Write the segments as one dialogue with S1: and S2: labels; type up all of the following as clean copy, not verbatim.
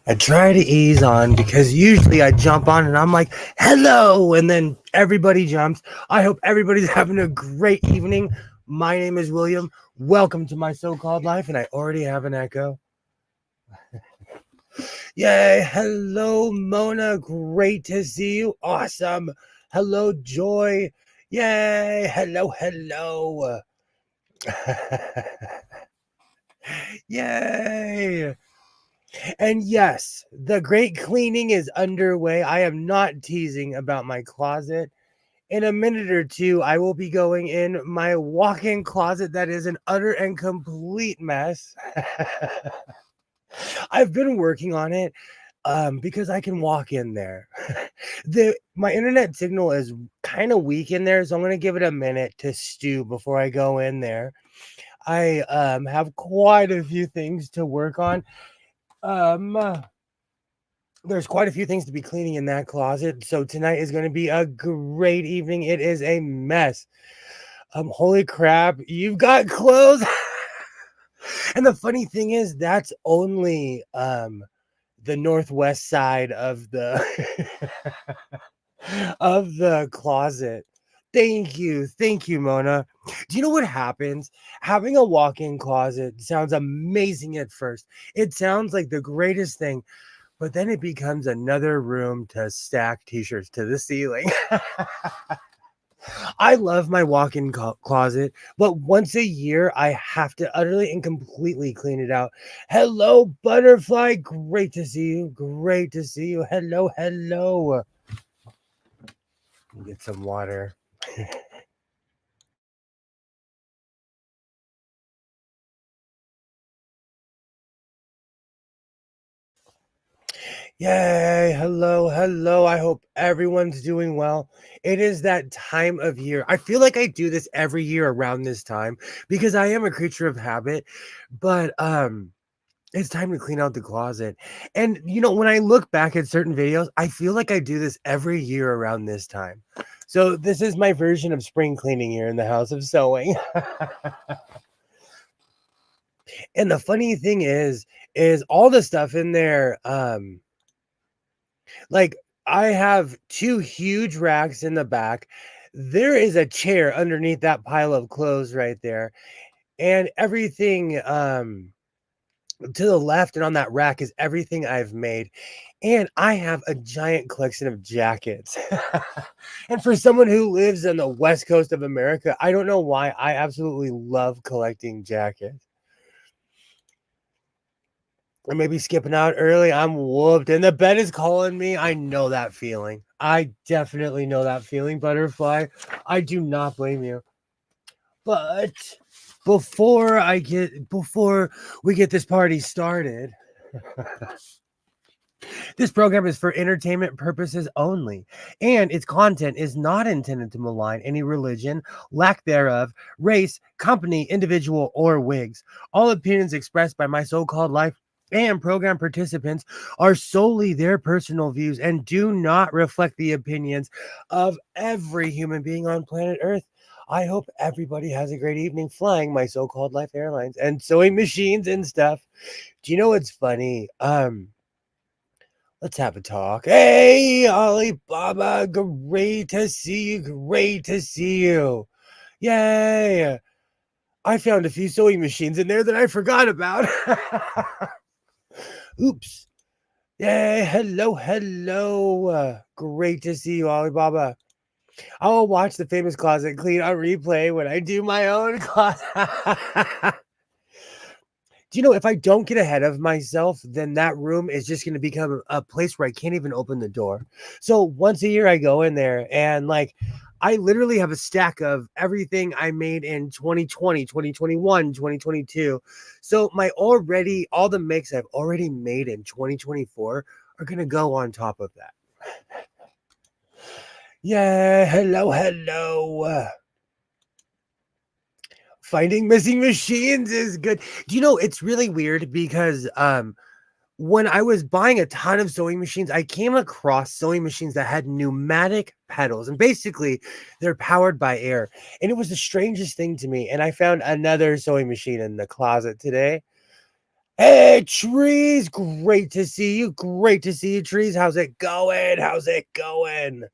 S1: I try to ease on because usually I jump on and I'm like, hello, and then everybody jumps. I hope everybody's having a great evening. My name is William. Welcome to my so called life, and I already have an echo. Yay. Hello, Mona. Great to see you. Awesome. Hello, Joy. Yay. Hello, hello. Yay. And yes, the great cleaning is underway. I am not teasing about my closet. In a minute or two, I will be going in my walk in closet that is an utter and complete mess. I've been working on it because I can walk in there. My internet signal is kind of weak in there, so I'm going to give it a minute to stew before I go in there. I have quite a few things to work on. Um, there's quite a few things to be cleaning in that closet. So tonight is going to be a great evening. It is a mess. Holy crap, you've got clothes. And the funny thing is, that's only the northwest side of the of the closet. Thank you, Mona. Do you know what happens? Having a walk-in closet sounds amazing at first. It sounds like the greatest thing, but then it becomes another room to stack t-shirts to the ceiling. I love my walk-in closet, but once a year I have to utterly and completely clean it out. Hello, butterfly. Great to see you. Great to see you. Hello, hello. Get some water. Yay. Hello, hello. I hope everyone's doing well. It is that time of year. I feel like I do this every year around this time because I am a creature of habit, but it's time to clean out the closet. And when I look back at certain videos, I feel like I do this every year around this time. So this is my version of spring cleaning here in the house of sewing. And the funny thing is all the stuff in there, like I have two huge racks in the back. There is a chair underneath that pile of clothes right there. And everything to the left and on that rack is everything I've made. And I have a giant collection of jackets. And for someone who lives on the west coast of America, I don't know why I absolutely love collecting jackets. Or maybe skipping out early. I'm whooped and the bed is calling me. I know that feeling. I definitely know that feeling, butterfly. I do not blame you. But before we get this party started, this program is for entertainment purposes only, and its content is not intended to malign any religion, lack thereof, race, company, individual, or wigs. All opinions expressed by my so called life and program participants are solely their personal views and do not reflect the opinions of every human being on planet Earth. I hope everybody has a great evening flying my so called life airlines and sewing machines and stuff. Do you know what's funny? Let's have a talk. Hey, Alibaba, great to see you. Great to see you. Yay. I found a few sewing machines in there that I forgot about. Oops. Yay. Hello, hello. Great to see you, Alibaba. I will watch the famous closet clean on replay when I do my own closet. Do you know if I don't get ahead of myself, then that room is just going to become a place where I can't even open the door. So once a year, I go in there and I literally have a stack of everything I made in 2020, 2021, 2022. So all the makes I've already made in 2024 are going to go on top of that. Yeah. Hello, hello. Finding missing machines is good. Do you know it's really weird because when I was buying a ton of sewing machines, I came across sewing machines that had pneumatic pedals, and basically they're powered by air. And it was the strangest thing to me. And I found another sewing machine in the closet today. Hey, Trees, great to see you. Great to see you, Trees. How's it going? How's it going?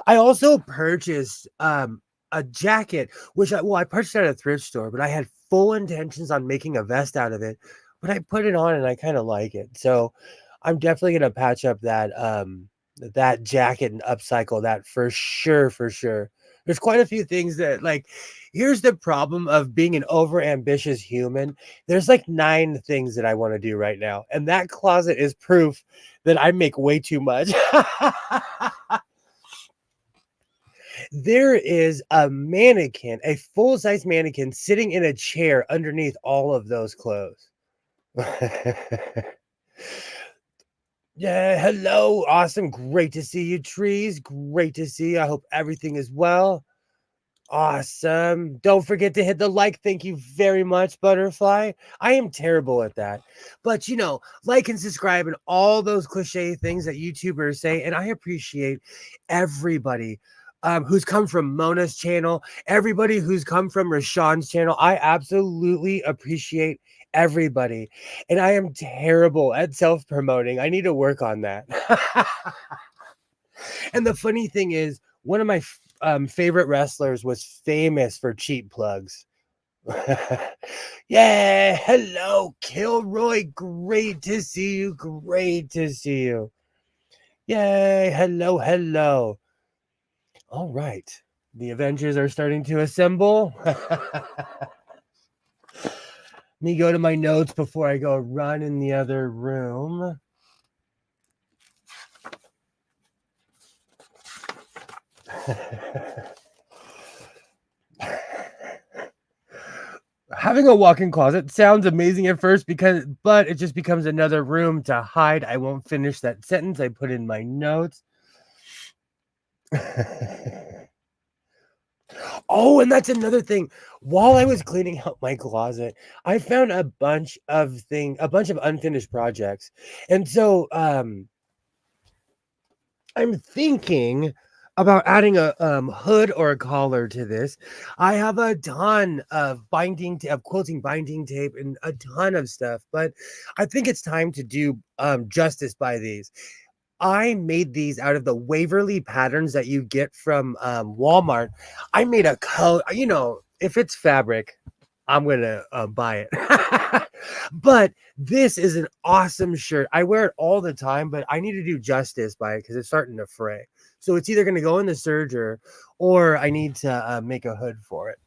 S1: I also purchased a jacket, which I purchased at a thrift store, but I had full intentions on making a vest out of it. But I put it on and I kind of like it. So I'm definitely gonna patch up that jacket and upcycle that for sure, for sure. There's quite a few things that like here's the problem of being an over ambitious human. There's like 9 things that I want to do right now, and that closet is proof that I make way too much. There is a mannequin, a full-size mannequin sitting in a chair underneath all of those clothes. Yeah, hello, awesome, great to see you, Trees, great to see you, I hope everything is well. Awesome. Don't forget to hit the like. Thank you very much, Butterfly. I am terrible at that. But like and subscribe and all those cliche things that YouTubers say. And I appreciate everybody who's come from Mona's channel, everybody who's come from Rashawn's channel. I absolutely appreciate everybody. And I am terrible at self-promoting. I need to work on that. And the funny thing is, one of my favorite wrestlers was famous for cheap plugs. Yeah, hello, Kilroy. Great to see you. Great to see you. Yay, hello, hello. All right. The Avengers are starting to assemble. Let me go to my notes before I go run in the other room. Having a walk-in closet sounds amazing at first but it just becomes another room to hide. I won't finish that sentence I put in my notes. Oh, and that's another thing. While I was cleaning out my closet, I found a bunch of unfinished projects. And so I'm thinking about adding a hood or a collar to this. I have a ton of quilting binding tape and a ton of stuff, but I think it's time to do justice by these. I made these out of the Waverly patterns that you get from Walmart. I made a coat. If it's fabric, I'm gonna buy it. But this is an awesome shirt. I wear it all the time, but I need to do justice by it because it's starting to fray. So it's either gonna go in the serger, or I need to make a hood for it.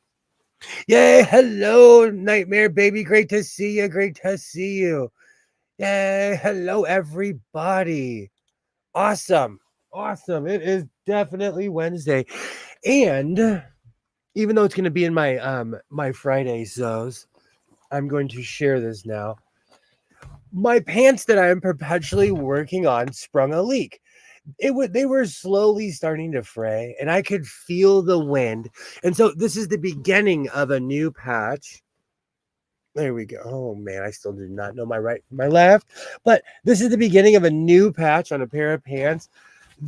S1: Yay! Hello, Nightmare Baby. Great to see you. Great to see you. Yay! Hello, everybody. Awesome. Awesome. It is definitely Wednesday. And even though it's going to be in my Friday shows, I'm going to share this now. My pants that I am perpetually working on sprung a leak. They were slowly starting to fray and I could feel the wind. And so this is the beginning of a new patch. There we go. Oh man, I still do not know my right from my left. But this is the beginning of a new patch on a pair of pants.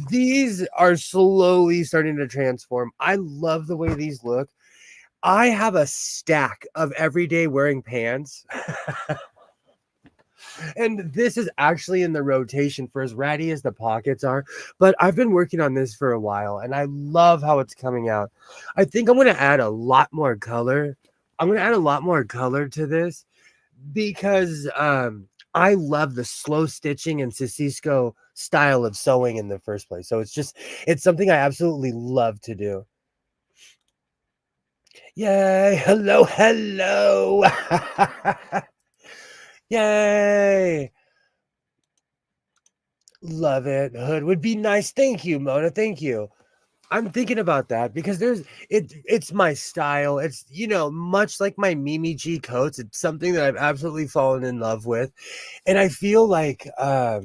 S1: These are slowly starting to transform. I love the way these look. I have a stack of everyday wearing pants. And this is actually in the rotation for as ratty as the pockets are. But I've been working on this for a while and I love how it's coming out. I think I'm going to add a lot more color. I'm going to add a lot more color to this because I love the slow stitching and Sissisco style of sewing in the first place. So it's something I absolutely love to do. Yay! Hello, hello! Yay! Love it. Hood would be nice. Thank you, Mona. Thank you. I'm thinking about that because it's my style. It's much like my Mimi G coats. It's something that I've absolutely fallen in love with. And I feel like oh,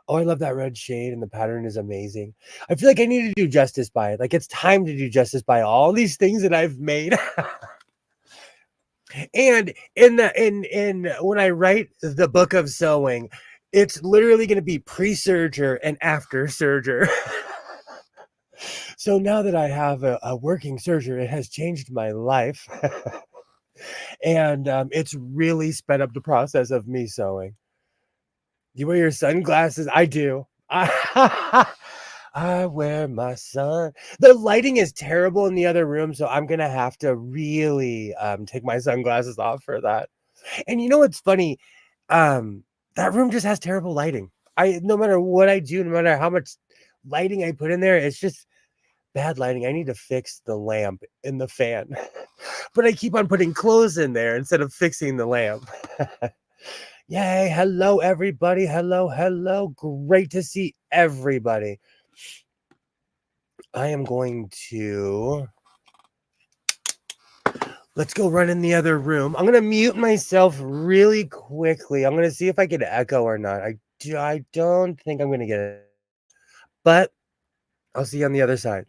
S1: I love that red shade and the pattern is amazing. I feel like I need to do justice by it. Like it's time to do justice by all these things that I've made. And in when I write the book of sewing, it's literally going to be pre-serger and after serger. So now that I have a working serger, it has changed my life. And, it's really sped up the process of me sewing. You wear your sunglasses? I do. I wear my sun the lighting is terrible in the other room, so I'm gonna have to really, take my sunglasses off for that. And you know what's funny? Um, that room just has terrible lighting. I no matter what I do, no matter how much lighting I put in there, it's just bad lighting. I need to fix the lamp in the fan. But I keep on putting clothes in there instead of fixing the lamp. Yay, hello everybody. Hello, hello. Great to see everybody. I am going to let's go run in the other room. I'm gonna mute myself really quickly. I'm gonna see if I get echo or not. I don't think I'm gonna get it, but I'll see you on the other side.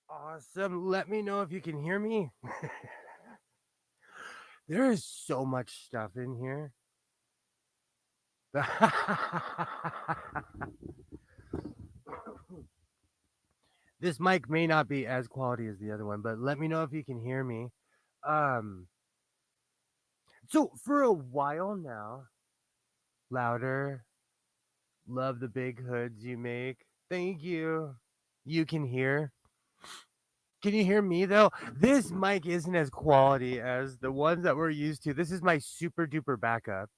S1: Awesome. Let me know if you can hear me. There is so much stuff in here. This mic may not be as quality as the other one, but let me know if you can hear me. Um, so for a while now, louder, love the big hoods you make. Thank you. You can hear. Can you hear me though? This mic isn't as quality as the ones that we're used to. This is my super duper backup.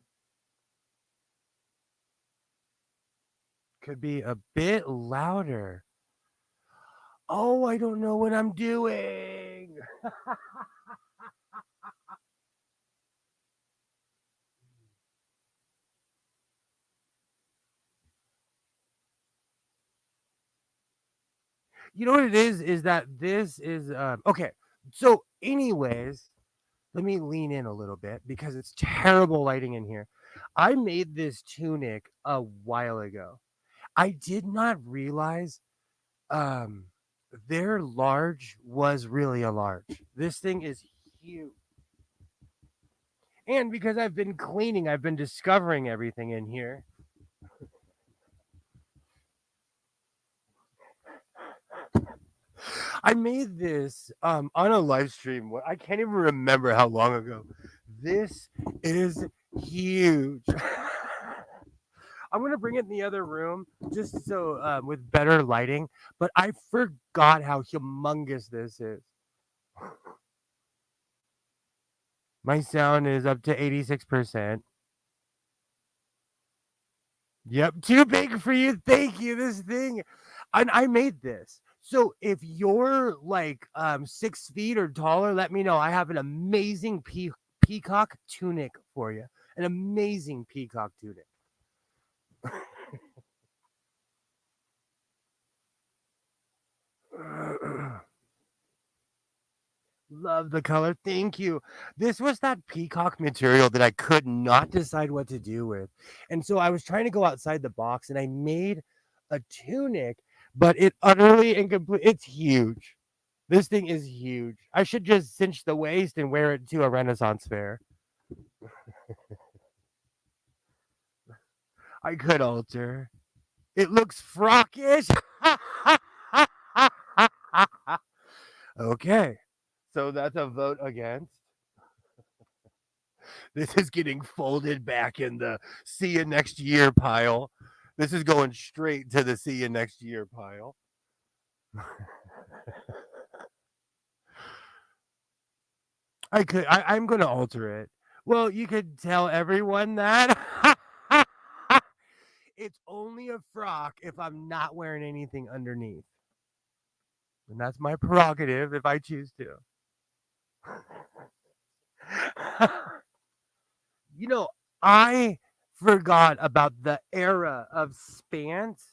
S1: Could be a bit louder. Oh, I don't know what I'm doing. You know what it is? Is that this is okay. So, anyways, let me lean in a little bit because it's terrible lighting in here. I made this tunic a while ago. I did not realize um their large was really a large. This thing is huge. And because I've been cleaning, I've been discovering everything in here. I made this on a live stream. I can't even remember how long ago. This is huge. I'm gonna bring it in the other room just so with better lighting. But I forgot how humongous this is. My sound is up to 86%. Yep, too big for you. Thank you. This thing, and I made this. So if you're like 6 feet or taller, let me know. I have an amazing peacock tunic for you. An amazing peacock tunic. Love the color. Thank you. This was that peacock material that I could not decide what to do with. And so I was trying to go outside the box and I made a tunic, but it utterly incomplete. It's huge. This thing is huge. I should just cinch the waist and wear it to a Renaissance fair. I could alter. It looks frockish. Okay. So that's a vote against. This is getting folded back in the see you next year pile. This is going straight to the see you next year pile. I'm going to alter it. Well, you could tell everyone that it's only a frock if I'm not wearing anything underneath. And that's my prerogative if I choose to. You know, I forgot about the era of spans.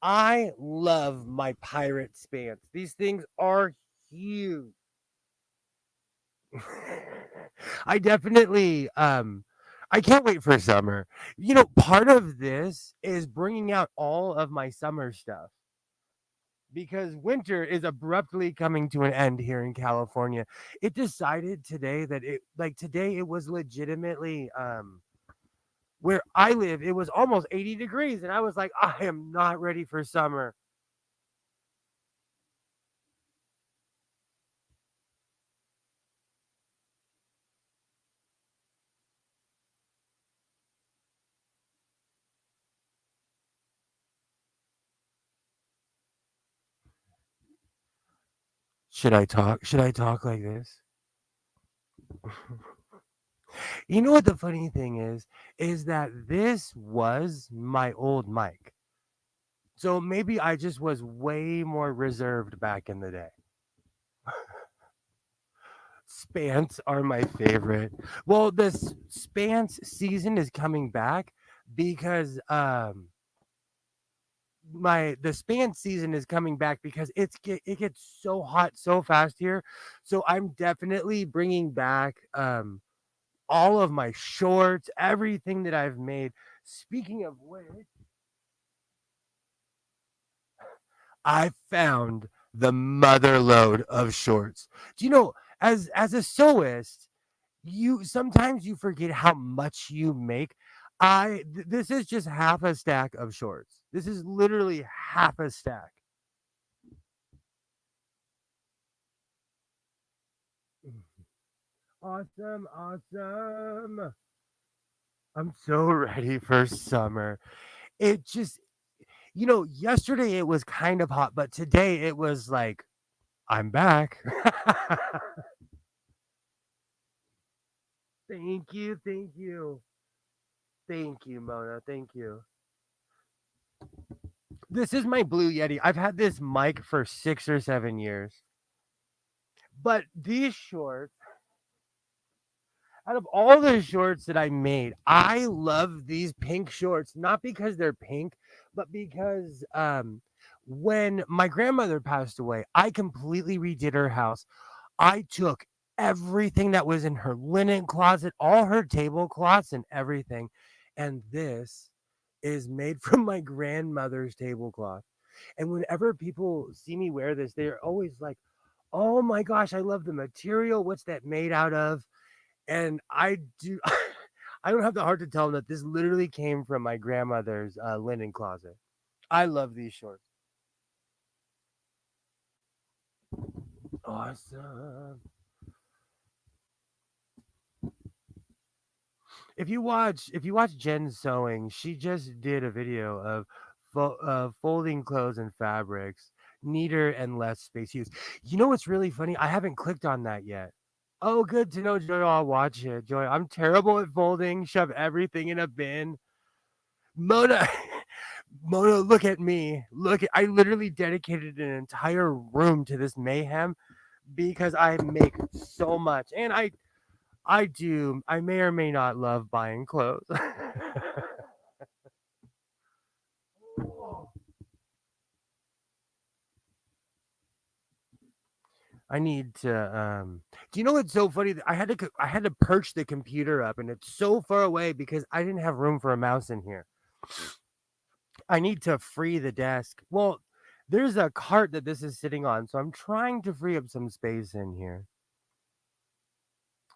S1: I love my pirate spans. These things are Huge. I definitely I can't wait for summer. Part of this is bringing out all of my summer stuff because winter is abruptly coming to an end here in California. It decided today that today it was legitimately where I live, it was almost 80 degrees and I was like, I am not ready for summer. Should I talk? Should I talk like this? You know what the funny thing is that this was my old mic. So maybe I just was way more reserved back in the day. Spants are my favorite. Well, this Spants season is coming back because the span season is coming back because it gets so hot so fast here. So I'm definitely bringing back all of my shorts, everything that I've made. Speaking of which, I found the mother load of shorts. Do you know, as a sewist, you sometimes you forget how much you make. This is just half a stack of shorts. This is literally half a stack. Awesome, awesome. I'm so ready for summer. It just, yesterday it was kind of hot, but today it was like, I'm back. Thank you, thank you. Thank you, Mona. Thank you. This is my Blue Yeti. I've had this mic for 6 or 7 years. But these shorts, out of all the shorts that I made, I love these pink shorts, not because they're pink, but because when my grandmother passed away, I completely redid her house. I took everything that was in her linen closet, all her tablecloths and everything. And this is made from my grandmother's tablecloth. And whenever people see me wear this, they're always like, oh my gosh, I love the material. What's that made out of? And I do, I don't have the heart to tell them that this literally came from my grandmother's linen closet. I love these shorts. Awesome. If you watch Jen sewing, she just did a video of folding clothes and fabrics, neater and less space use. You know what's really funny? I haven't clicked on that yet. Oh, good to know, Joy. I'll watch it, Joy. I'm terrible at folding. Shove everything in a bin. Mona, Mona, look at me. I literally dedicated an entire room to this mayhem because I make so much, and I do. I may or may not love buying clothes. I need to. Do you know what's so funny? I had to perch the computer up, and it's so far away because I didn't have room for a mouse in here. I need to free the desk. Well, there's a cart that this is sitting on, so I'm trying to free up some space in here.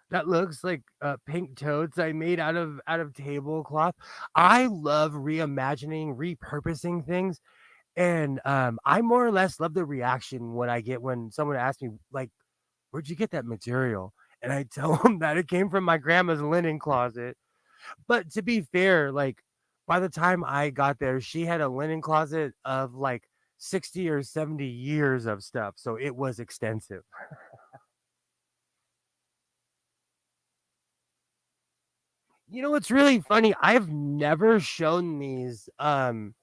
S1: That looks like pink totes I made out of tablecloth. I love reimagining, repurposing things, and I more or less love the reaction when I get when someone asks me like, "Where'd you get that material?" And I tell them that it came from my grandma's linen closet. But to be fair, like by the time I got there, she had a linen closet of like 60 or 70 years of stuff, so it was extensive. You know what's really funny? I've never shown these on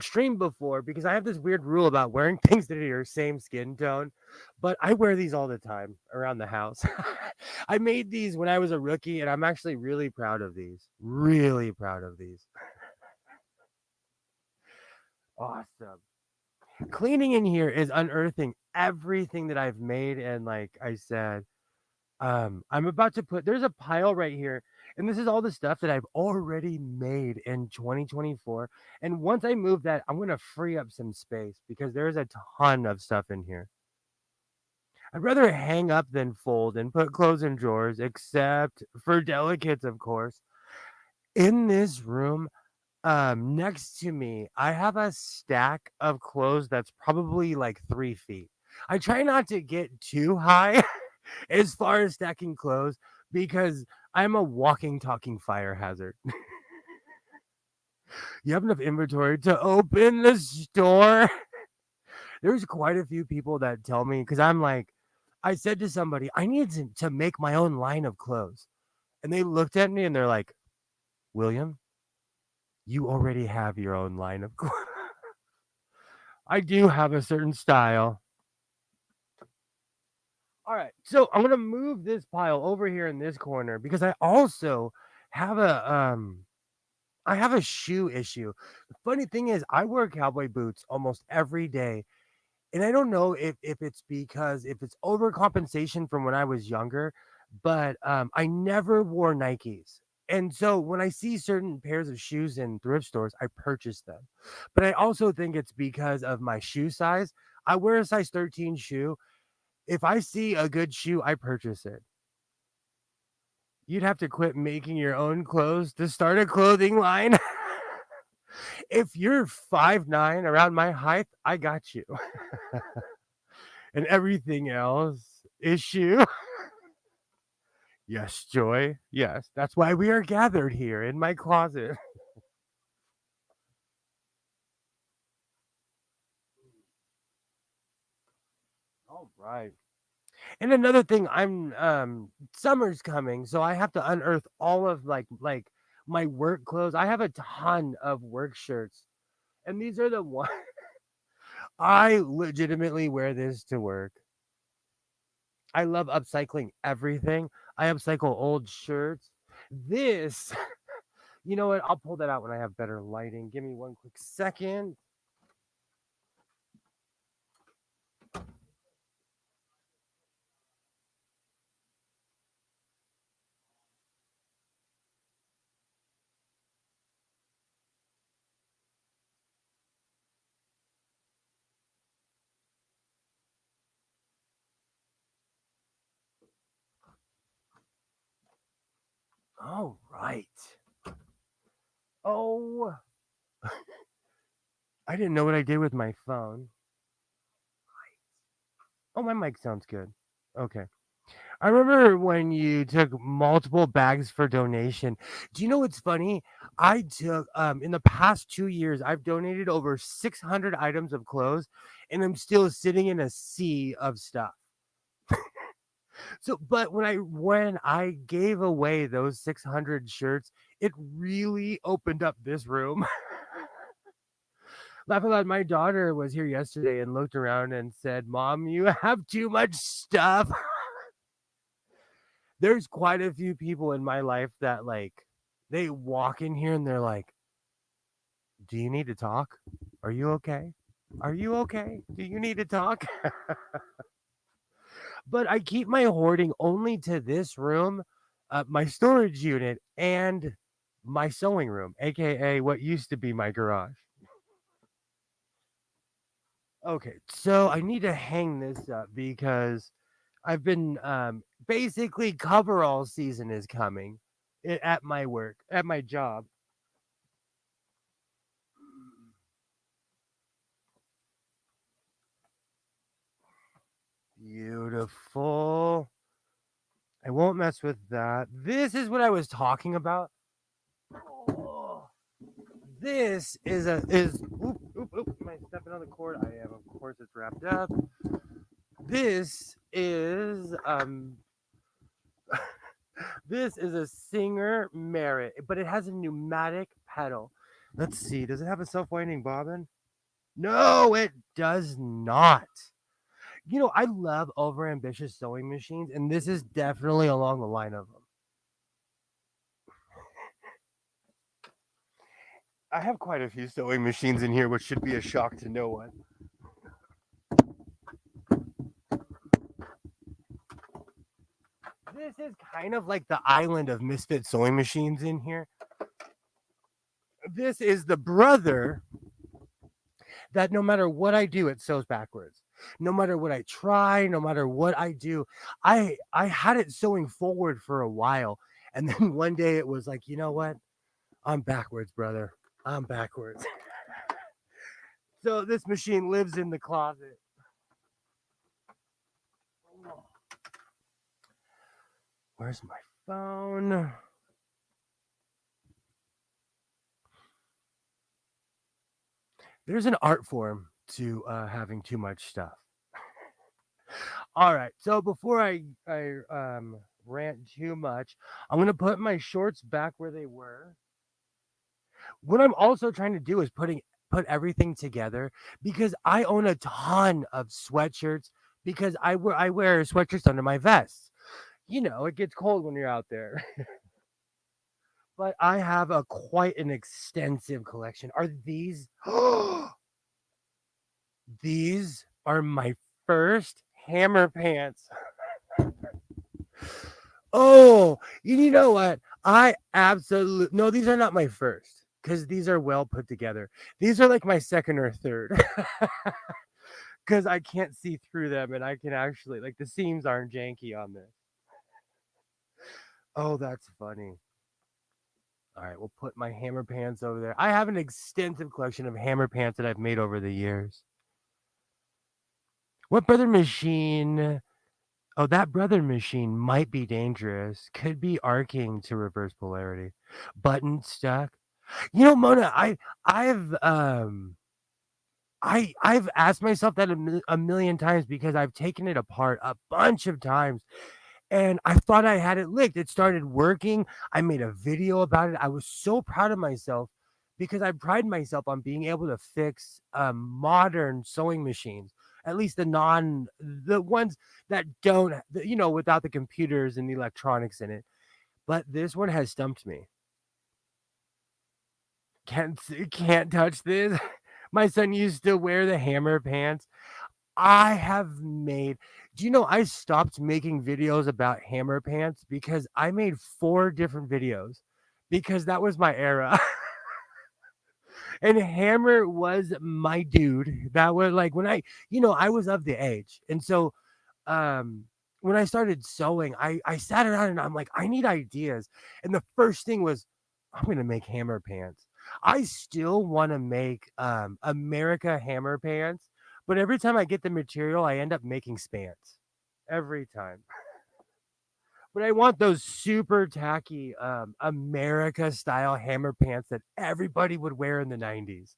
S1: stream before because I have this weird rule about wearing things that are your same skin tone, but I wear these all the time around the house. I made these when I was a rookie and I'm actually really proud of these. Really proud of these. Awesome. Cleaning in here is unearthing everything that I've made, and like I said, I'm about to put there's a pile right here, and this is all the stuff that I've already made in 2024. And once I move that, I'm gonna free up some space because there's a ton of stuff in here. I'd rather hang up than fold and put clothes in drawers, except for delicates, of course. In this room, next to me, I have a stack of clothes that's probably like 3 feet. I try not to get too high as far as stacking clothes because I'm a walking, talking fire hazard. You have enough inventory to open the store? There's quite a few people that tell me because I'm like, I said to somebody, I need to make my own line of clothes. And they looked at me and they're like, William, you already have your own line of clothes. I do have a certain style. All right. So I'm gonna move this pile over here in this corner because I also have a shoe issue. The funny thing is I wear cowboy boots almost every day. And I don't know if it's because if it's overcompensation from when I was younger, but I never wore Nikes. And so when I see certain pairs of shoes in thrift stores, I purchase them. But I also think it's because of my shoe size. I wear a size 13 shoe. If I see a good shoe, I purchase it. You'd have to quit making your own clothes to start a clothing line. If you're 5'9", around my height, I got you. And everything else, issue. Yes, Joy. Yes, that's why we are gathered here in my closet. All right. And another thing, I'm summer's coming, so I have to unearth all of like my work clothes. I have a ton of work shirts, and these are the ones I legitimately wear this to work. I love upcycling everything. I upcycle old shirts. This, you know what? I'll pull that out when I have better lighting. Give me one quick second. All right. Oh, I didn't know what I did with my phone. Oh, my mic sounds good. Okay. I remember when you took multiple bags for donation. Do you know what's funny? I took in the past 2 years, I've donated over 600 items of clothes, and I'm still sitting in a sea of stuff. So, but when I gave away those 600 shirts, it really opened up this room. Laugh out, my daughter was here yesterday and looked around and said, "Mom, you have too much stuff." There's quite a few people in my life that like they walk in here and they're like, "Do you need to talk? Are you okay? Are you okay? Do you need to talk?" But I keep my hoarding only to this room, my storage unit, and my sewing room, aka what used to be my garage. Okay, so I need to hang this up because I've been basically coverall season is coming at my work, at my job. Beautiful. I won't mess with that. This is what I was talking about. Oh, this is oop oop oop. Am I stepping on the cord? I am. Of course, it's wrapped up. This is this is a Singer Merit, but it has a pneumatic pedal. Let's see. Does it have a self-winding bobbin? No, it does not. You know, I love overambitious sewing machines, and this is definitely along the line of them. I have quite a few sewing machines in here, which should be a shock to no one. This is kind of like the island of misfit sewing machines in here. This is the brother that no matter what I do, it sews backwards. No matter what I try, no matter what I do, I had it sewing forward for a while, and then one day it was like, you know what? I'm backwards, brother. I'm backwards. So this machine lives in the closet. Where's my phone? There's an art form to having too much stuff. All right. So before I rant too much, I'm gonna put my shorts back where they were. What I'm also trying to do is put everything together because I own a ton of sweatshirts because I wear sweatshirts under my vest. You know, it gets cold when you're out there. But I have a quite an extensive collection. Are these these are my first hammer pants. Oh, you know what? I absolutely no, these are not my first because these are well put together. These are like my second or third because I can't see through them and I can actually like the seams aren't janky on this. Oh, that's funny. All right, we'll put my hammer pants over there. I have an extensive collection of hammer pants that I've made over the years. What brother machine? Oh, that brother machine might be dangerous. Could be arcing to reverse polarity. Button stuck. You know, Mona, I've I've asked myself that a million times because I've taken it apart a bunch of times and I thought I had it licked. It started working. I made a video about it. I was so proud of myself because I pride myself on being able to fix modern sewing machines, at least the ones that don't, you know, without the computers and the electronics in it. But this one has stumped me. Can't touch this. My son used to wear the hammer pants. I have made do you know I stopped making videos about hammer pants because I made 4 different videos because that was my era. And hammer was my dude. That was like when I was of the age. And so um when I started sewing, I sat around and I'm like, I need ideas. And the first thing was I'm gonna make hammer pants. I still want to make America hammer pants, but every time I get the material, I end up making spans. Every time. But I want those super tacky America style hammer pants that everybody would wear in the 90s.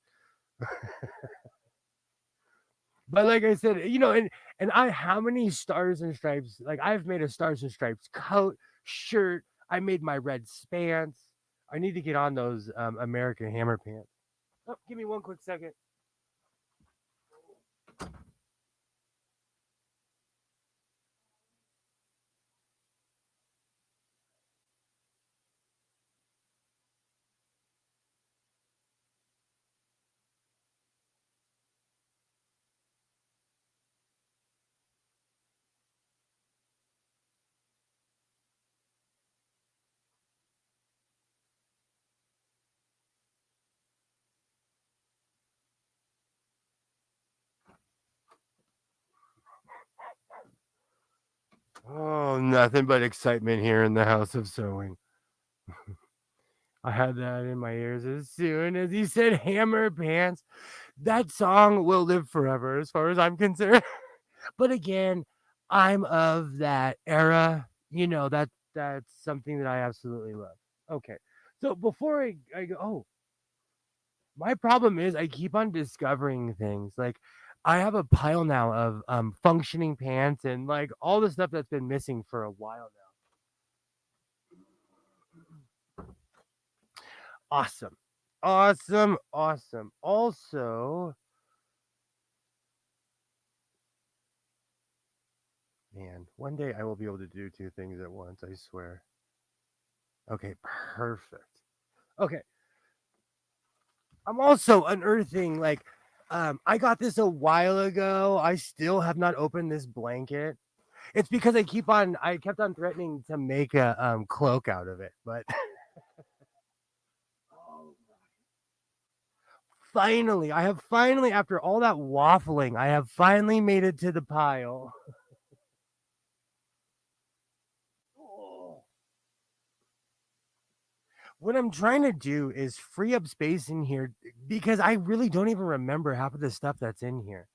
S1: But like I said, and I how many stars and stripes? Like I've made a stars and stripes coat, shirt. I made my red spans. I need to get on those American hammer pants. Oh, give me one quick second. Oh, nothing but excitement here in the house of sewing. I had that in my ears as soon as he said hammer pants. That song will live forever as far as I'm concerned. But again, I'm of that era. That's something that I absolutely love. Okay. So before I go, my problem is I keep on discovering things. Like I have a pile now of functioning pants and like all the stuff that's been missing for a while now. Awesome. Awesome. Awesome. Also, man, one day I will be able to do 2 things at once, I swear. Okay, perfect. Okay. I'm also unearthing I got this a while ago. I still have not opened this blanket. It's because I kept on threatening to make a cloak out of it, but finally, I have finally, after all that waffling, I have finally made it to the pile. Oh. What I'm trying to do is free up space in here because I really don't even remember half of the stuff that's in here.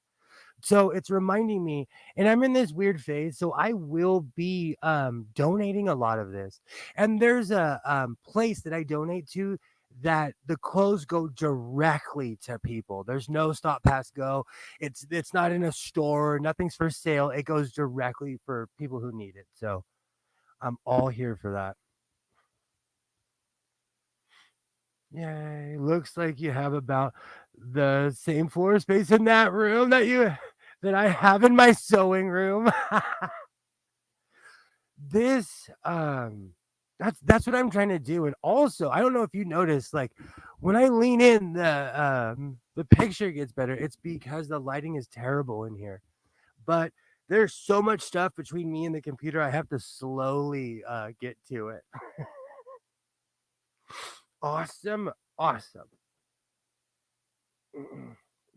S1: So it's reminding me, and I'm in this weird phase, so I will be donating a lot of this. And there's a place that I donate to that the clothes go directly to people. There's no stop pass go. It's not in a store, nothing's for sale. It goes directly for people who need it. So I'm all here for that. Yay. Looks like you have about the same floor space in that room that I have in my sewing room. This that's what I'm trying to do. And also, I don't know if you noticed, like when I lean in, the picture gets better. It's because the lighting is terrible in here. But there's so much stuff between me and the computer. I have to slowly get to it. Awesome. Awesome.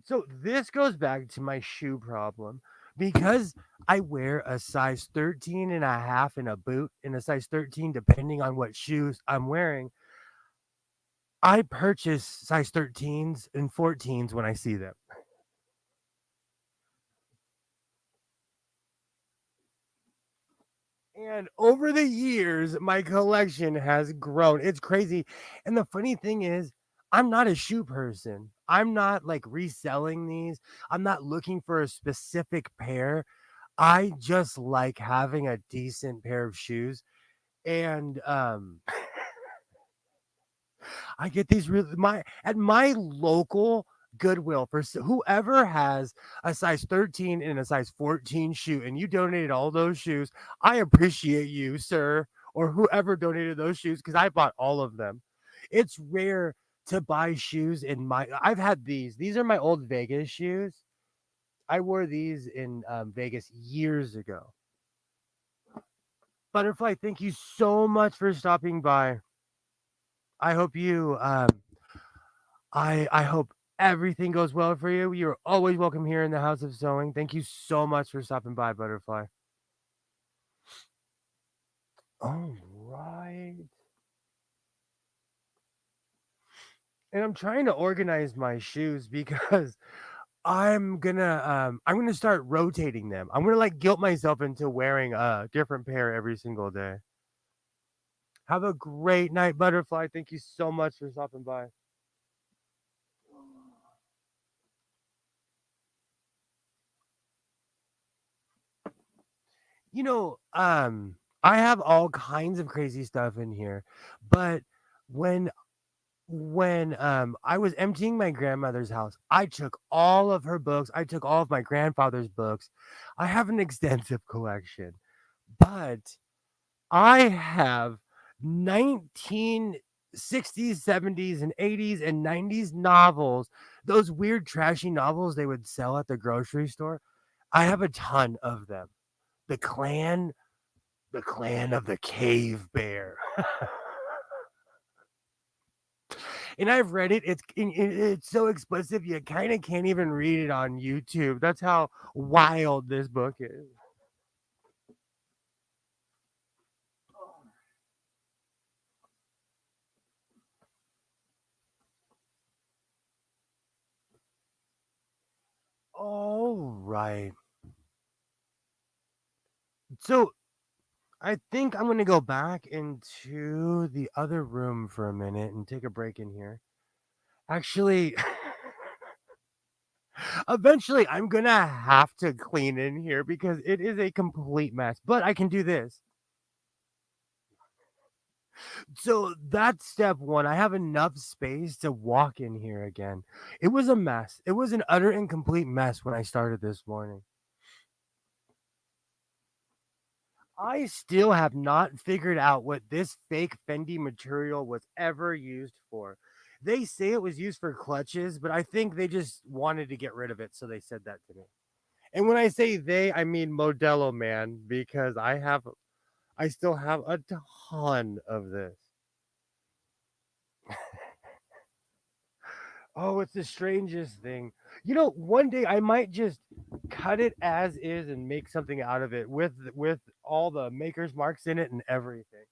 S1: So this goes back to my shoe problem because I wear a size 13 and a half in a boot and a size 13 depending on what shoes I'm wearing. I purchase size 13s and 14s when I see them. And over the years, my collection has grown. It's crazy. And the funny thing is, I'm not a shoe person. I'm not like reselling these. I'm not looking for a specific pair. I just like having a decent pair of shoes. And I get these really my at my local Goodwill for whoever has a size 13 and a size 14 shoe and you donated all those shoes. I appreciate you, sir, or whoever donated those shoes because I bought all of them. It's rare to buy shoes in my I've had these. These are my old Vegas shoes. I wore these in Vegas years ago. Butterfly, thank you so much for stopping by. I hope you I hope everything goes well for you. You're always welcome here in the House of Sewing. Thank you so much for stopping by, Butterfly. All right. And I'm trying to organize my shoes because I'm gonna start rotating them. I'm gonna like guilt myself into wearing a different pair every single day. Have a great night, Butterfly. Thank you so much for stopping by. You know, I have all kinds of crazy stuff in here, but when I was emptying my grandmother's house, I took all of her books. I took all of my grandfather's books. I have an extensive collection, but I have 1960s, 70s, and 80s and 90s novels. Those weird trashy novels they would sell at the grocery store. I have a ton of them. The clan the clan of the cave bear. And I've read it. It's so explicit you kind of can't even read it on YouTube. That's how wild this book is. All right. So I think I'm gonna go back into the other room for a minute and take a break in here. Actually, eventually I'm gonna have to clean in here because it is a complete mess. But I can do this. So that's step one. I have enough space to walk in here again. It was a mess. It was an utter and complete mess when I started this morning. I still have not figured out what this fake Fendi material was ever used for. They say it was used for clutches, but I think they just wanted to get rid of it, so they said that to me. And when I say they, I mean Modelo Man because I still have a ton of this. Oh, it's the strangest thing. One day I might just cut it as is and make something out of it with all the maker's marks in it and everything.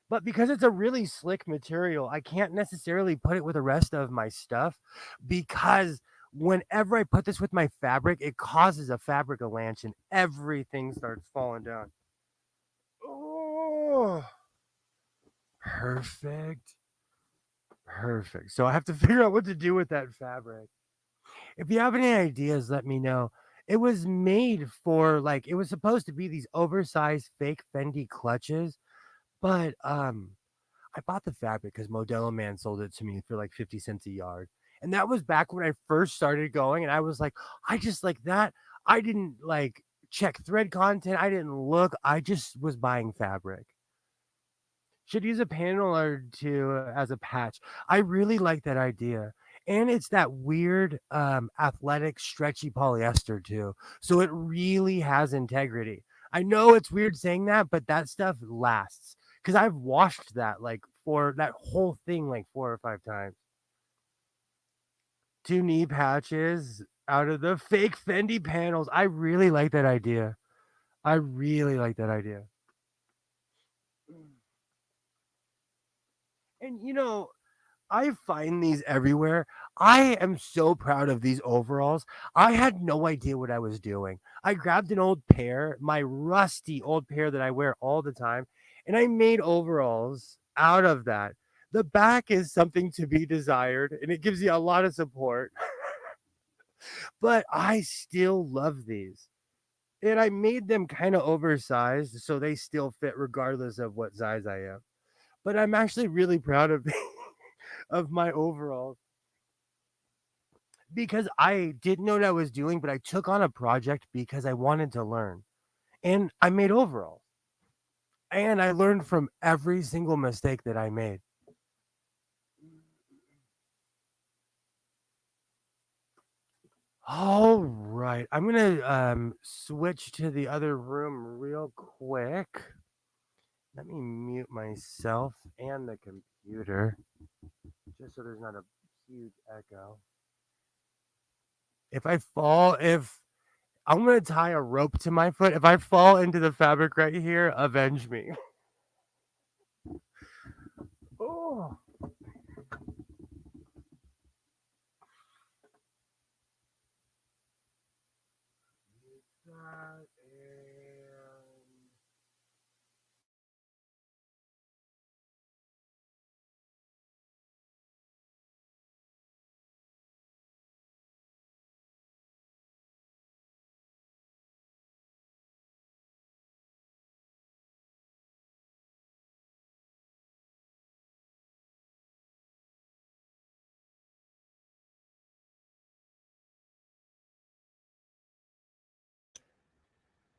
S1: But because it's a really slick material, I can't necessarily put it with the rest of my stuff because whenever I put this with my fabric, it causes a fabric avalanche and everything starts falling down. Oh, perfect. Perfect. So I have to figure out what to do with that fabric. If you have any ideas, let me know. It was made for it was supposed to be these oversized fake Fendi clutches, but I bought the fabric because Modelo Man sold it to me for like 50 cents a yard. And that was back when I first started going. And I was like, I just like that. I didn't check thread content. I didn't look. I just was buying fabric. Should use a panel or two as a patch. I really like that idea. And it's that weird athletic stretchy polyester too. So it really has integrity. I know it's weird saying that, but that stuff lasts. Because I've washed that for that whole thing like 4 or 5 times. 2 knee patches out of the fake Fendi panels. I really like that idea. I really like that idea. And I find these everywhere. I am so proud of these overalls. I had no idea what I was doing. I grabbed an old pair, my rusty old pair that I wear all the time, and I made overalls out of that. The back is something to be desired, and it gives you a lot of support, but I still love these. And I made them kind of oversized so they still fit regardless of what size I am. But I'm actually really proud of of my overalls because I didn't know what I was doing, but I took on a project because I wanted to learn. And I made overalls. And I learned from every single mistake that I made. All right. I'm going to switch to the other room real quick. Let me mute myself and the computer just so there's not a huge echo. If I'm going to tie a rope to my foot, if I fall into the fabric right here, avenge me. Oh. That and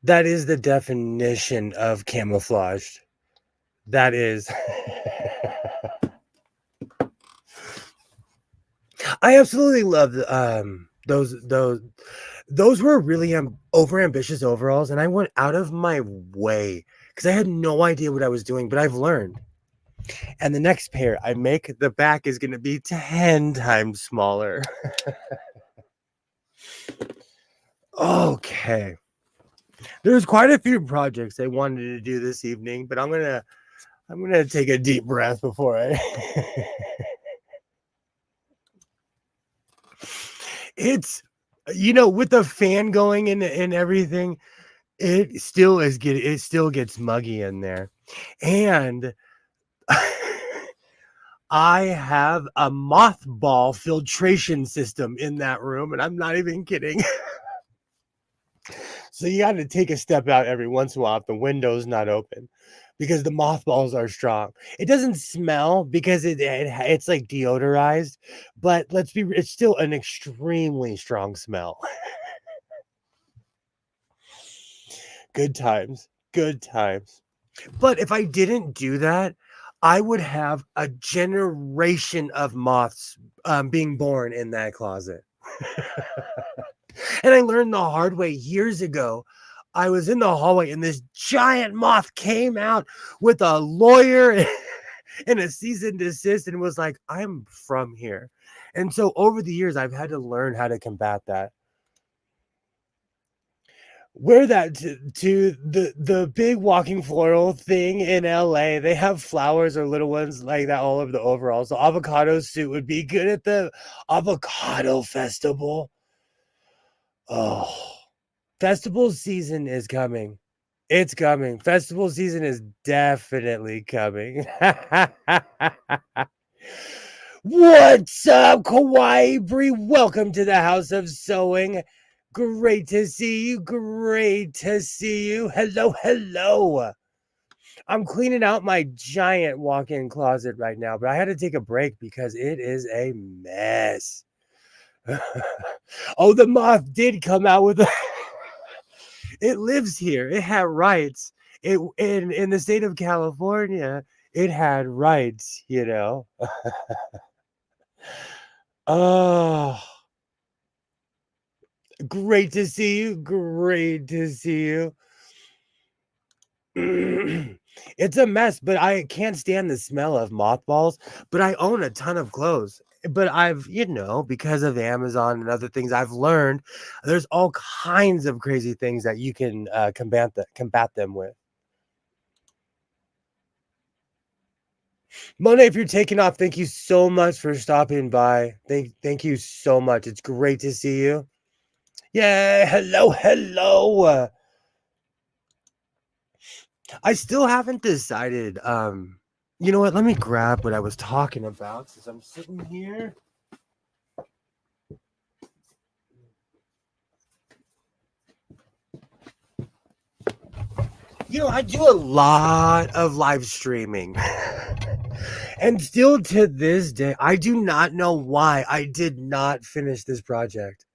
S1: that is the definition of camouflaged. That is. I absolutely love those were really over ambitious overalls, and I went out of my way because I had no idea what I was doing, but I've learned. And the next pair I make, the back is going to be 10 times smaller. Okay. There's quite a few projects I wanted to do this evening, but I'm gonna take a deep breath before I. It's with the fan going and everything, it still gets muggy in there, and I have a mothball filtration system in that room, and I'm not even kidding. So you got to take a step out every once in a while if the window's not open because the mothballs are strong. It doesn't smell because it's like deodorized, but it's still an extremely strong smell. Good times. Good times. But if I didn't do that, I would have a generation of moths being born in that closet. And I learned the hard way years ago. I was in the hallway and this giant moth came out with a lawyer and a cease and desist and was like, I'm from here. And so over the years, I've had to learn how to combat that. Wear that to the big walking floral thing in LA. They have flowers or little ones like that all over the overalls. So avocado suit would be good at the avocado festival. Oh, festival season is coming. It's coming. Festival season is definitely coming. What's up, Kawaii Bree? Welcome to the House of Sewing. Great to see you. Great to see you. Hello, hello. I'm cleaning out my giant walk-in closet right now, but I had to take a break because it is a mess. Oh, the moth did come out with a it lives here. It had rights. It in the state of California, it had rights, you know. Oh, great to see you. Great to see you. It's a mess, but I can't stand the smell of mothballs. But I own a ton of clothes. But I've, because of Amazon and other things, I've learned there's all kinds of crazy things that you can combat them with. Monet, if you're taking off, thank you so much for stopping by. Thank you so much. It's great to see you. Yeah, hello, hello. I still haven't decided. You know what? Let me grab what I was talking about since I'm sitting here. I do a lot of live streaming. And still to this day, I do not know why I did not finish this project.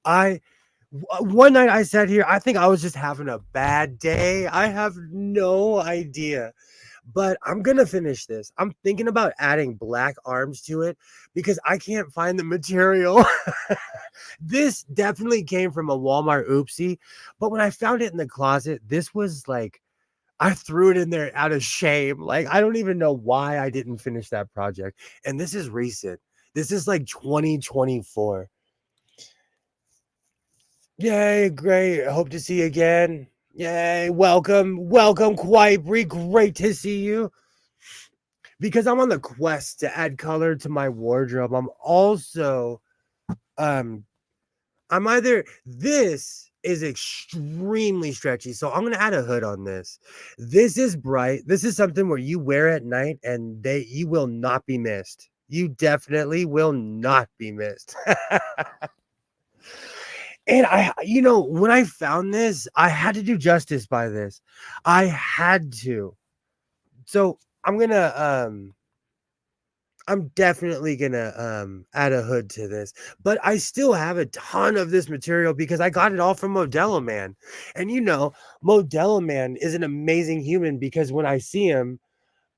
S1: One night I sat here, I think I was just having a bad day. I have no idea. But I'm going to finish this. I'm thinking about adding black arms to it because I can't find the material. This definitely came from a Walmart oopsie. But when I found it in the closet, this was like, I threw it in there out of shame. Like, I don't even know why I didn't finish that project. And this is recent. This is like 2024. Yay, great. I hope to see you again. Yay, welcome, Quiet great to see you. Because I'm on the quest to add color to my wardrobe. I'm also I'm either this is extremely stretchy, so I'm gonna add a hood on this. This is bright. This is something where you wear at night and you will not be missed. You definitely will not be missed. And when I found this, I had to do justice by this. I had to. So I'm definitely gonna add a hood to this, but I still have a ton of this material because I got it all from Modelo Man. And Modelo Man is an amazing human because when I see him,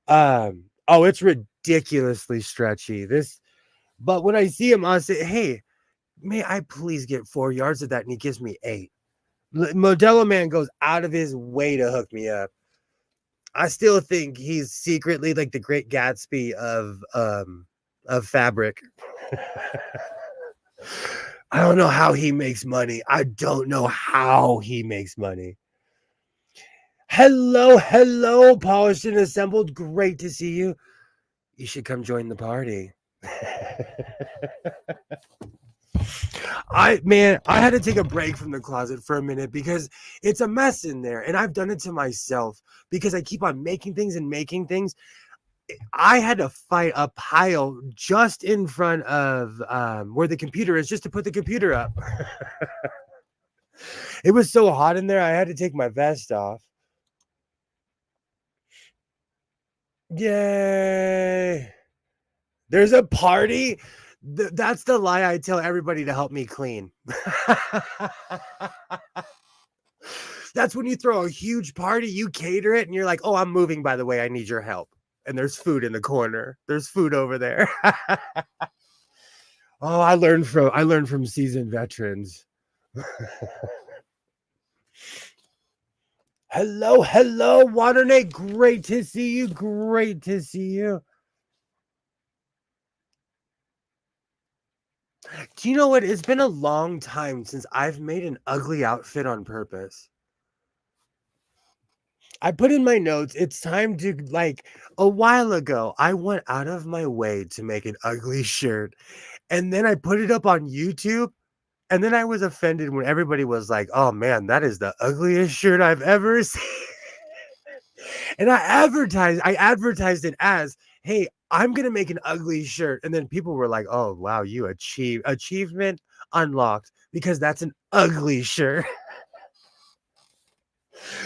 S1: oh, it's ridiculously stretchy. But when I see him, I'll say, hey, may I please get 4 yards of that? And he gives me 8. Modelo Man goes out of his way to hook me up. I still think he's secretly like the Great Gatsby of fabric. I don't know how he makes money. I don't know how he makes money. Hello, hello, polished and assembled. Great to see you. You should come join the party. I had to take a break from the closet for a minute because it's a mess in there, and I've done it to myself because I keep on making things and making things. I had to fight a pile just in front of where the computer is just to put the computer up. It was so hot in there, I had to take my vest off. Yay! There's a party. That's the lie I tell everybody to help me clean. That's when you throw a huge party, you cater it, and you're like, oh, I'm moving, by the way, I need your help. And there's food in the corner. There's food over there. Oh, I learned from seasoned veterans. Hello, hello, Waternate. Great to see you. Great to see you. Do you know what? It's been a long time since I've made an ugly outfit on purpose. I put in my notes, it's time to like a while ago, I went out of my way to make an ugly shirt. And then I put it up on YouTube. And then I was offended when everybody was like, oh man, that is the ugliest shirt I've ever seen. And I advertised it as, hey, I'm gonna make an ugly shirt. And then people were like, oh wow, you achievement unlocked because that's an ugly shirt.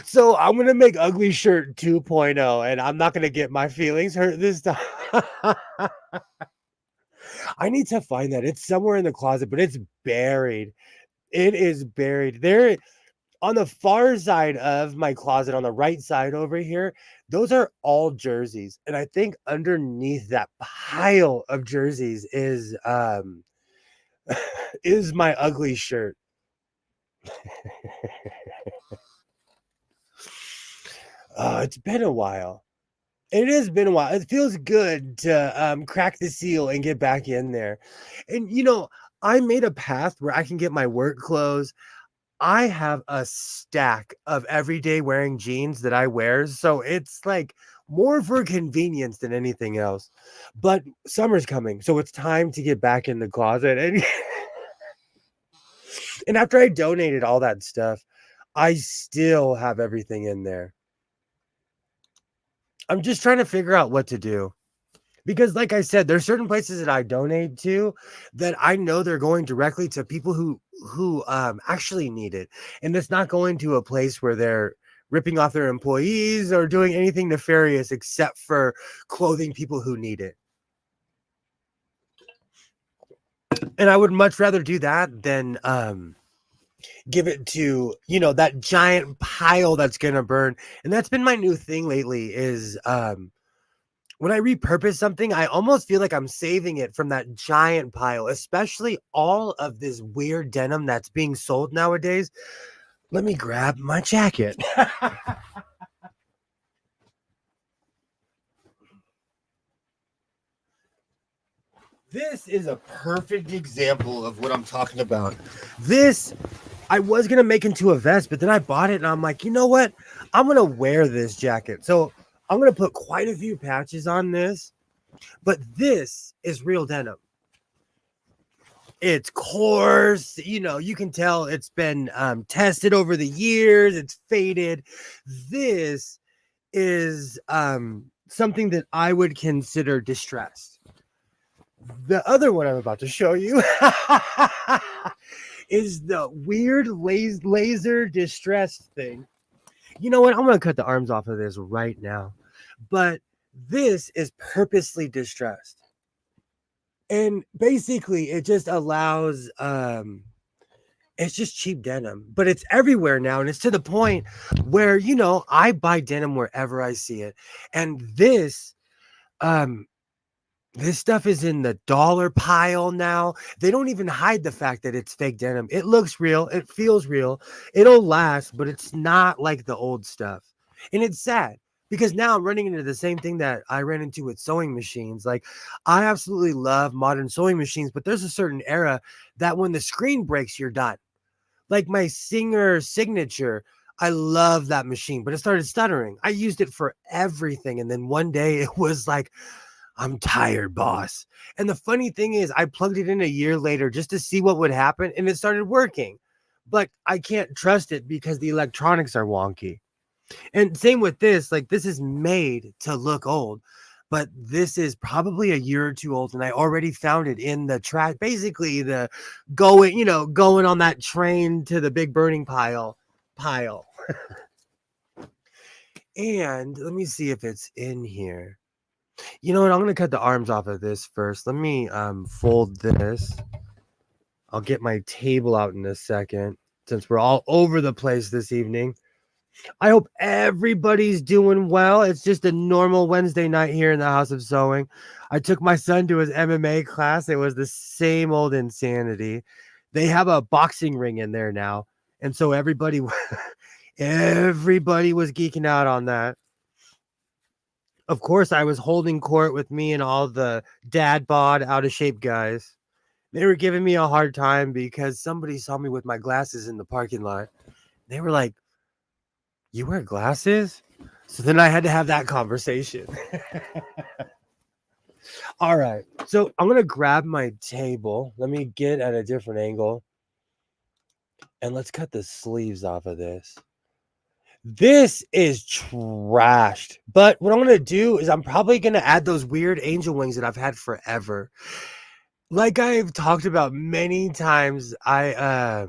S1: So I'm gonna make ugly shirt 2.0 and I'm not gonna get my feelings hurt this time. I need to find that. It's somewhere in the closet, but it's buried. It is buried. There on the far side of my closet, on the right side over here, those are all jerseys. And I think underneath that pile of jerseys is my ugly shirt. It's been a while. It has been a while. It feels good to crack the seal and get back in there. And I made a path where I can get my work clothes. I have a stack of everyday wearing jeans that I wear, so it's like more for convenience than anything else. But summer's coming, so it's time to get back in the closet. And and after I donated all that stuff, I still have everything in there. I'm just trying to figure out what to do. Because like I said, there's certain places that I donate to that I know they're going directly to people who actually need it. And it's not going to a place where they're ripping off their employees or doing anything nefarious except for clothing people who need it. And I would much rather do that than give it to, that giant pile that's gonna burn. And that's been my new thing lately is when I repurpose something, I almost feel like I'm saving it from that giant pile, especially all of this weird denim that's being sold nowadays. Let me grab my jacket. This is a perfect example of what I'm talking about. This I was gonna make into a vest, but then I bought it and I'm like, you know what? I'm gonna wear this jacket. So I'm gonna put quite a few patches on this, but this is real denim. It's coarse, you can tell it's been tested over the years, it's faded. This is something that I would consider distressed. The other one I'm about to show you is the weird laser distressed thing. You know what? I'm going to cut the arms off of this right now. But this is purposely distressed. And basically, it just allows, it's just cheap denim. But it's everywhere now. And it's to the point where, I buy denim wherever I see it. And this stuff is in the dollar pile now. They don't even hide the fact that it's fake denim. It looks real. It feels real. It'll last, but it's not like the old stuff. And it's sad because now I'm running into the same thing that I ran into with sewing machines. Like, I absolutely love modern sewing machines, but there's a certain era that when the screen breaks, you're done. Like my Singer Signature, I love that machine, but it started stuttering. I used it for everything. And then one day it was like, I'm tired, boss. And the funny thing is, I plugged it in a year later just to see what would happen, and it started working. But I can't trust it because the electronics are wonky. And same with this, like this is made to look old, but this is probably a year or two old, and I already found it in the trash. Basically, the going on that train to the big burning pile. And let me see if it's in here. You know what? I'm going to cut the arms off of this first. Let me fold this. I'll get my table out in a second since we're all over the place this evening. I hope everybody's doing well. It's just a normal Wednesday night here in the House of Sewing. I took my son to his MMA class. It was the same old insanity. They have a boxing ring in there now. And so everybody was geeking out on that. Of course, I was holding court with me and all the dad bod out of shape guys. They were giving me a hard time because somebody saw me with my glasses in the parking lot. They were like, "You wear glasses?" So then I had to have that conversation. All right. So I'm going to grab my table. Let me get at a different angle. And let's cut the sleeves off of this. This is trashed. But what I'm going to do is I'm probably going to add those weird angel wings that I've had forever. Like I've talked about many times, I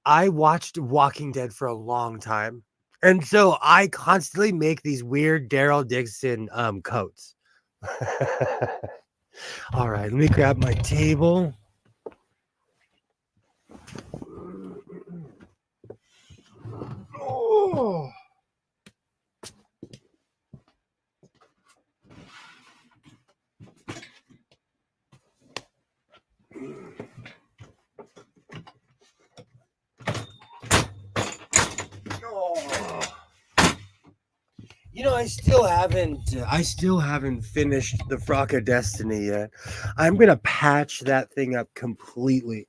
S1: watched Walking Dead for a long time. And so I constantly make these weird Daryl Dixon coats. All right, let me grab my table. Oh. You know, I still haven't finished the Frock of Destiny yet. I'm gonna patch that thing up completely.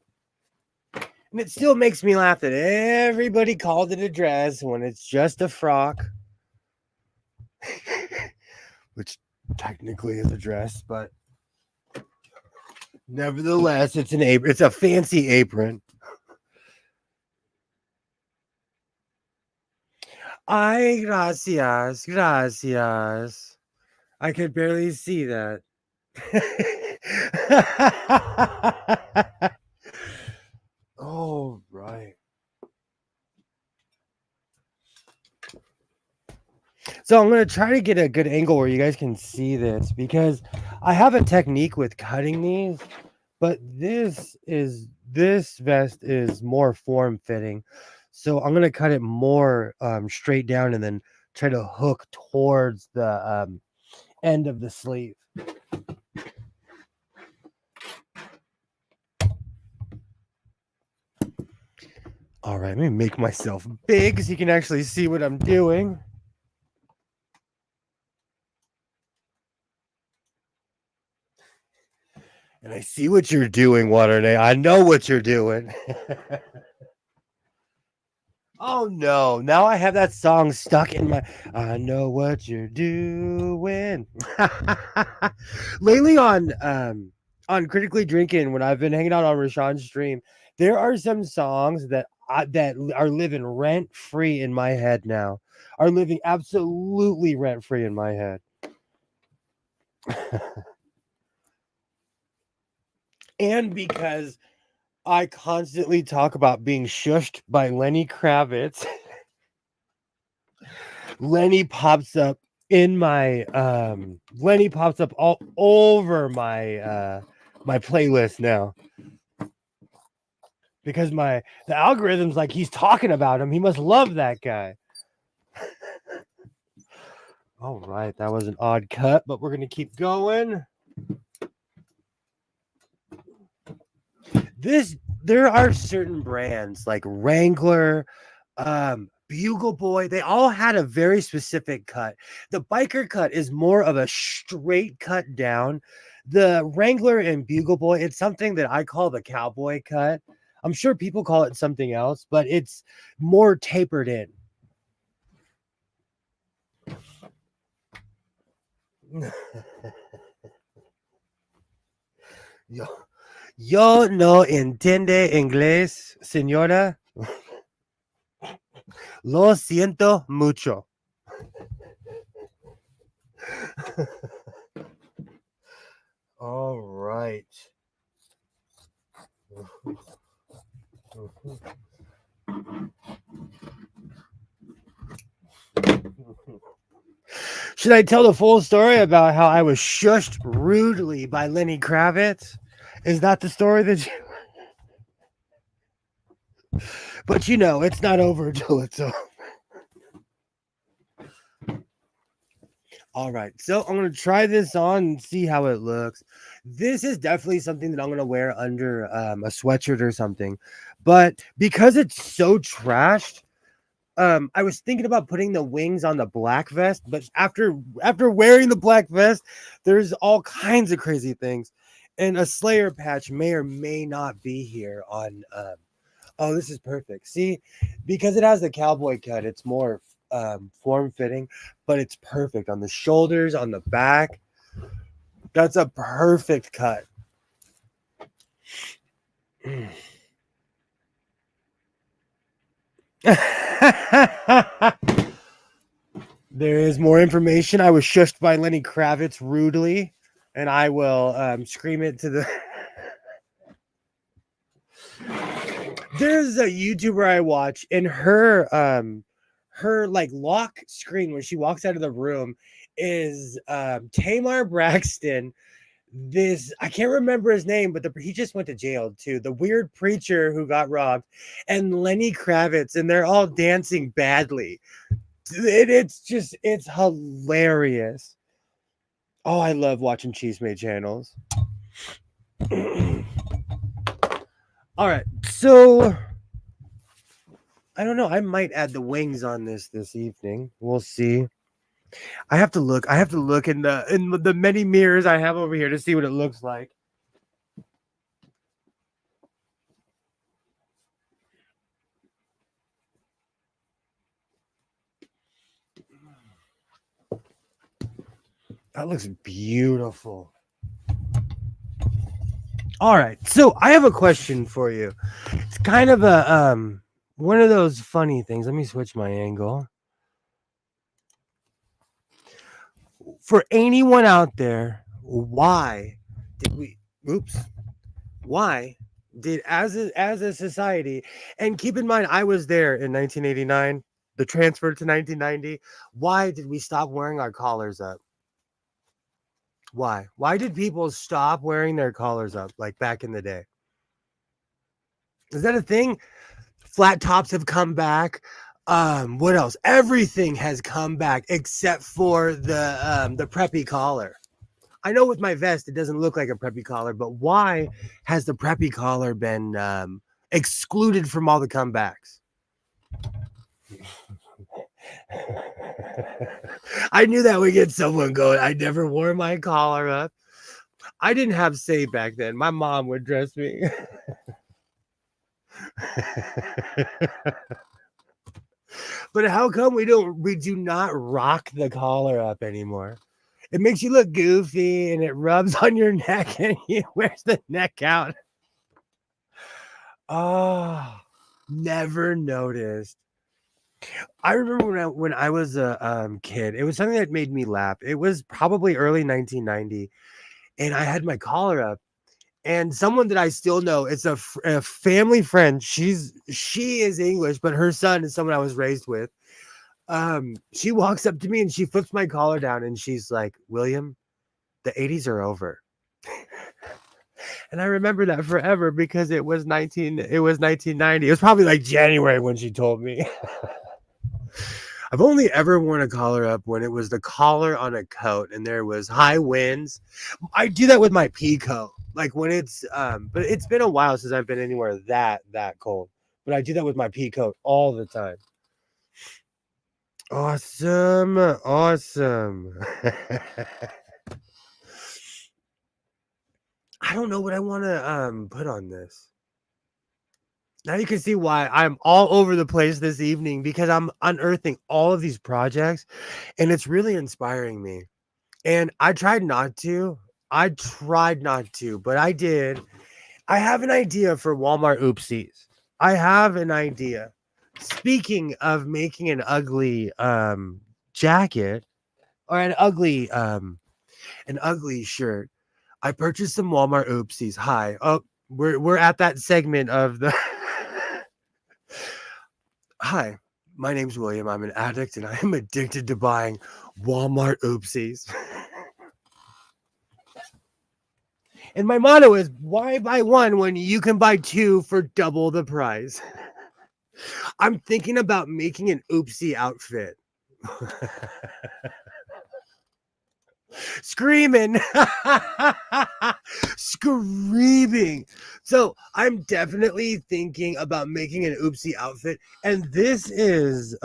S1: And it still makes me laugh that everybody called it a dress when it's just a frock. Which technically is a dress, but nevertheless, it's an apron. It's a fancy apron. Ay, gracias, gracias. I could barely see that. Oh, right. So I'm going to try to get a good angle where you guys can see this because I have a technique with cutting these, but this vest is more form fitting. So I'm going to cut it more straight down and then try to hook towards the end of the sleeve. All right, let me make myself big so you can actually see what I'm doing. And I see what you're doing, Waterday. I know what you're doing. Oh no, now I have that song stuck in my I know what you're doing. Lately on Critically Drinking, when I've been hanging out on Rashawn's stream, there are some songs that are living rent free in my head now. Are living absolutely rent free in my head. And because I constantly talk about being shushed by Lenny Kravitz. Lenny pops up all over my my playlist now. Because the algorithm's like he's talking about him. He must love that guy. All right, that was an odd cut, but we're gonna keep going. There are certain brands like Wrangler, Bugle Boy, they all had a very specific cut. The biker cut is more of a straight cut down. The Wrangler and Bugle Boy, it's something that I call the cowboy cut. I'm sure people call it something else, but it's more tapered in. Yo no entiende inglés, señora. Lo siento mucho. All right. Should I tell the full story about how I was shushed rudely by Lenny Kravitz? Is that the story that you... But you know, it's not over until it's over. All right, so I'm gonna try this on and see how it looks. This is definitely something that I'm gonna wear under a sweatshirt or something, but because it's so trashed, I was thinking about putting the wings on the black vest, but after wearing the black vest, there's all kinds of crazy things, and a Slayer patch may or may not be here on. Oh, this is perfect. See, because it has the cowboy cut, it's more form fitting, but it's perfect on the shoulders, on the back. That's a perfect cut. There is more information. I was shushed by Lenny Kravitz rudely, and I will scream it to the. There's a YouTuber I watch, and her like lock screen when she walks out of the room is Tamar Braxton. This I can't remember his name, but he just went to jail too. The weird preacher who got robbed, and Lenny Kravitz, and they're all dancing badly. It's hilarious. Oh, I love watching Cheese Made channels. All right, so I don't know. I might add the wings on this evening. We'll see. I have to look. I have to look in the many mirrors I have over here to see what it looks like. That looks beautiful. All right. So I have a question for you. It's kind of a one of those funny things. Let me switch my angle. For anyone out there, why did we why did as a society, and keep in mind I was there in 1989, the transfer to 1990, why did we stop wearing our collars up? Why did people stop wearing their collars up like back in the day? Is that a thing? Flat tops have come back. What else? Everything has come back except for the preppy collar. I know with my vest it doesn't look like a preppy collar, but why has the preppy collar been excluded from all the comebacks? I knew that would get someone going. I never wore my collar up. I didn't have say back then. My mom would dress me. But how come we do not rock the collar up anymore? It makes you look goofy and it rubs on your neck and you wears the neck out. Oh, never noticed. I remember when I was a kid, it was something that made me laugh. It was probably early 1990, and I had my collar up. And someone that I still know, it's a family friend. She is English, but her son is someone I was raised with. She walks up to me and she flips my collar down and she's like, "William, the 80s are over." And I remember that forever because it was 1990. It was probably like January when she told me. I've only ever worn a collar up when it was the collar on a coat and there was high winds. I do that with my pea coat. Like when it's but it's been a while since I've been anywhere that cold. But I do that with my pea coat all the time. Awesome. Awesome. I don't know what I want to put on this. Now you can see why I'm all over the place this evening because I'm unearthing all of these projects and it's really inspiring me. And I tried not to. But I did. I have an idea for Walmart oopsies. I have an idea. Speaking of making an ugly jacket or an ugly shirt, I purchased some Walmart oopsies. Hi. Oh, we're at that segment of the Hi. My name's William. I'm an addict and I am addicted to buying Walmart oopsies. And my motto is, why buy one when you can buy two for double the price? I'm thinking about making an oopsie outfit. Screaming. Screaming. So I'm definitely thinking about making an oopsie outfit. And this is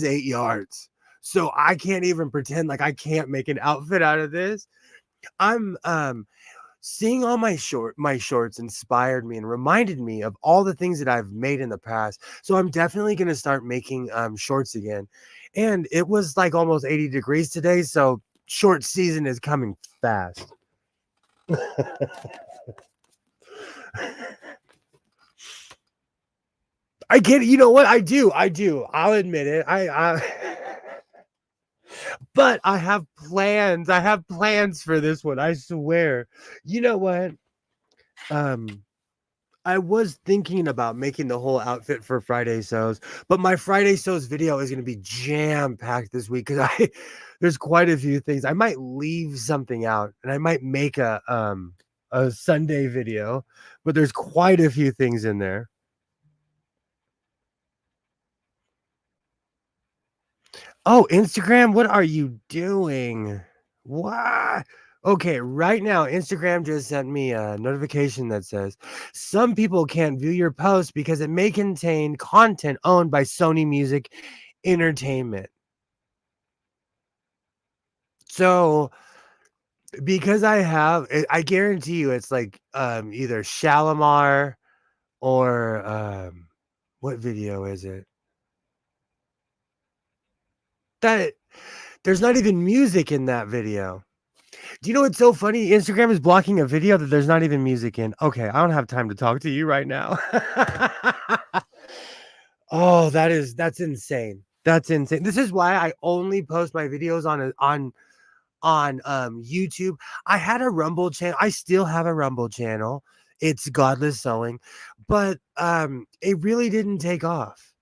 S1: 8 yards. So I can't even pretend like I can't make an outfit out of this. I'm seeing all my shorts inspired me and reminded me of all the things that I've made in the past. So I'm definitely gonna start making shorts again. And it was like almost 80 degrees today, so short season is coming fast. I get it. You know what? I do. I'll admit it. But I have plans. I have plans for this one. I swear. You know what? Um, I was thinking about making the whole outfit for Friday Sews, but my Friday Sews video is going to be jam packed this week because I there's quite a few things. I might leave something out, and I might make a Sunday video, but there's quite a few things in there. Oh, Instagram, what are you doing? What? Okay, right now, Instagram just sent me a notification that says some people can't view your post because it may contain content owned by Sony Music Entertainment. So, because I guarantee you it's like either Shalimar or what video is it? That there's not even music in that video. Do you know what's so funny? Instagram is blocking a video that there's not even music in. Okay, I don't have time to talk to you right now. Oh, that's insane. That's insane. This is why I only post my videos on YouTube. I had a Rumble channel. I still have a Rumble channel. It's Godless Sewing, but it really didn't take off.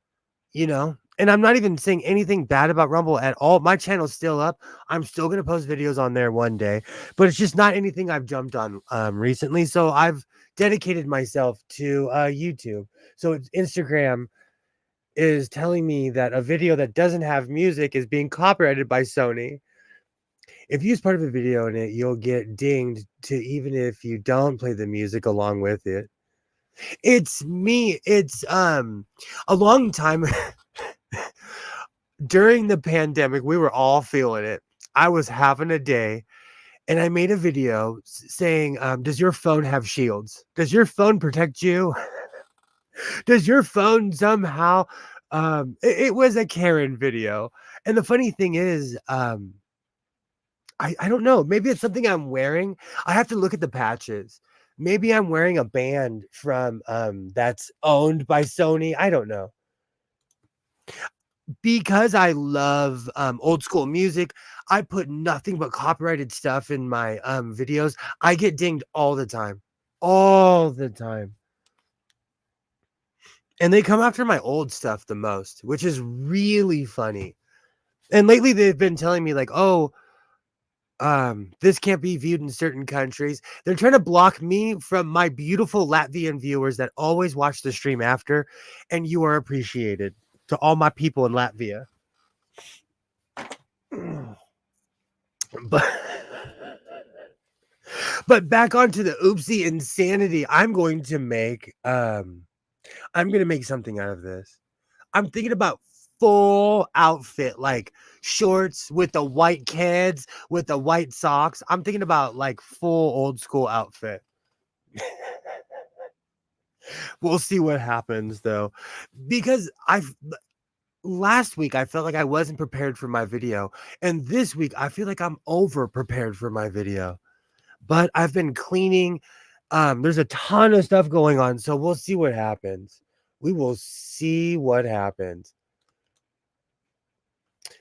S1: And I'm not even saying anything bad about Rumble at all. My channel's still up. I'm still gonna post videos on there one day, but it's just not anything I've jumped on recently. So I've dedicated myself to YouTube. So Instagram is telling me that a video that doesn't have music is being copyrighted by Sony. If you use part of a video in it, you'll get dinged to even if you don't play the music along with it. It's me. It's a long time during the pandemic, we were all feeling it. I was having a day and I made a video saying, does your phone have shields? Does your phone protect you? Does your phone somehow it was a Karen video. And the funny thing is, I don't know. Maybe it's something I'm wearing. I have to look at the patches. Maybe I'm wearing a band from that's owned by Sony. I don't know. Because I love old school music, I put nothing but copyrighted stuff in my videos. I get dinged all the time. All the time. And they come after my old stuff the most, which is really funny. And lately they've been telling me like, "Oh, this can't be viewed in certain countries." They're trying to block me from my beautiful Latvian viewers that always watch the stream after, and you are appreciated to all my people in Latvia. But but back onto the oopsie insanity. I'm gonna make something out of this. I'm thinking about full outfit, like shorts with the white kids, with the white socks. I'm thinking about like full old school outfit. We'll see what happens though. Because I've last week I felt like I wasn't prepared for my video. And this week I feel like I'm over prepared for my video. But I've been cleaning. There's a ton of stuff going on, so we'll see what happens. We will see what happens.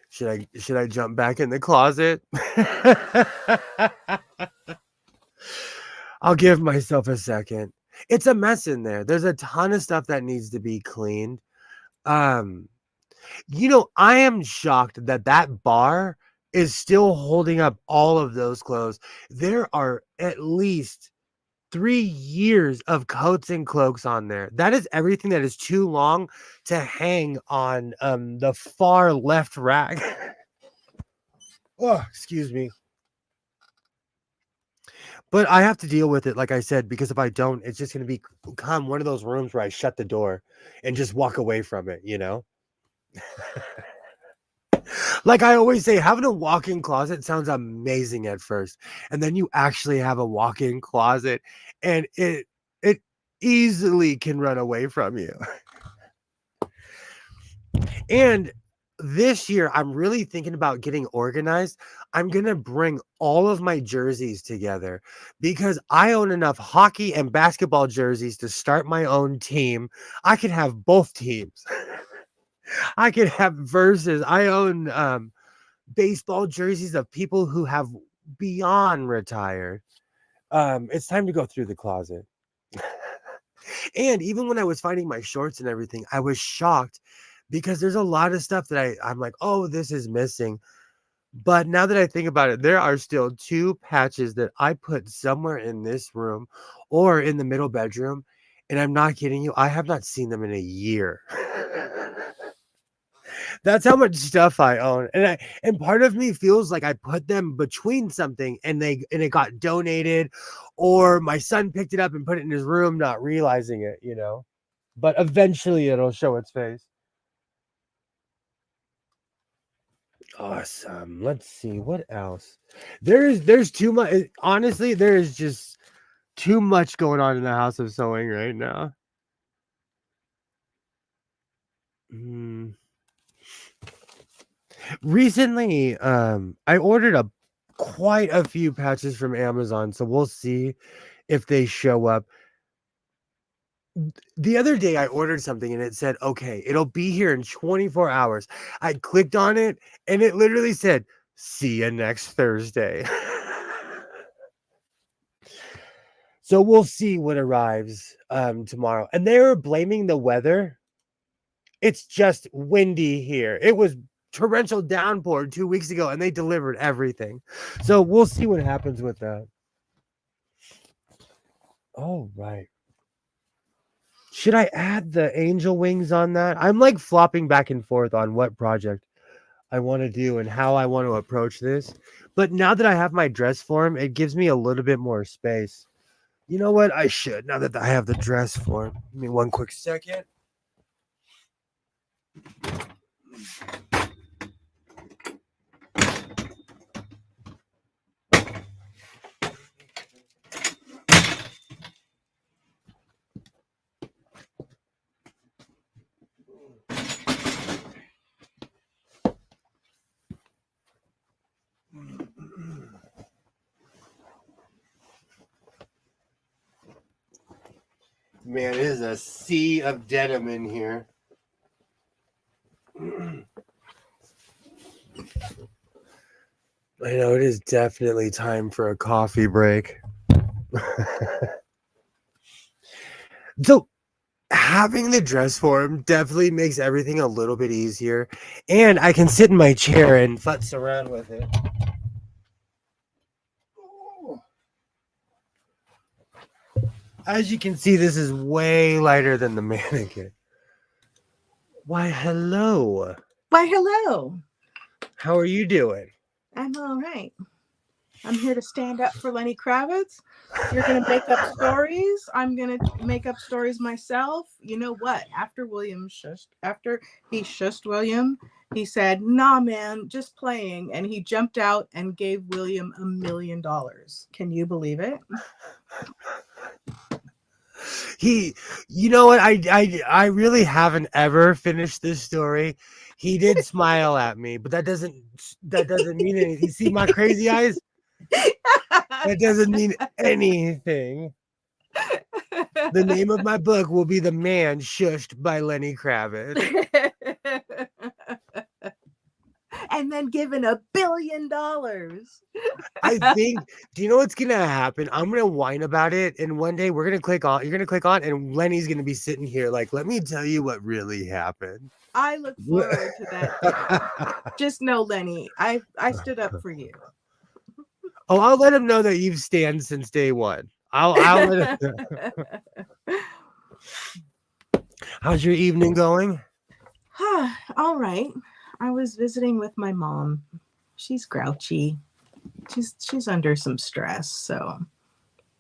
S1: Should I jump back in the closet? I'll give myself a second. It's a mess in there. There's a ton of stuff that needs to be cleaned. Um, I am shocked that that bar is still holding up all of those clothes. There are at least 3 years of coats and cloaks on there. That is everything that is too long to hang on the far left rack. Oh, excuse me. But I have to deal with it, like I said, because if I don't, it's just going to become one of those rooms where I shut the door and just walk away from it, you know? Like I always say, having a walk-in closet sounds amazing at first. And then you actually have a walk-in closet and it easily can run away from you. And this year, I'm really thinking about getting organized. I'm going to bring all of my jerseys together because I own enough hockey and basketball jerseys to start my own team. I could have both teams. I could have versus. I own baseball jerseys of people who have beyond retired. It's time to go through the closet. And even when I was finding my shorts and everything, I was shocked because there's a lot of stuff that I'm like, oh, this is missing. But now that I think about it, there are still two patches that I put somewhere in this room or in the middle bedroom. And I'm not kidding you, I have not seen them in a year. That's how much stuff I own. And part of me feels like I put them between something and it got donated, or my son picked it up and put it in his room, not realizing it, you know. But eventually it'll show its face. Awesome. Let's see what else. There's too much. Honestly, there is just too much going on in the house of sewing right now. Mm. Recently, I ordered quite a few patches from Amazon, so we'll see if they show up. The other day I ordered something and it said, okay, it'll be here in 24 hours. I clicked on it and it literally said, see you next Thursday. So we'll see what arrives tomorrow. And they were blaming the weather. It's just windy here. It was torrential downpour 2 weeks ago and they delivered everything. So we'll see what happens with that. Oh, right. Should I add the angel wings on that? I'm like flopping back and forth on what project I want to do and how I want to approach this. But now that I have my dress form, it gives me a little bit more space. You know what? I should, now that I have the dress form. Give me one quick second. Man, it is a sea of denim in here. I know it is definitely time for a coffee break. So having the dress form definitely makes everything a little bit easier. And I can sit in my chair and futz around with it. As you can see, this is way lighter than the mannequin. Why, hello.
S2: Why, hello.
S1: How are you doing?
S2: I'm all right. I'm here to stand up for Lenny Kravitz. You're going to make up stories. I'm going to make up stories myself. You know what? After he shushed William, he said, nah, man, just playing. And he jumped out and gave William $1 million. Can you believe it?
S1: You know what? I really haven't ever finished this story. He did smile at me, but that doesn't mean anything. You see my crazy eyes? That doesn't mean anything. The name of my book will be The Man Shushed by Lenny Kravitz.
S2: And then given $1 billion.
S1: I think, do you know what's gonna happen? I'm gonna whine about it, and one day you're gonna click on, and Lenny's gonna be sitting here like, let me tell you what really happened.
S2: I look forward to that day. Just know, Lenny, I stood up for you.
S1: Oh, I'll let him know that you've stand since day one. I'll let him know. How's your evening going?
S2: All right. I was visiting with my mom. She's grouchy. She's under some stress, so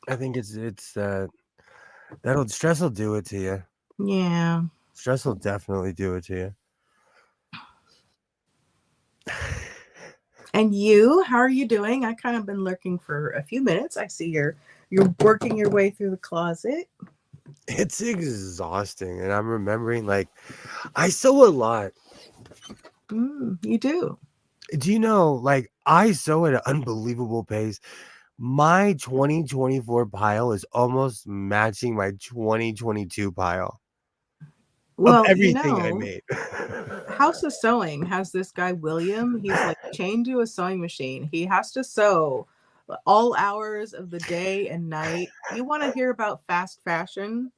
S1: I think it's that'll stress will do it to you.
S2: yeah.
S1: Stress will definitely do it to you.
S2: And you, how are you doing? I kind of been lurking for a few minutes. I see you're working your way through the closet.
S1: It's exhausting, and I'm remembering like I sew a lot.
S2: You do.
S1: Do you know, like I sew at an unbelievable pace. My 2024 pile is almost matching my 2022 pile of
S2: Well,
S1: everything I made.
S2: House of Sewing has this guy William. He's like chained to a sewing machine. He has to sew all hours of the day and night. You want to hear about fast fashion?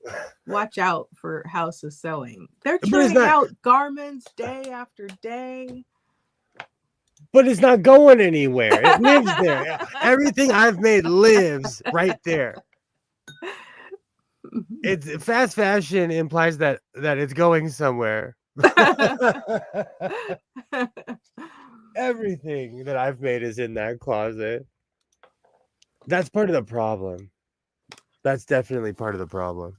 S2: Watch out for House of Sewing. They're
S1: But it's
S2: churning
S1: not
S2: out garments day after day.
S1: but it's not going anywhere. It lives there. Everything I've made lives right there. It's fast fashion implies that it's going somewhere. Everything that I've made is in that closet. That's part of the problem. That's definitely part of the problem.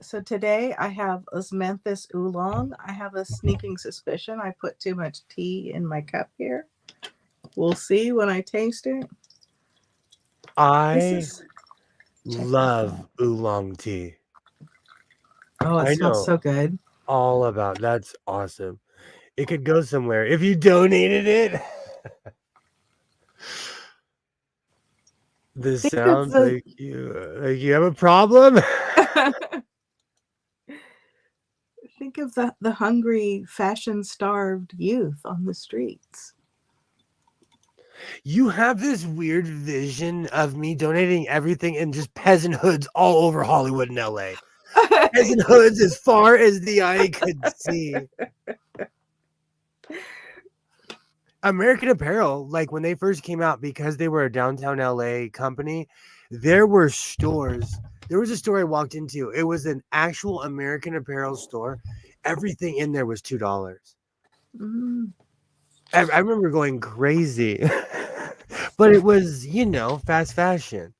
S2: So today I have osmanthus oolong. I have a sneaking suspicion I put too much tea in my cup here. We'll see when I taste it.
S1: I love oolong tea.
S2: Oh, it
S1: I
S2: smells
S1: know
S2: so good.
S1: all about that's awesome. It could go somewhere if you donated it. This
S2: Think of
S1: sounds
S2: the
S1: like you have a problem.
S2: think of the hungry, fashion-starved youth on the streets.
S1: You have this weird vision of me donating everything in just peasant hoods all over Hollywood and LA. Peasant hoods as far as the eye could see. American Apparel, like when they first came out, because they were a downtown LA company, there were stores. There was a store I walked into. It was an actual American Apparel store. Everything in there was $2.
S2: Mm.
S1: I remember going crazy, but it was, fast fashion.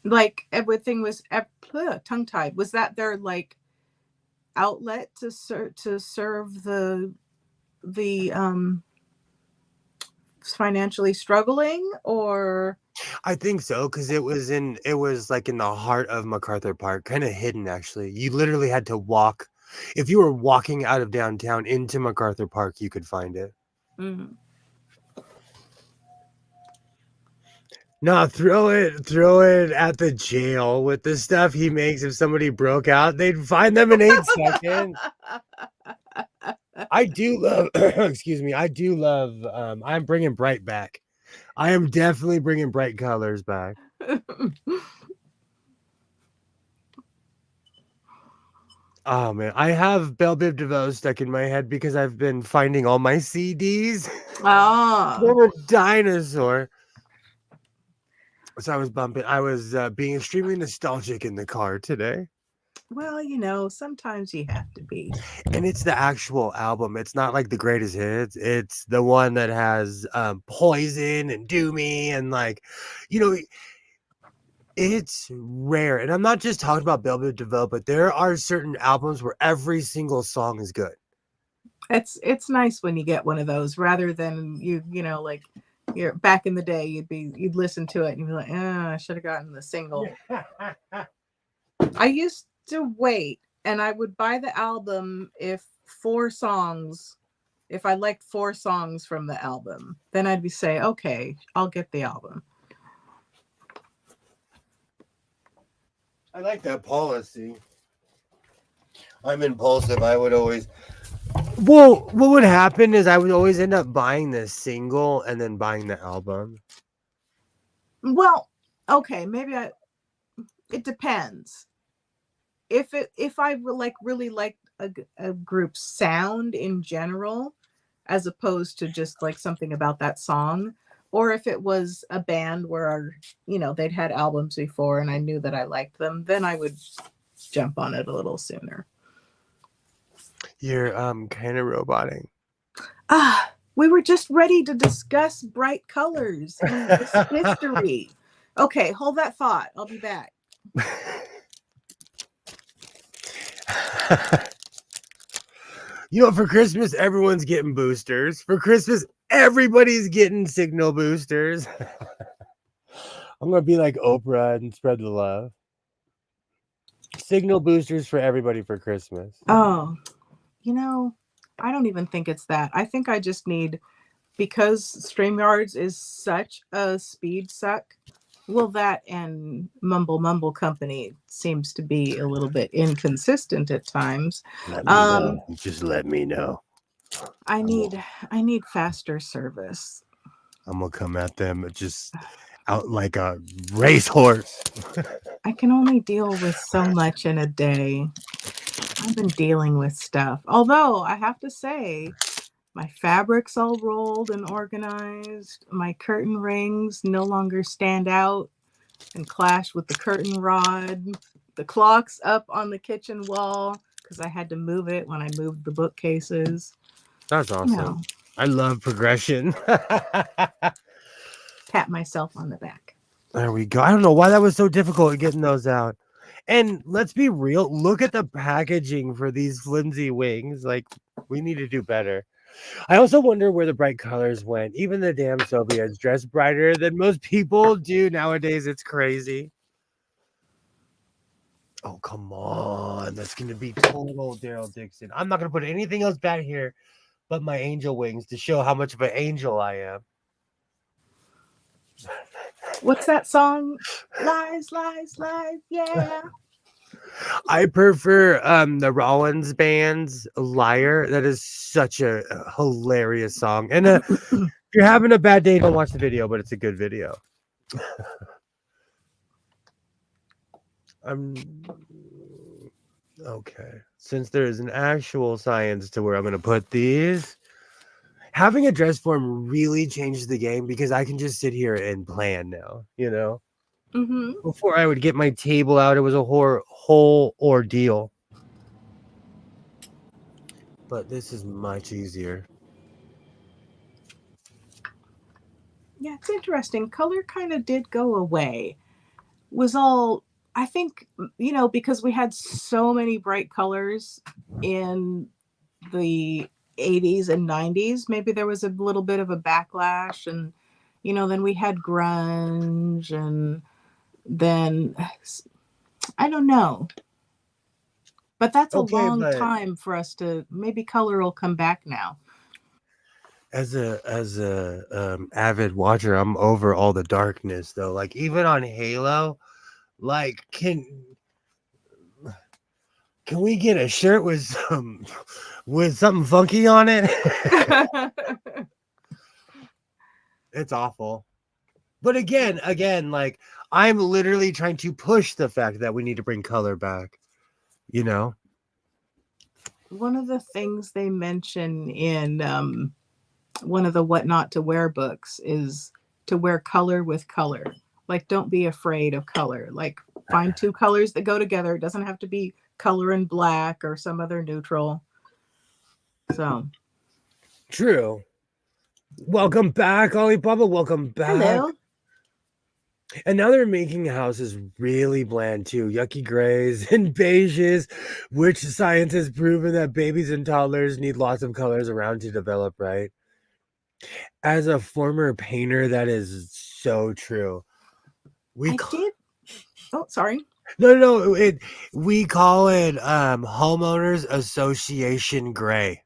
S2: Like everything was tongue-tied. Was that their like outlet to serve the financially struggling, or
S1: I think so, because it was like in the heart of MacArthur Park, kind of hidden actually. You literally had to walk. If you were walking out of downtown into MacArthur Park, you could find it.
S2: mm.
S1: No, throw it at the jail with the stuff he makes. If somebody broke out, they'd find them in 8 seconds. I do love, excuse me, I do love, I'm bringing bright back. I am definitely bringing bright colors back. Oh man, I have Belle Biv DeVoe stuck in my head because I've been finding all my CDs.
S2: Ah,
S1: I'm a dinosaur. So I was being extremely nostalgic in the car today.
S2: well, sometimes you have to be.
S1: And it's the actual album. It's not like the greatest hits. It's the one that has Poison and Do Me and like, you know, it's rare. And I'm not just talking about Belle Biv DeVoe, but there are certain albums where every single song is good.
S2: It's nice when you get one of those rather than like you're back in the day you'd listen to it and you'd be like, I should have gotten the single. I used to wait and I would buy the album if I liked 4 songs from the album, then I'd be say, okay, I'll get the album.
S1: I like that policy. I'm impulsive. I would always. Well, what would happen is I would always end up buying the single and then buying the album.
S2: Well, okay, it depends. If I really like a group's sound in general, as opposed to just like something about that song, or if it was a band where they'd had albums before and I knew that I liked them, then I would jump on it a little sooner.
S1: You're kind of roboting.
S2: We were just ready to discuss bright colors and this history. Okay, hold that thought. I'll be back.
S1: For Christmas, everyone's getting boosters. For Christmas, everybody's getting signal boosters. I'm going to be like Oprah and spread the love. Signal boosters for everybody for Christmas.
S2: Oh, I don't even think it's that. I think I just need, because StreamYards is such a speed suck. Well, that and Mumble Company seems to be a little bit inconsistent at times.
S1: Let me know. Just let me know.
S2: I need faster service.
S1: I'm gonna come at them just out like a racehorse.
S2: I can only deal with so much in a day. I've been dealing with stuff. Although I have to say, my fabric's all rolled and organized. My curtain rings no longer stand out and clash with the curtain rod. The clock's up on the kitchen wall because I had to move it when I moved the bookcases.
S1: That's awesome. I love progression.
S2: Pat myself on the back.
S1: There we go. I don't know why that was so difficult getting those out. And let's be real. Look at the packaging for these flimsy wings. Like, we need to do better. I also wonder where the bright colors went. Even the damn Soviets dress brighter than most people do nowadays. It's crazy. Oh, come on. That's going to be total Daryl Dixon. I'm not going to put anything else back here but my angel wings to show how much of an angel I am.
S2: What's that song? Lies, lies, lies. Yeah.
S1: I prefer the Rollins band's Liar. That is such a hilarious song. And if you're having a bad day, don't watch the video, but it's a good video. Okay. Since there is an actual science to where I'm going to put these, having a dress form really changed the game because I can just sit here and plan now,
S2: Mm-hmm.
S1: Before I would get my table out, it was a whole ordeal. But this is much easier.
S2: Yeah, it's interesting. Color kind of did go away. Was all, I think, because we had so many bright colors in the 80s and 90s, maybe there was a little bit of a backlash, and then we had grunge, and then I don't know, but that's a long time for us to, maybe color will come back now.
S1: As a avid watcher, I'm over all the darkness though. Like even on Halo, like can we get a shirt with something funky on it? It's awful. But again, like I'm literally trying to push the fact that we need to bring color back.
S2: One of the things they mention in one of the What Not to Wear books is to wear color with color. Like, don't be afraid of color. Like, find two colors that go together. It doesn't have to be color and black or some other neutral. So
S1: true. Welcome back, Alibaba. Welcome back.
S2: Hello.
S1: And now they're making houses really bland too. Yucky grays and beiges, which science has proven that babies and toddlers need lots of colors around to develop, right? As a former painter, that is so true.
S2: Oh, sorry.
S1: No. We call it homeowners association gray,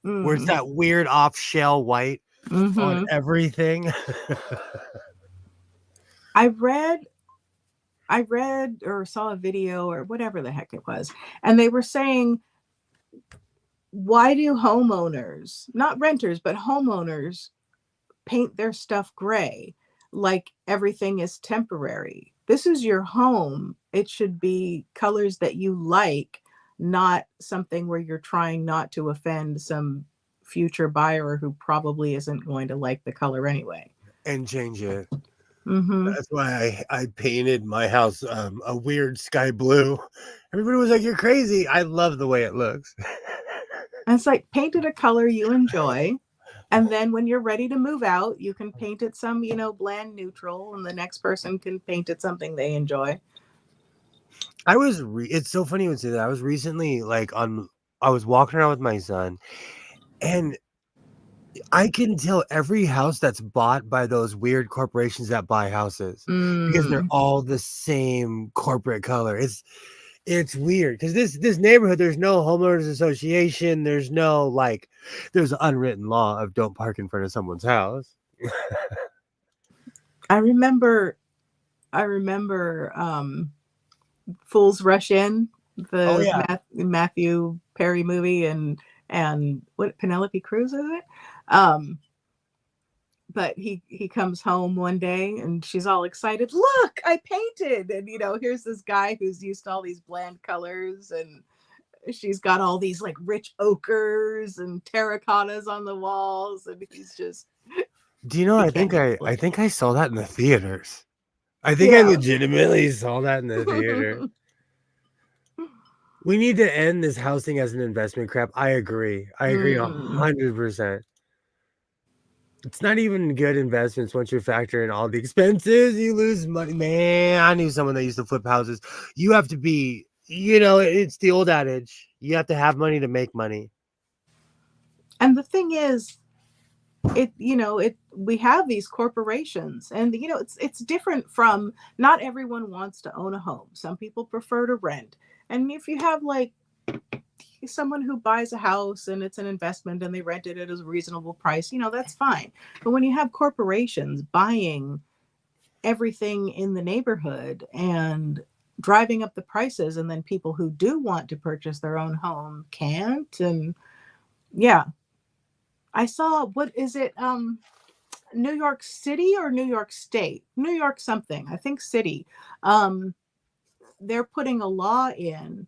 S1: where it's that weird off shell white on everything.
S2: I read or saw a video or whatever the heck it was, and they were saying, why do homeowners, not renters, but homeowners, paint their stuff gray? Like everything is temporary. This is your home. It should be colors that you like, not something where you're trying not to offend some future buyer who probably isn't going to like the color anyway.
S1: And change it.
S2: Mm-hmm.
S1: That's why I painted my house a weird sky blue. Everybody was like, "You're crazy." I love the way it looks.
S2: And it's like, painted a color you enjoy. And then when you're ready to move out, you can paint it some, bland neutral, and the next person can paint it something they enjoy.
S1: It's so funny you would say that. I was recently I was walking around with my son, and I can tell every house that's bought by those weird corporations that buy houses because they're
S2: Mm.
S1: all the same corporate color. It's weird because this neighborhood, there's no homeowners association. There's an unwritten law of don't park in front of someone's house.
S2: I remember Fools Rush In,
S1: Oh
S2: the
S1: yeah,
S2: Matthew Perry movie, and what, Penelope Cruz, is it? Um, but he comes home one day and she's all excited. Look, I painted, and here's this guy who's used to all these bland colors, and she's got all these like rich ochres and terracottas on the walls, and he's just
S1: do you know?
S2: he
S1: I
S2: can't
S1: think
S2: get
S1: I think I saw that in the theaters. I think I
S2: yeah.
S1: legitimately saw that in the theater. We need to end this housing as an investment crap. I agree. I agree
S2: Mm.
S1: 100%. It's not even good investments once you factor in all the expenses. You lose money. Man, I knew someone that used to flip houses. You have to be, it's the old adage. You have to have money to make money.
S2: And the thing is, we have these corporations, and it's different from, not everyone wants to own a home. Some people prefer to rent. And if you have like someone who buys a house and it's an investment and they rent it at a reasonable price, that's fine. But when you have corporations buying everything in the neighborhood and driving up the prices, and then people who do want to purchase their own home can't, and yeah. I saw, what is it, New York City or New York State? New York something, I think City. Um, they're putting a law in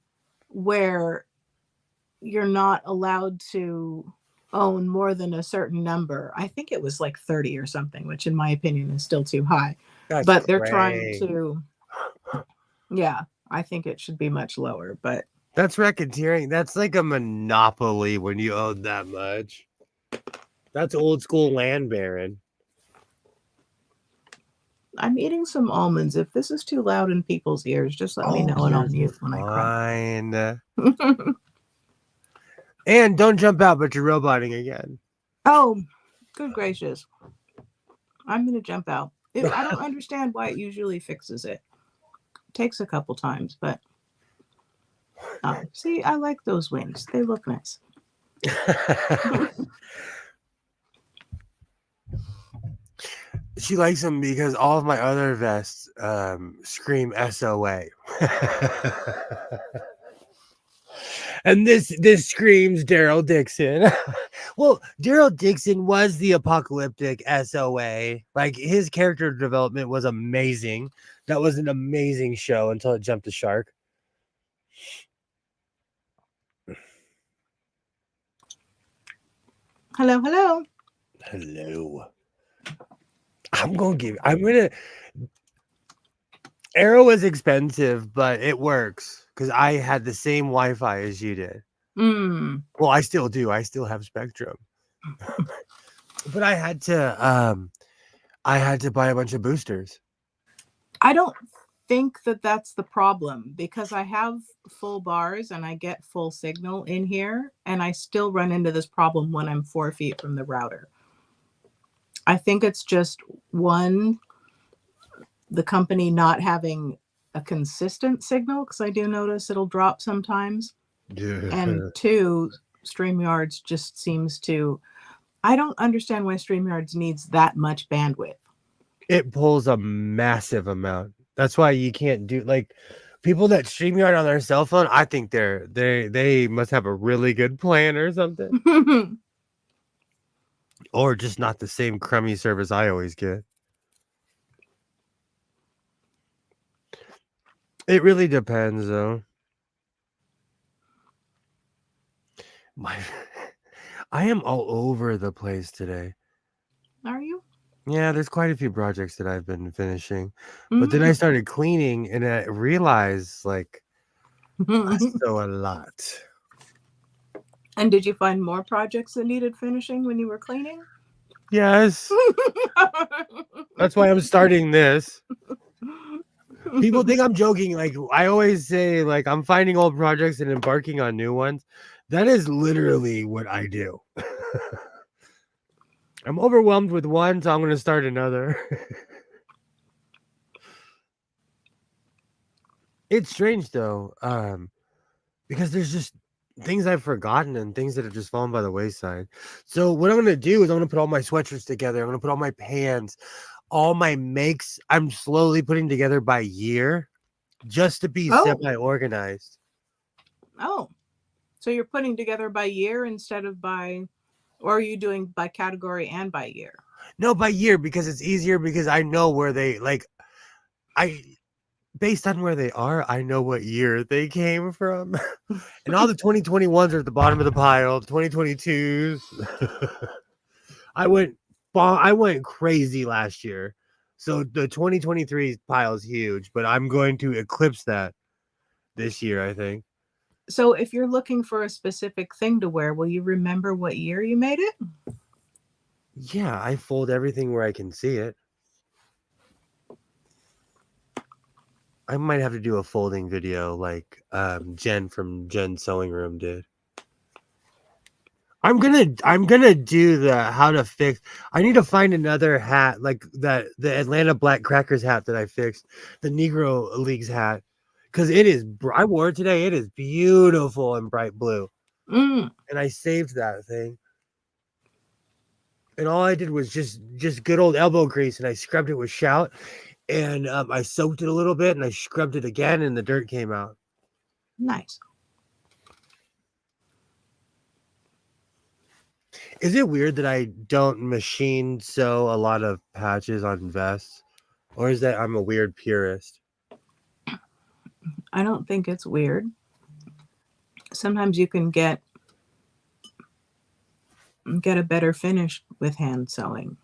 S2: where you're not allowed to own more than a certain number. I think it was like 30 or something, which in my opinion is still too high.
S1: That's
S2: But they're trying
S1: great.
S2: to, yeah, I think it should be much lower. But
S1: That's racketeering. That's like a monopoly when you own that much. That's old school land baron.
S2: I'm eating some almonds. If this is too loud in people's ears, just let me
S1: Oh,
S2: know and I'll
S1: you're
S2: mute when I crunch.
S1: fine. And don't jump out, but you're roboting again.
S2: Oh, good gracious. I'm going to jump out. I don't understand why it usually fixes it. Takes a couple times, but see, I like those wings. They look nice.
S1: She likes them because all of my other vests scream SOA. And this screams Daryl Dixon. Well, Daryl Dixon was the apocalyptic SOA. Like, his character development was amazing. That was an amazing show until it jumped the shark.
S2: Hello, hello.
S1: Hello. Arrow is expensive, but it works because I had the same Wi-Fi as you did.
S2: Mm.
S1: Well, I still do. I still have Spectrum. But I had to buy a bunch of boosters.
S2: I don't think that that's the problem, because I have full bars and I get full signal in here, and I still run into this problem when I'm 4 feet from the router. I think it's just, one, the company not having a consistent signal, because I do notice it'll drop sometimes. And two, StreamYards just seems to, I don't understand why StreamYards needs that much bandwidth.
S1: It pulls a massive amount. That's why you can't do, like, people that StreamYard on their cell phone. I think they must have a really good plan or something, or just not the same crummy service I always get. It really depends, though. My, I am all over the place today.
S2: Are you?
S1: Yeah, there's quite a few projects that I've been finishing, but then I started cleaning and I realized, like, I sew a lot.
S2: And did you find more projects that needed finishing when you were cleaning?
S1: Yes. That's why I'm starting this. People think I'm joking. Like, I always say, like, I'm finding old projects and embarking on new ones. That is literally what I do. I'm overwhelmed with one, so I'm going to start another. It's strange though, because there's just things I've forgotten and things that have just fallen by the wayside. So what I'm gonna do is I'm gonna put all my sweatshirts together. I'm gonna put all my pants, all my makes. I'm slowly putting together by year, just to be
S2: Oh,
S1: semi-organized.
S2: oh. So you're putting together by year instead of by, or are you doing by category and by year?
S1: No, by year because it's easier because I know where they like. I based on where they are, I know what year they came from. And all the 2021s are at the bottom of the pile. 2022s. I went crazy last year. So the 2023 pile is huge, but I'm going to eclipse that this year, I think.
S2: So if you're looking for a specific thing to wear, will you remember what year you made it?
S1: Yeah, I fold everything where I can see it. I might have to do a folding video like Jen from Jen's Sewing Room did. I'm gonna do the how to fix. I need to find another hat like that the Atlanta Black Crackers hat that I fixed, the Negro Leagues hat, because it is. I wore it today. It is beautiful and bright blue,
S2: Mm,
S1: and I saved that thing. And all I did was just good old elbow grease, and I scrubbed it with Shout, and I soaked it a little bit, and I scrubbed it again, and the dirt came out.
S2: nice.
S1: Is it weird that I don't machine sew a lot of patches on vests? Or is that I'm a weird purist?
S2: I don't think it's weird. Sometimes you can get a better finish with hand sewing.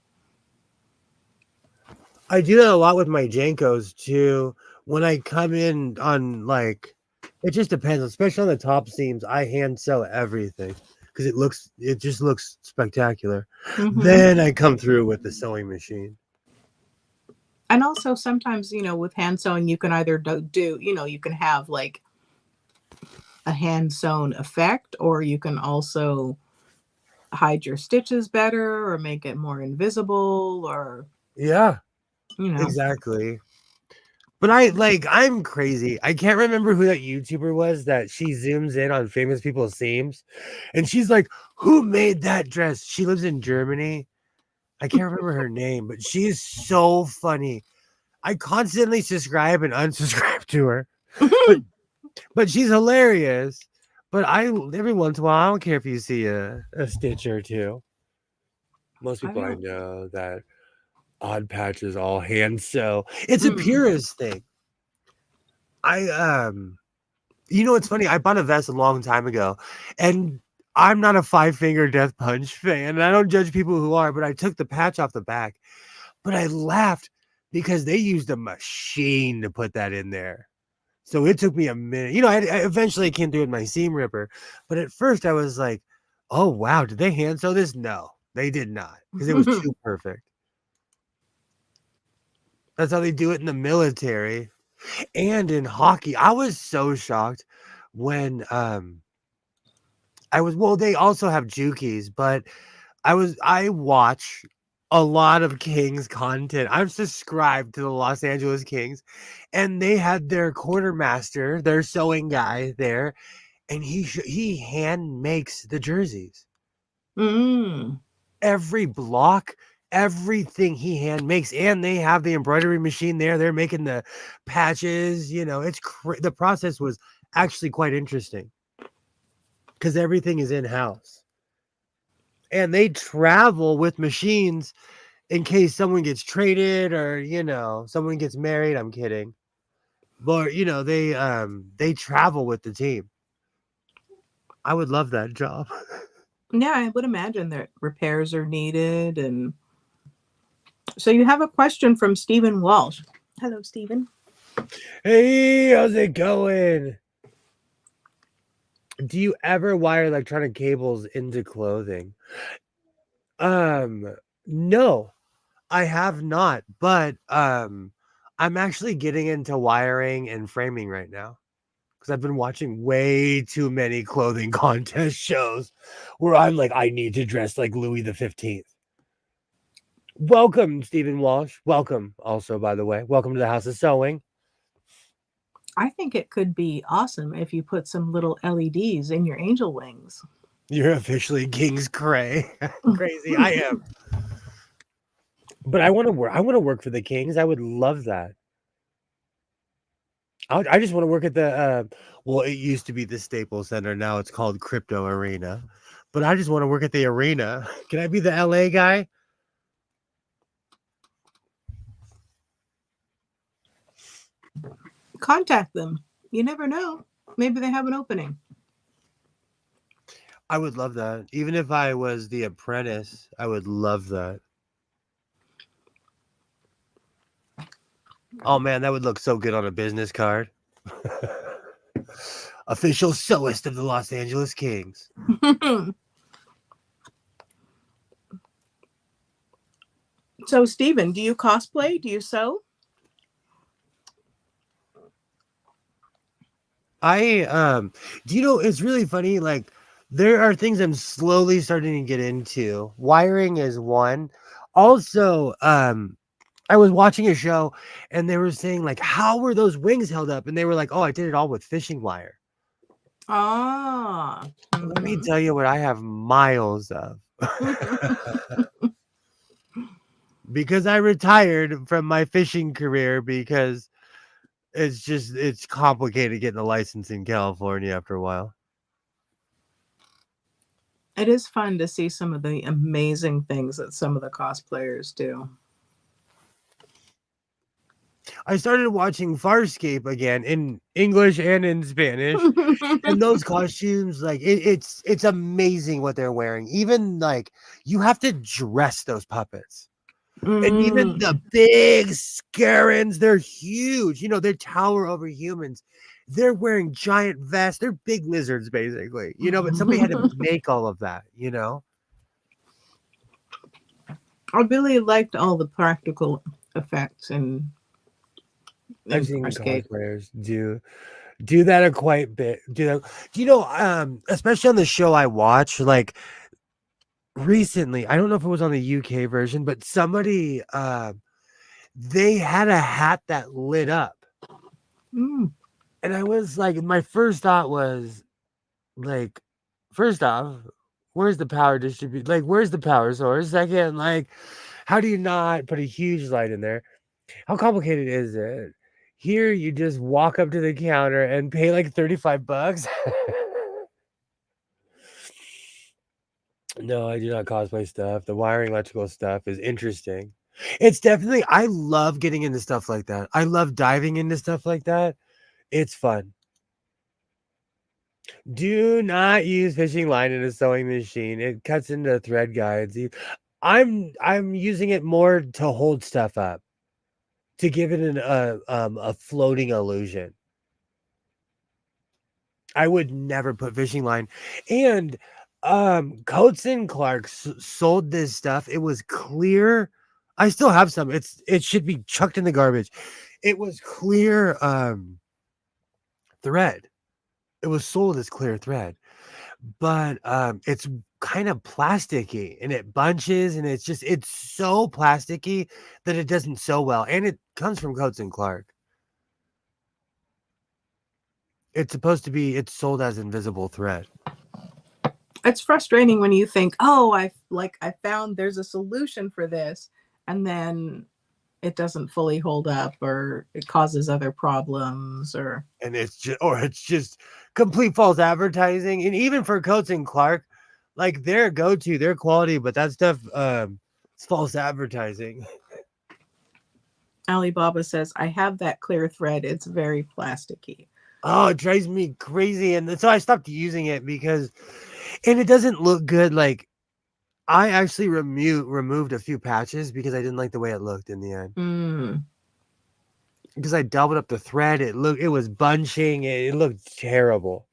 S1: I do that a lot with my Jankos too. When I come in on like, it just depends, especially on the top seams. I hand sew everything because it just looks spectacular.
S2: Hmm.
S1: Then I come through with the sewing machine.
S2: And also sometimes, with hand sewing, you can either you can have like a hand sewn effect, or you can also hide your stitches better or make it more invisible, or,
S1: Yeah,
S2: you know.
S1: exactly. But I'm crazy. I can't remember who that YouTuber was that she zooms in on famous people's seams, and she's like, "Who made that dress?" She lives in Germany. I can't remember her name, but she is so funny. I constantly subscribe and unsubscribe to her, but she's hilarious. But I every once in a while, I don't care if you see a stitch or two. Most
S2: I
S1: people I
S2: don't.
S1: know that odd patches all hand sew. It's a
S2: Mm.
S1: purist thing. I it's funny. I bought a vest a long time ago, and I'm not a Five Finger Death Punch fan, and I don't judge people who are. But I took the patch off the back, but I laughed because they used a machine to put that in there. So it took me a minute. I eventually came through with my seam ripper, but at first I was like, "Oh wow, did they hand sew this?" No, they did not, because it was too perfect. That's how they do it in the military and in hockey. I was so shocked when they also have Jukies, but I watch a lot of Kings content. I'm subscribed to the Los Angeles Kings, and they had their quartermaster, their sewing guy there, and he hand makes the jerseys.
S2: Mm.
S1: Every block, everything he hand makes, and they have the embroidery machine there. They're making the patches. The process was actually quite interesting because everything is in house. And they travel with machines in case someone gets traded or someone gets married. I'm kidding, but they travel with the team. I would love that job.
S2: Yeah, I would imagine that repairs are needed. And so you have a question from Stephen Walsh. Hello, Stephen.
S1: Hey, how's it going? Do you ever wire electronic cables into clothing? Um, no, I have not, but I'm actually getting into wiring and framing right now because I've been watching way too many clothing contest shows where I'm like, I need to dress like Louis the 15th. Welcome, Stephen Walsh. Welcome, also, by the way. Welcome to the House of Sewing.
S2: I think it could be awesome if you put some little LEDs in your angel wings.
S1: You're officially King's Cray. Crazy. I am. But I want to work. I want to work for the Kings. I would love that. I just want to work at the. Well, it used to be the Staples Center. Now it's called Crypto Arena. But I just want to work at the arena. Can I be the LA guy?
S2: Contact them. You never know. Maybe they have an opening.
S1: I would love that. Even if I was the apprentice, I would love that. Oh man, that would look so good on a business card. Official sewist of the Los Angeles Kings.
S2: So, Steven, do you cosplay? Do you sew?
S1: Do you know it's really funny? Like there are things I'm slowly starting to get into. Wiring is one. Also, I was watching a show and they were saying like, how were those wings held up? And they were like, oh, I did it all with fishing wire.
S2: Ah.
S1: Let me tell you what I have miles of. Because I retired from my fishing career because it's complicated getting a license in California after a while.
S2: It is fun to see some of the amazing things that some of the cosplayers do.
S1: I started watching Farscape again in English and in Spanish. And those costumes, like it's amazing what they're wearing. Even like you have to dress those puppets. And even the big Scarens, they're huge. You know, they tower over humans. They're wearing giant vests. They're big lizards, basically. You know, but somebody had to make all of that, you know?
S2: I really liked all the practical effects
S1: I've
S2: in
S1: seen
S2: Farscape.
S1: cosplayers do that a quite bit. Do you know, especially on the show I watch, like recently, I don't know if it was on the UK version, but somebody they had a hat that lit up.
S2: Mm.
S1: And I was like, my first thought was like, first off, where's the power distribute? Like, where's the power source? Second, like, how do you not put a huge light in there? How complicated is it? Here, you just walk up to the counter and pay like $35. No, I do not cosplay stuff. The wiring electrical stuff is interesting. It's definitely, I love getting into stuff like that. I love diving into stuff like that. It's fun. Do not use fishing line in a sewing machine. It cuts into thread guides. I'm using it more to hold stuff up, to give it a floating illusion. I would never put fishing line. And Coates and Clark sold this stuff. It was clear. I still have some. It should be chucked in the garbage. It was clear thread. It was sold as clear thread. But it's kind of plasticky and it bunches and it's so plasticky that it doesn't sew well. And it comes from Coates and Clark. It's supposed to be, it's sold as invisible thread.
S2: It's frustrating when you think, oh, I found there's a solution for this, and then it doesn't fully hold up, or it causes other problems,
S1: And it's just complete false advertising. And even for Coates and Clark, like their go-to, their quality, but that stuff it's false advertising.
S2: Alibaba says, I have that clear thread. It's very plasticky.
S1: Oh, it drives me crazy. And so I stopped using it because and it doesn't look good. Like I actually removed a few patches because I didn't like the way it looked in the end. Because I doubled up the thread. It was bunching. It looked terrible.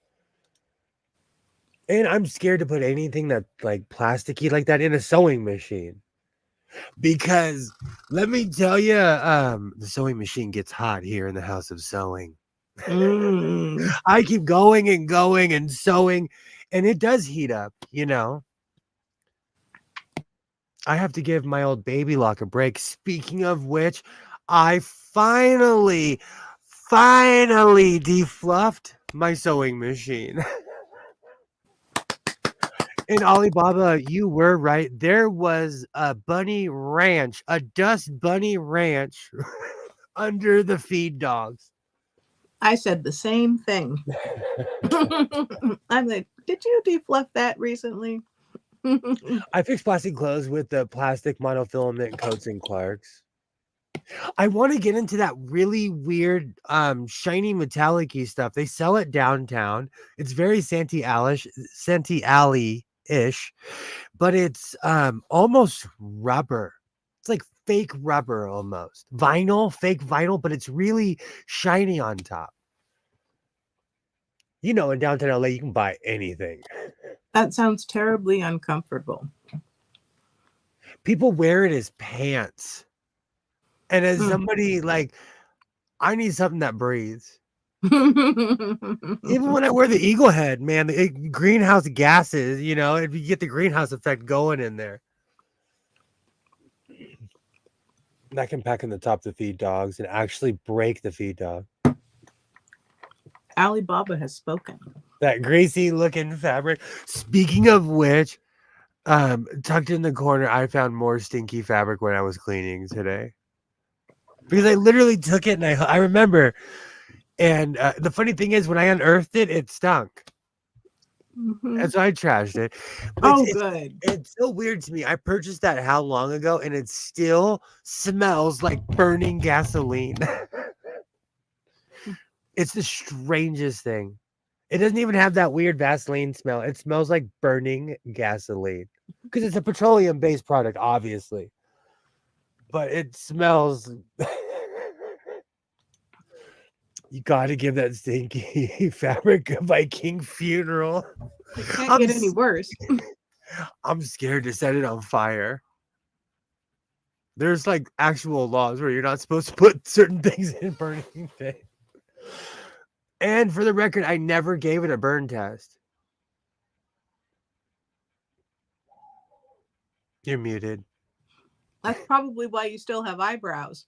S1: And I'm scared to put anything that's like plasticky like that in a sewing machine. Because let me tell you, the sewing machine gets hot here in the house of sewing.
S2: Mm.
S1: I keep going and sewing, and it does heat up, you know. I have to give my old baby lock a break. Speaking of which, I finally defluffed my sewing machine. In Alibaba, you were right. There was a bunny ranch, a dust bunny ranch under the feed dogs.
S2: I said the same thing. I'm like, did you defluff that recently?
S1: I fix plastic clothes with the plastic monofilament coats and Clarks. I want to get into that really weird, shiny metallic-y stuff. They sell it downtown. It's very Santee Alley-ish, but it's almost rubber. It's like fake rubber almost. Vinyl, fake vinyl, but it's really shiny on top. You know, in downtown LA, you can buy anything.
S2: That sounds terribly uncomfortable.
S1: People wear it as pants. And as
S2: Mm.
S1: somebody like, I need something that breathes. Even when I wear the eagle head, man, the greenhouse gases, you know, if you get the greenhouse effect going in there. That can pack in the top to feed dogs and actually break the feed dog.
S2: Alibaba has spoken.
S1: That greasy looking fabric. Speaking of which, tucked in the corner, I found more stinky fabric when I was cleaning today. Because I literally took it and I remember. And the funny thing is, when I unearthed it, it stunk.
S2: Mm-hmm.
S1: And so I trashed it. But
S2: Oh, good.
S1: it's so weird to me. I purchased that how long ago, and it still smells like burning gasoline. It's the strangest thing. It doesn't even have that weird Vaseline smell. It smells like burning gasoline because it's a petroleum-based product, obviously. But it smells. You got to give that stinky fabric a Viking funeral.
S2: It can't get any worse.
S1: I'm scared to set it on fire. There's like actual laws where you're not supposed to put certain things in burning things. And for the record, I never gave it a burn test. You're muted.
S2: That's probably why you still have eyebrows.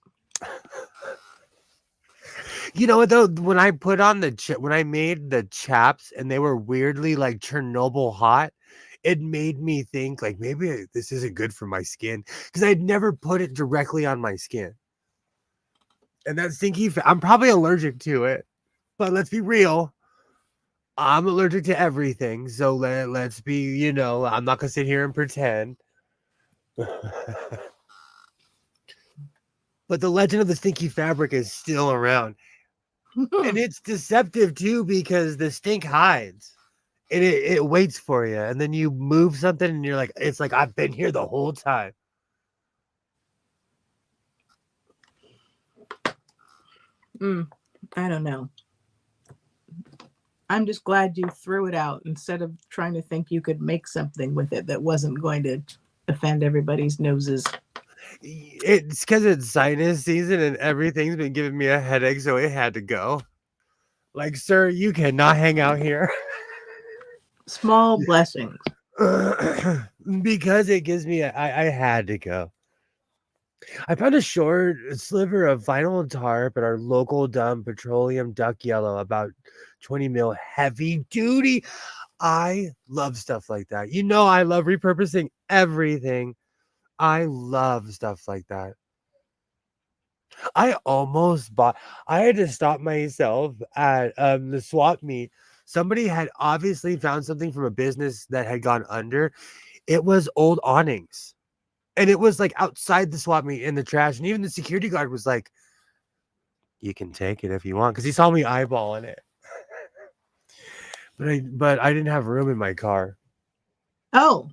S1: You know what though? When I put on when I made the chaps and they were weirdly like Chernobyl hot, it made me think like maybe this isn't good for my skin because I'd never put it directly on my skin. And that stinky, I'm probably allergic to it. But let's be real. I'm allergic to everything. So let's be, you know, I'm not going to sit here and pretend. But the legend of the stinky fabric is still around. And it's deceptive too because the stink hides. And it waits for you. And then you move something and you're like, it's like, I've been here the whole time.
S2: I don't know. I'm just glad you threw it out instead of trying to think you could make something with it that wasn't going to offend everybody's noses.
S1: It's because it's sinus season and everything's been giving me a headache, so it had to go. Like, sir, you cannot hang out here.
S2: Small blessings.
S1: Because it gives me I had to go. I found a short sliver of vinyl tarp at our local dump, petroleum duck yellow, about 20 mil heavy duty. I love stuff like that. You know, I love repurposing everything. I love stuff like that. I almost bought, I had to stop myself at the swap meet. Somebody had obviously found something from a business that had gone under. It was old awnings. And it was like outside the swap meet in the trash. And even the security guard was like, you can take it if you want. Because he saw me eyeballing it. But I didn't have room in my car.
S2: Oh,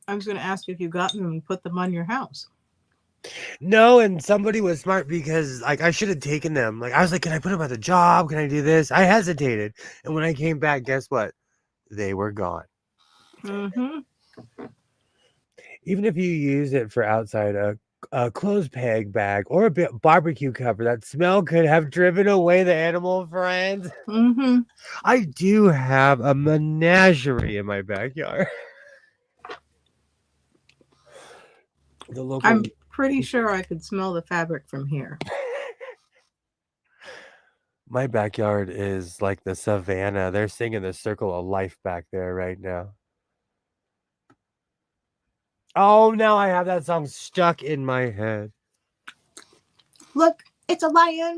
S2: I was going to ask if you got them and put them on your house.
S1: No, and somebody was smart because like I should have taken them. Like I was like, can I put them at the job? Can I do this? I hesitated. And when I came back, guess what? They were gone.
S2: Mm-hmm.
S1: Even if you use it for outside a clothes peg bag or a barbecue cover, that smell could have driven away the animal friends.
S2: Mm-hmm.
S1: I do have a menagerie in my backyard. The local
S2: I'm pretty sure I could smell the fabric from here.
S1: My backyard is like the savannah. They're singing the circle of life back there right now. Oh, now I have that song stuck in my head.
S2: Look, it's a lion.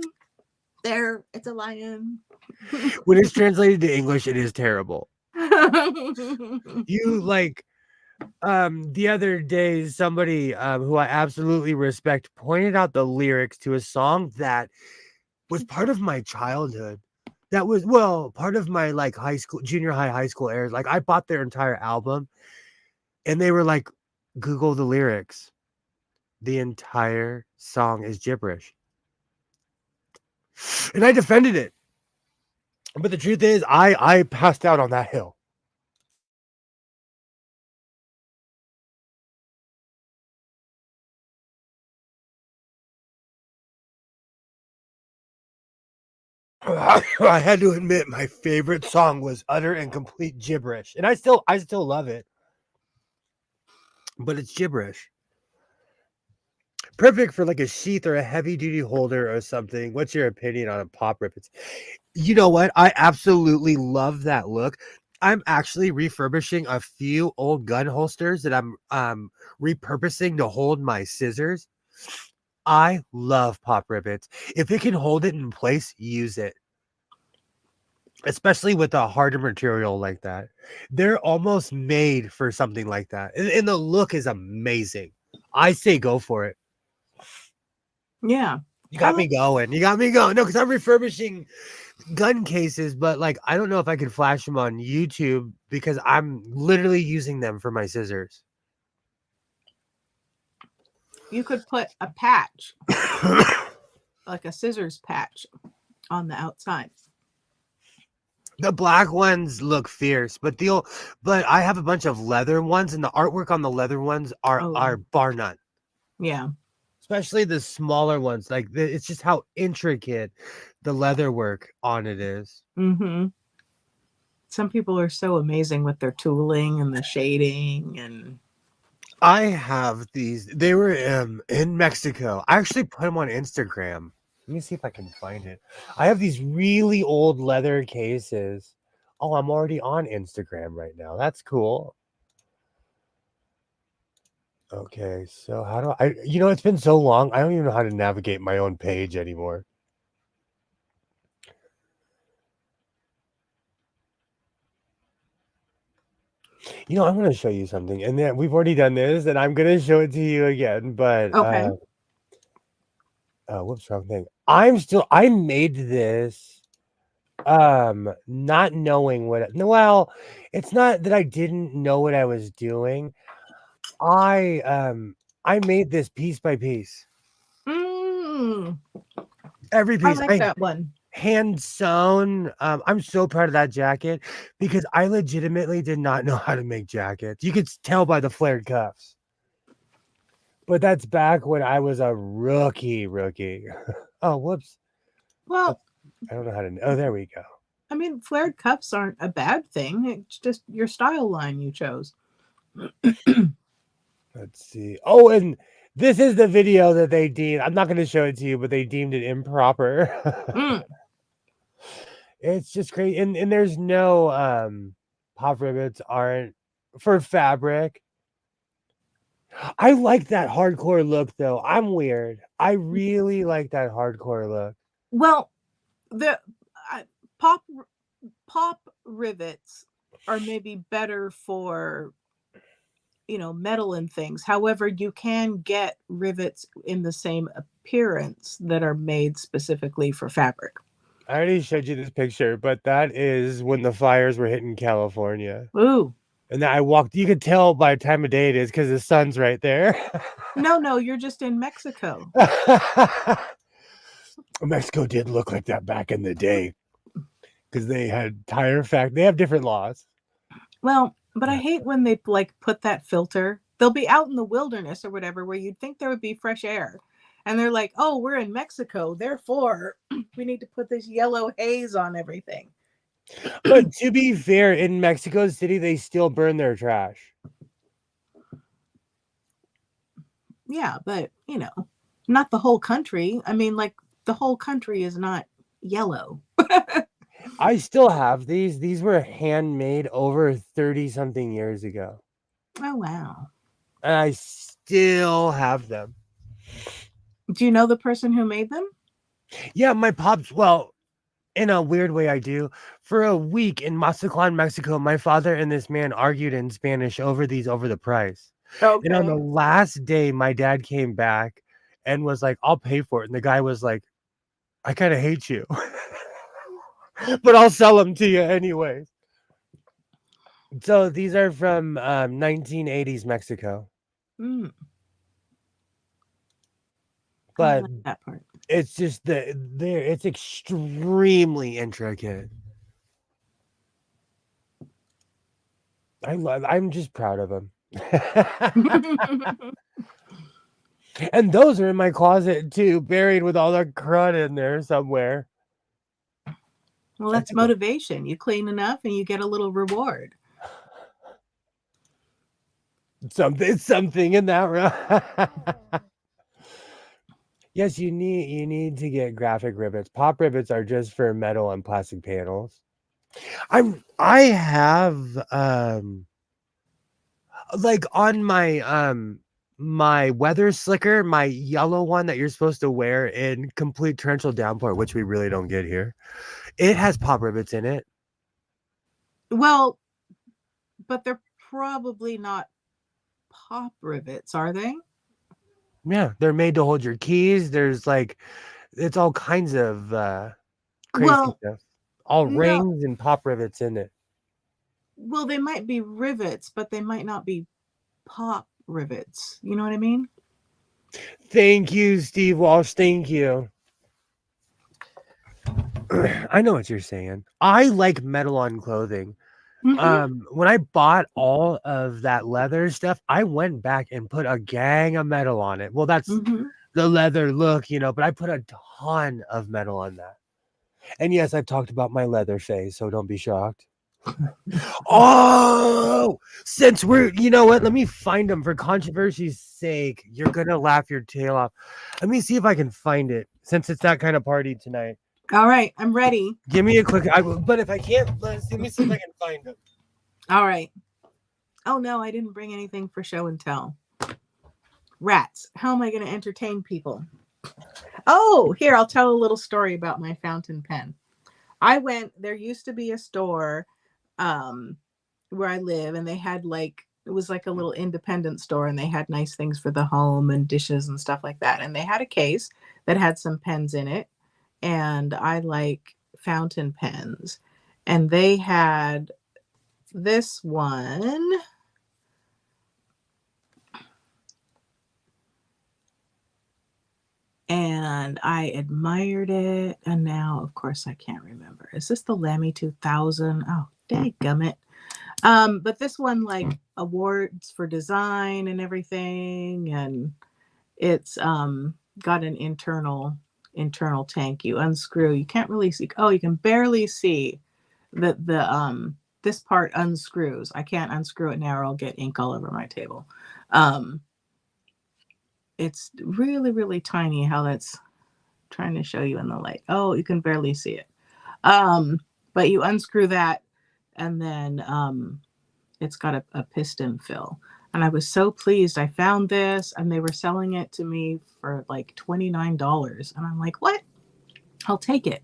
S2: There, it's a lion.
S1: When it's translated to English, it is terrible. You like the other day somebody who I absolutely respect pointed out the lyrics to a song that was part of my childhood. That was part of my like high school, junior high school era. Like I bought their entire album and they were like, Google the lyrics. The entire song is gibberish. And I defended it. But the truth is, I passed out on that hill. I had to admit my favorite song was utter and complete gibberish. And I still love it. But it's gibberish. Perfect for like a sheath or a heavy duty holder or something. What's your opinion on a pop rip? You know what? I absolutely love that look. I'm actually refurbishing a few old gun holsters that I'm repurposing to hold my scissors. I love pop ribbons. If it can hold it in place, use it. Especially with a harder material like that. They're almost made for something like that. And the look is amazing. I say go for it.
S2: Yeah.
S1: You got me going. You got me going. No, because I'm refurbishing gun cases, but like I don't know if I can flash them on YouTube because I'm literally using them for my scissors.
S2: You could put a patch, like a scissors patch, on the outside.
S1: The black ones look fierce, but I have a bunch of leather ones, and the artwork on the leather ones are bar none.
S2: Yeah.
S1: Especially the smaller ones. Like it's just how intricate the leather work on it is.
S2: Mm-hmm. Some people are so amazing with their tooling and the shading and
S1: I have these. They were in Mexico. I actually put them on Instagram. Let me see if I can find it. I have these really old leather cases. Oh, I'm already on Instagram right now. That's cool. Okay, so how do I, it's been so long. I don't even know how to navigate my own page anymore. I'm going to show you something. And then we've already done this, and I'm going to show it to you again. But,
S2: okay.
S1: Whoops, wrong thing. I made this not knowing it's not that I didn't know what I was doing. I made this piece by piece. Every piece
S2: I like that one.
S1: hand sewn. I'm so proud of that jacket because I legitimately did not know how to make jackets. You could tell by the flared cuffs. But that's back when I was a rookie. Oh, whoops.
S2: Well,
S1: I don't know how to. Oh, there we go.
S2: I mean, flared cuffs aren't a bad thing. It's just your style line you chose.
S1: Let's see. Oh, and this is the video that they deemed. I'm not going to show it to you, but they deemed it improper. It's just great. And there's no pop ribbons aren't for fabric. I like that hardcore look though. I'm weird. I really like that hardcore look.
S2: Well, the pop rivets are maybe better for metal and things. However, you can get rivets in the same appearance that are made specifically for fabric.
S1: I already showed you this picture, but that is when the fires were hitting California.
S2: Ooh.
S1: And I walked, you could tell by the time of day it is because the sun's right there.
S2: No, you're just in Mexico.
S1: Mexico did look like that back in the day because they had they have different laws.
S2: Well, But I
S1: Yeah.
S2: hate when they like put that filter. They'll be out in the wilderness or whatever where you'd think there would be fresh air. And they're like, "Oh, we're in Mexico, therefore we need to put this yellow haze on everything."
S1: But to be fair, in Mexico City, they still burn their trash.
S2: Yeah, but, not the whole country. I mean, like the whole country is not yellow.
S1: I still have these. These were handmade over 30 something years ago.
S2: Oh, wow.
S1: And I still have them.
S2: Do you know the person who made them?
S1: Yeah, my pops, well, in a weird way, I do. For a week in Mazatlan, Mexico, my father and this man argued in Spanish over the price. And on the
S2: Okay.
S1: last day, my dad came back and was like, I'll pay for it. And the guy was like, I kind of hate you, but I'll sell them to you anyways. So these are from 1980s Mexico,
S2: Mm, I
S1: but
S2: like that part.
S1: it's just it's extremely intricate. I'm just proud of them. And those are in my closet too, buried with all the crud in there somewhere.
S2: Well,
S1: I
S2: that's
S1: took a
S2: motivation. You clean enough and you get a little reward.
S1: something in that Yes, you need to get graphic rivets. Pop rivets are just for metal and plastic panels. I have like on my weather slicker, my yellow one that you're supposed to wear in complete torrential downpour, which we really don't get here. It has pop rivets in it.
S2: Well, but they're probably not pop rivets, are they?
S1: Yeah, they're made to hold your keys. There's like it's all kinds of crazy
S2: Well,
S1: stuff. All
S2: no.
S1: rings and pop rivets in it.
S2: Well, they might be rivets, but they might not be pop rivets. You know what I mean?
S1: Thank you, Steve Walsh. Thank you. I know what you're saying. I like metal on clothing.
S2: Mm-hmm.
S1: When I bought all of that leather stuff, I went back and put a gang of metal on it. Well, that's
S2: Mm-hmm.
S1: the leather look, but I put a ton of metal on that. And yes, I've talked about my leather phase, so don't be shocked. Oh, since you know what? Let me find them for controversy's sake. You're gonna laugh your tail off. Let me see if I can find it since it's that kind of party tonight.
S2: All right, I'm ready.
S1: Give me a quick. But if I can't, let me see if I can find them.
S2: All right. Oh no, I didn't bring anything for show and tell. Rats. How am I going to entertain people? Oh, here, I'll tell a little story about my fountain pen. There used to be a store um, where I live, and they had it was like a little independent store, and they had nice things for the home and dishes and stuff like that. And they had a case that had some pens in it, and I like fountain pens. And they had this one. And I admired it. And now, of course, I can't remember. Is this the Lammy 2000? Oh, dadgummit. But this one, like, awards for design and everything. And it's got an internal tank. You unscrew. You can't really see. Oh, you can barely see that this part unscrews. I can't unscrew it now or I'll get ink all over my table. Um, it's really, really tiny how that's trying to show you in the light. Oh, you can barely see it. But you unscrew that and then it's got a piston fill. And I was so pleased. I found this and they were selling it to me for like $29. And I'm like, what? I'll take it.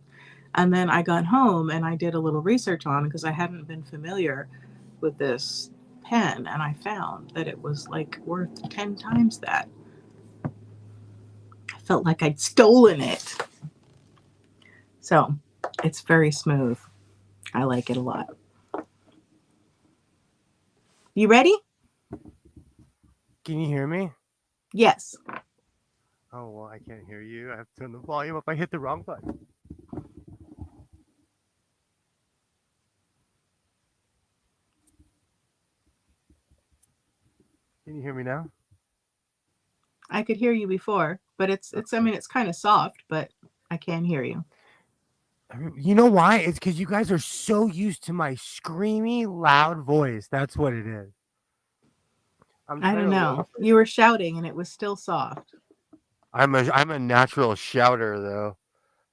S2: And then I got home and I did a little research on it because I hadn't been familiar with this pen. And I found that it was like worth 10 times that. I felt like I'd stolen it. So it's very smooth. I like it a lot. You ready?
S1: Can you hear me?
S2: Yes.
S1: Oh well, I can't hear you. I have to turn the volume up. I hit the wrong button. Can you hear me now?
S2: I could hear you before, but it's I mean it's kind of soft, but I can hear you.
S1: You know why? It's because you guys are so used to my screamy, loud voice. That's what it is. I'm
S2: I
S1: trying
S2: don't
S1: to lower
S2: know. You were shouting and it was still soft.
S1: I'm a natural shouter though.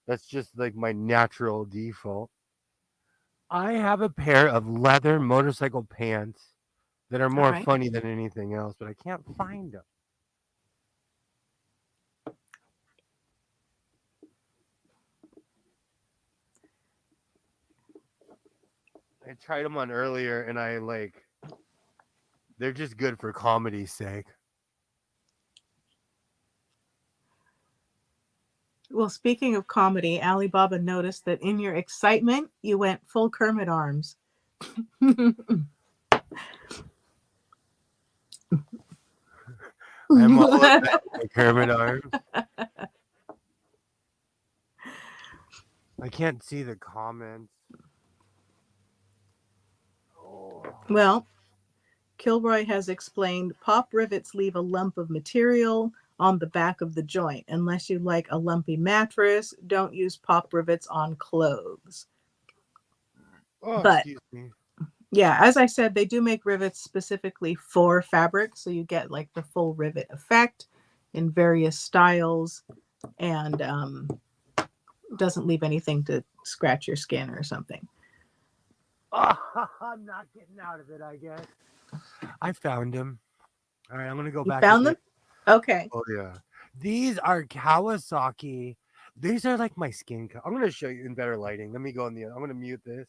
S1: That's just like my natural default. I have a pair of leather motorcycle pants that are
S2: All
S1: more
S2: right.
S1: funny than anything else, but I can't find them. I tried them on earlier and they're just good for comedy's sake.
S2: Well, speaking of comedy, Alibaba noticed that in your excitement, you went full Kermit arms.
S1: I'm all about my Kermit arms. I can't see the comments. Oh.
S2: Well, Kilroy has explained pop rivets leave a lump of material on the back of the joint. Unless you like a lumpy mattress, don't use pop rivets on clothes.
S1: Oh,
S2: But
S1: excuse me.
S2: yeah, as I said, they do make rivets specifically for fabric. So you get like the full rivet effect in various styles and doesn't leave anything to scratch your skin or something.
S1: Oh, I'm not getting out of it, I guess. I found him. All right, I'm going to go
S2: You
S1: back
S2: found
S1: into
S2: them? Okay.
S1: Oh, yeah. These are Kawasaki. These are like my skin color. I'm going to show you in better lighting. Let me go in the I'm going to mute this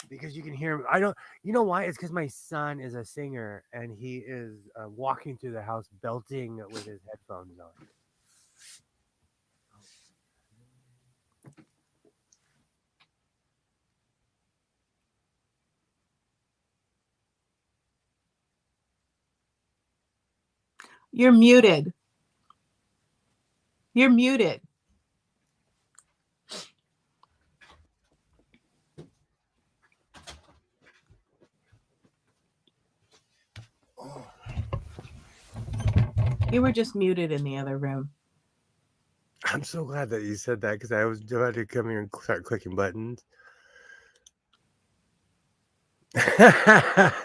S1: because you can hear him. I don't, you know why? It's because my son is a singer and he is walking through the house belting with his headphones on.
S2: You're muted. You're muted. You were just muted in the other room.
S1: I'm so glad that you said that because I was about to come here and start clicking buttons.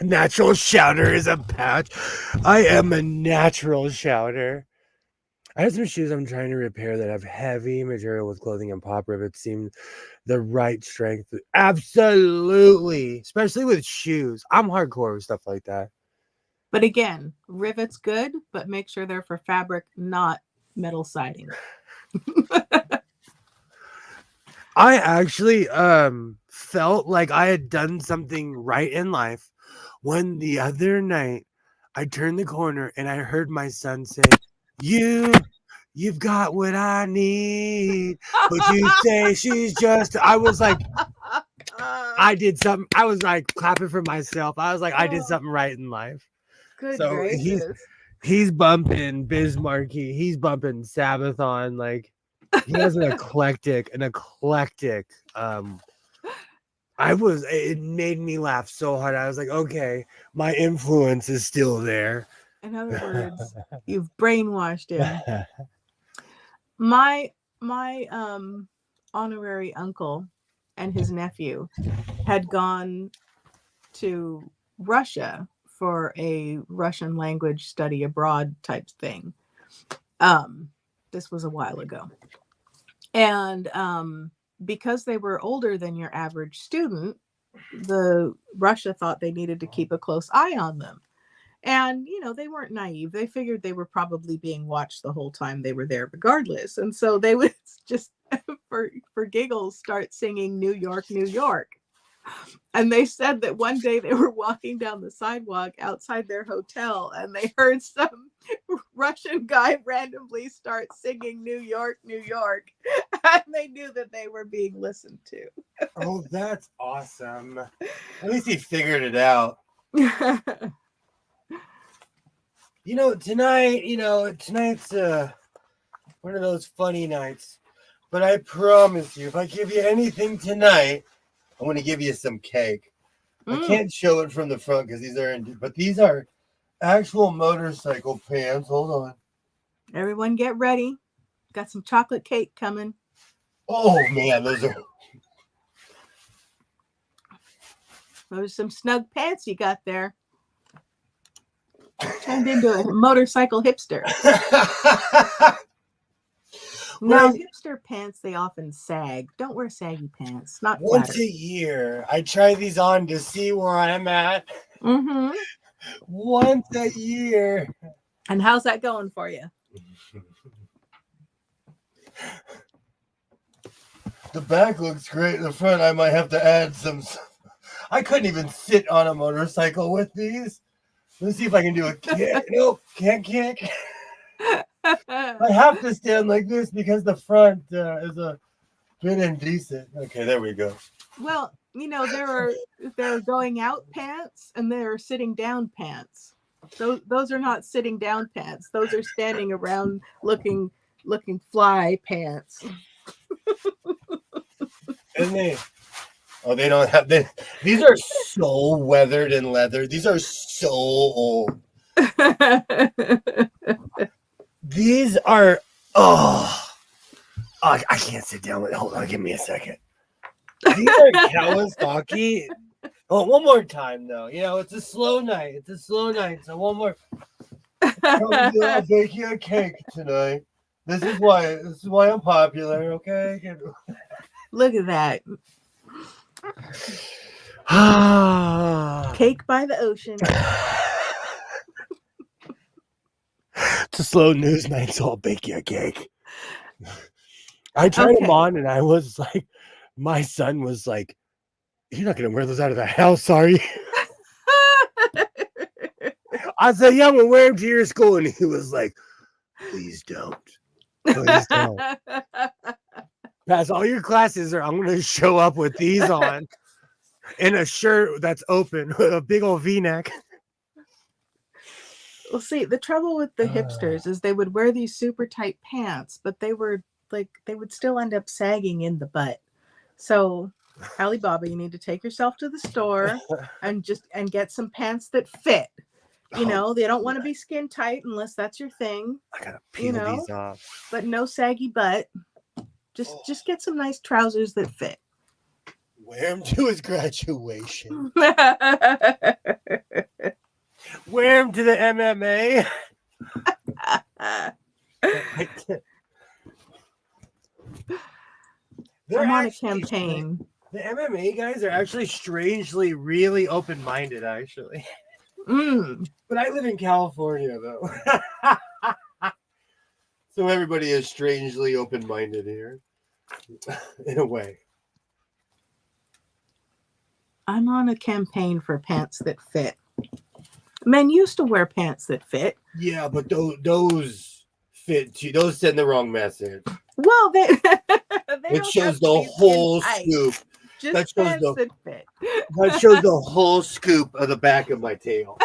S1: Natural shouter is a patch. I am a natural shouter. I have some shoes I'm trying to repair that have heavy material with clothing and pop rivets seem the right strength. Absolutely. Especially with shoes. I'm hardcore with stuff like that.
S2: But again, rivets good, but make sure they're for fabric, not metal siding.
S1: I actually felt like I had done something right in life when the other night I turned the corner and I heard my son say, You've got what I need, but you say she's just. I was like, I did something. I was like clapping for myself. I was like, I did something right in life.
S2: Good
S1: So
S2: gracious.
S1: he's bumping Bismarcky. He's bumping Sabathon. Like he has an eclectic. It made me laugh so hard. I was like, okay, my influence is still there.
S2: In other words, you've brainwashed him. My honorary uncle and his nephew had gone to Russia for a Russian language study abroad type thing. This was a while ago. And because they were older than your average student, the Russia thought they needed to keep a close eye on them. And, you know, they weren't naive. They figured they were probably being watched the whole time they were there, regardless. And so they would just, for giggles, start singing New York, New York. And they said that one day they were walking down the sidewalk outside their hotel and they heard some Russian guy randomly start singing New York, New York. And they knew that they were being listened to.
S1: Oh, that's awesome. At least he figured it out. Tonight's one of those funny nights. But I promise you, if I give you anything tonight, I'm going to give you some cake. I can't show it from the front because these are actual motorcycle pants. Hold on.
S2: Everyone get ready. Got some chocolate cake coming.
S1: Oh man, those are.
S2: Those are some snug pants you got there. Turned into a motorcycle hipster. Now, hipster pants, they often sag. Don't wear saggy pants. Not
S1: once
S2: flattering.
S1: a year, I try these on to see where I'm at.
S2: Mm-hmm.
S1: Once a year.
S2: And how's that going for you?
S1: The back looks great. The front, I might have to add some. I couldn't even sit on a motorcycle with these. Let's see if I can do a kick. Nope, can't kick. I have to stand like this because the front is a bit indecent. Okay, there we go.
S2: Well, you know, there are going out pants and there are sitting down pants. Those are not sitting down pants. Those are standing around looking fly pants.
S1: And they don't have this. These are so weathered and leather. These are so old. These are I can't sit down with it. Hold on, give me a second. These are Kawasaki. Oh, one more time though. You know, it's a slow night. It's a slow night. So one more. I'll bake you a cake tonight. This is why I'm popular, okay?
S2: Look at that. Cake by the ocean.
S1: It's a slow news night, so I'll bake you a cake. I tried them on, and I was like, my son was like, "You're not gonna wear those out of the house, are you?" I said, "Yeah, I'm gonna wear them to your school," and he was like, "Please don't, please don't." Pass all your classes, or I'm gonna show up with these on, in a shirt that's open, with a big old V-neck.
S2: Well, see, the trouble with the hipsters is they would wear these super tight pants, but they would still end up sagging in the butt. So, Alibaba, you need to take yourself to the store and get some pants that fit. You know, they don't want to be skin tight unless that's your thing.
S1: I gotta peel these off.
S2: But no saggy butt. Just get some nice trousers that fit.
S1: Wear him to his graduation. Wear him to the MMA.
S2: I'm on a campaign.
S1: The MMA guys are actually strangely really open-minded, actually. But I live in California, though. So everybody is strangely open-minded here. In a way.
S2: I'm on a campaign for pants that fit. Men used to wear pants that fit.
S1: Yeah, but those fit too. Those send the wrong message.
S2: Well,
S1: it shows the whole scoop.
S2: Just pants that fit.
S1: That shows the whole scoop of the back of my tail.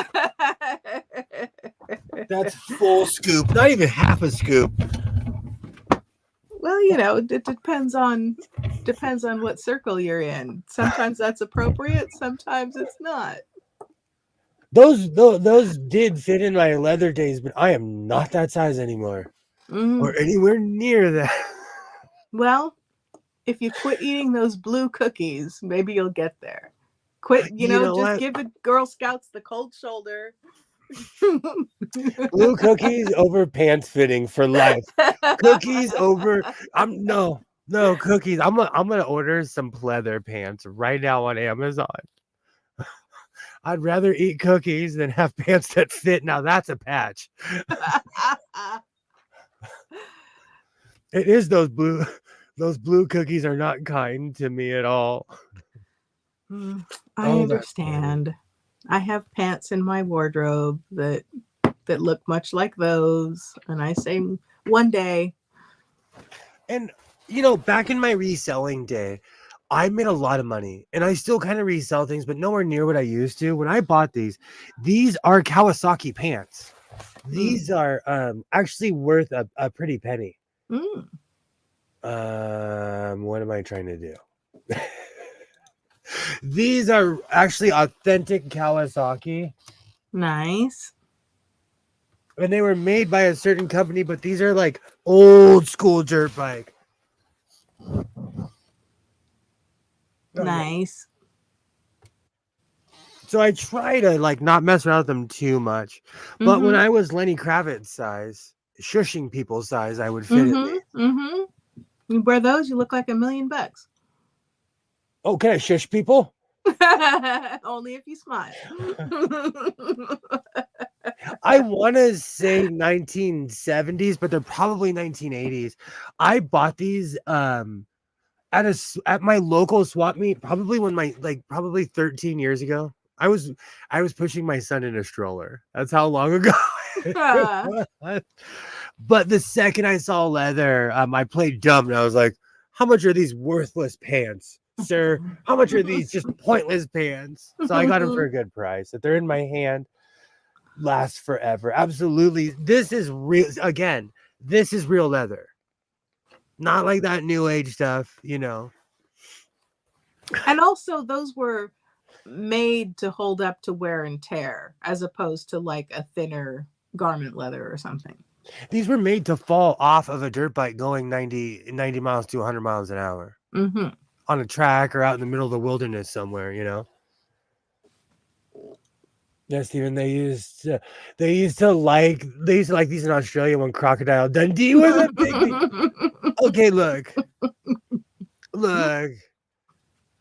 S1: That's full scoop, not even half a scoop.
S2: Well, you know, it depends on what circle you're in. Sometimes that's appropriate, sometimes it's not.
S1: Those did fit in my leather days, but I am not that size anymore. Or anywhere near that.
S2: Well, if you quit eating those blue cookies, maybe you'll get there. Quit, just give the Girl Scouts the cold shoulder.
S1: Blue cookies over pants fitting for life. Cookies over no cookies. I'm gonna order some pleather pants right now on Amazon. I'd rather eat cookies than have pants that fit. Now that's a patch. It is those blue cookies are not kind to me at all.
S2: I understand. I have pants in my wardrobe that look much like those, and I say one day.
S1: And back in my reselling day, I made a lot of money, and I still kind of resell things, but nowhere near what I used to. When I bought these are Kawasaki pants. These are actually worth a pretty penny. What am I trying to do? These are actually authentic Kawasaki.
S2: Nice.
S1: and they were made by a certain company, but these are like old school dirt bike. Oh yeah.
S2: Nice.
S1: So I try to like not mess around with them too much. But when
S2: Mm-hmm.
S1: I was Lenny Kravitz size, shushing people's size, I would fit in
S2: Mm-hmm.
S1: these.
S2: Mm-hmm. You wear those, you look like $1,000,000.
S1: Oh, can I shush people?
S2: Only if you smile.
S1: I want to say 1970s, but they're probably 1980s. I bought these at my local swap meet, probably when my like probably 13 years ago. I was pushing my son in a stroller. That's how long ago it was. But the second I saw leather, I played dumb and I was like, how much are these worthless pants, sir? How much are these just pointless pants? So I got them for a good price. If they're in my hand, last forever. Absolutely. This is real again. This is real leather. Not like that new age stuff, you know.
S2: And also, those were made to hold up to wear and tear, as opposed to like a thinner garment leather or something.
S1: These were made to fall off of a dirt bike going 90 miles to 100 miles an hour
S2: Mm-hmm.
S1: on a track or out in the middle of the wilderness somewhere, you know. Yes, Stephen. They used to like these in Australia when Crocodile Dundee was a big thing. Okay, look.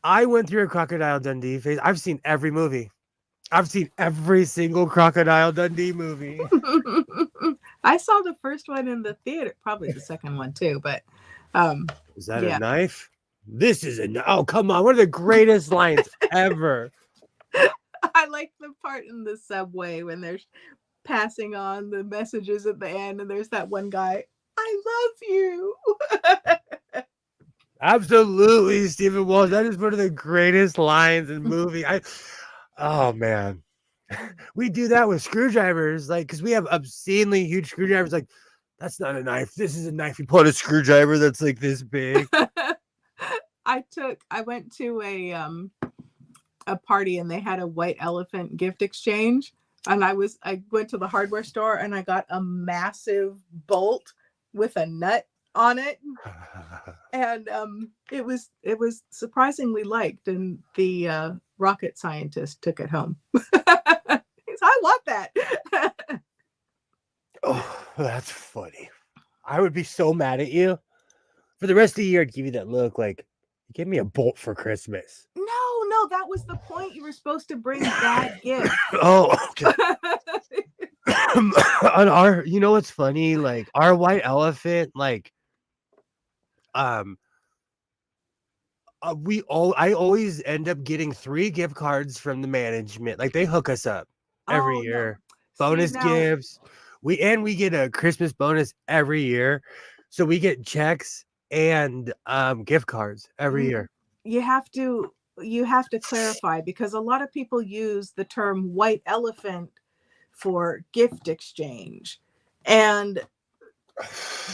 S1: I went through a Crocodile Dundee phase. I've seen every movie. I've seen every single Crocodile Dundee movie.
S2: I saw the first one in the theater, probably the second one too, but um
S1: Is that a
S2: yeah.
S1: knife? This is a oh come on, one of the greatest lines ever.
S2: I like the part in the subway when they're passing on the messages at the end and there's that one guy, I love you.
S1: Absolutely, Stephen Walsh. That is one of the greatest lines in movie. Oh man, we do that with screwdrivers, like because we have obscenely huge screwdrivers. Like that's not a knife. This is a knife. You pull out a screwdriver that's like this big.
S2: I went to a party and they had a white elephant gift exchange, and I went to the hardware store and I got a massive bolt with a nut on it, and it was surprisingly liked, and the rocket scientist took it home. I want that.
S1: Oh, that's funny. I would be so mad at you for the rest of the year. I'd give you that look like you gave me a bolt for Christmas.
S2: No, that was the point. You were supposed to bring bad gifts.
S1: Oh, okay. On our, you know what's funny? Like our white elephant, like um I always end up getting 3 gift cards from the management. Like they hook us up every
S2: Oh no.
S1: year.
S2: See
S1: Bonus
S2: now,
S1: gifts. We get a Christmas bonus every year. So we get checks and gift cards every
S2: mm,
S1: year.
S2: you have to clarify, because a lot of people use the term white elephant for gift exchange, and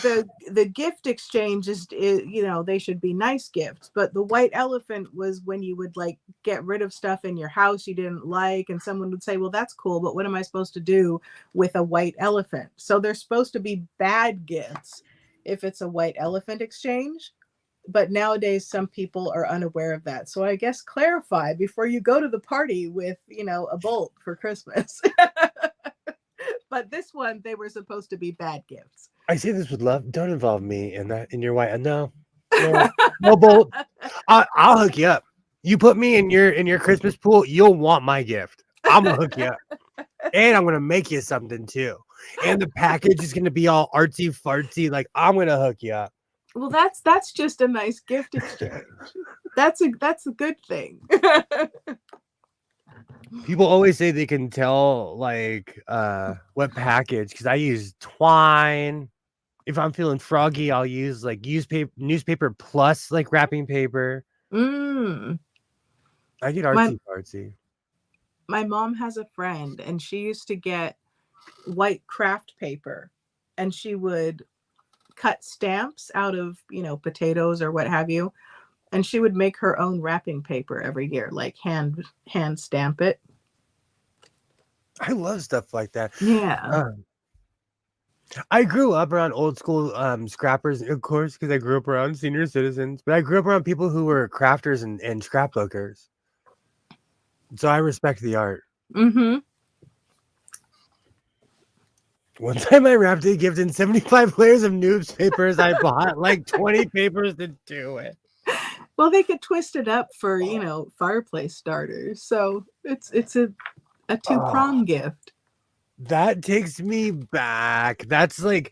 S2: the gift exchange is they should be nice gifts, but the white elephant was when you would like get rid of stuff in your house you didn't like, and someone would say, well, that's cool, but what am I supposed to do with a white elephant? So they're supposed to be bad gifts if it's a white elephant exchange, but nowadays some people are unaware of that. So I guess clarify before you go to the party with a bolt for Christmas. But this one, they were supposed to be bad gifts.
S1: I say this with love. Don't involve me in that in your white. No bolt. I'll hook you up. You put me in your Christmas pool, you'll want my gift. I'm gonna hook you up. And I'm gonna make you something too. And the package is gonna be all artsy fartsy. Like I'm gonna hook you up.
S2: Well, that's just a nice gift exchange. That's a good thing.
S1: People always say they can tell like what package because I use twine. If I'm feeling froggy, I'll use like newspaper plus like wrapping paper.
S2: Mm.
S1: I get
S2: My
S1: artsy fartsy.
S2: my mom has a friend, and she used to get white craft paper, and she would cut stamps out of potatoes or what have you, and she would make her own wrapping paper every year, like hand stamp it.
S1: I love stuff like that.
S2: Yeah.
S1: Um, I grew up around old school scrappers, of course, because I grew up around senior citizens, but I grew up around people who were crafters and scrapbookers. So I respect the art.
S2: Mm-hmm.
S1: One time I wrapped a gift in 75 layers of newspapers. I bought like 20 papers to do it.
S2: Well, they could twist it up for, you know, fireplace starters. So it's a two-prong gift.
S1: That takes me back. That's the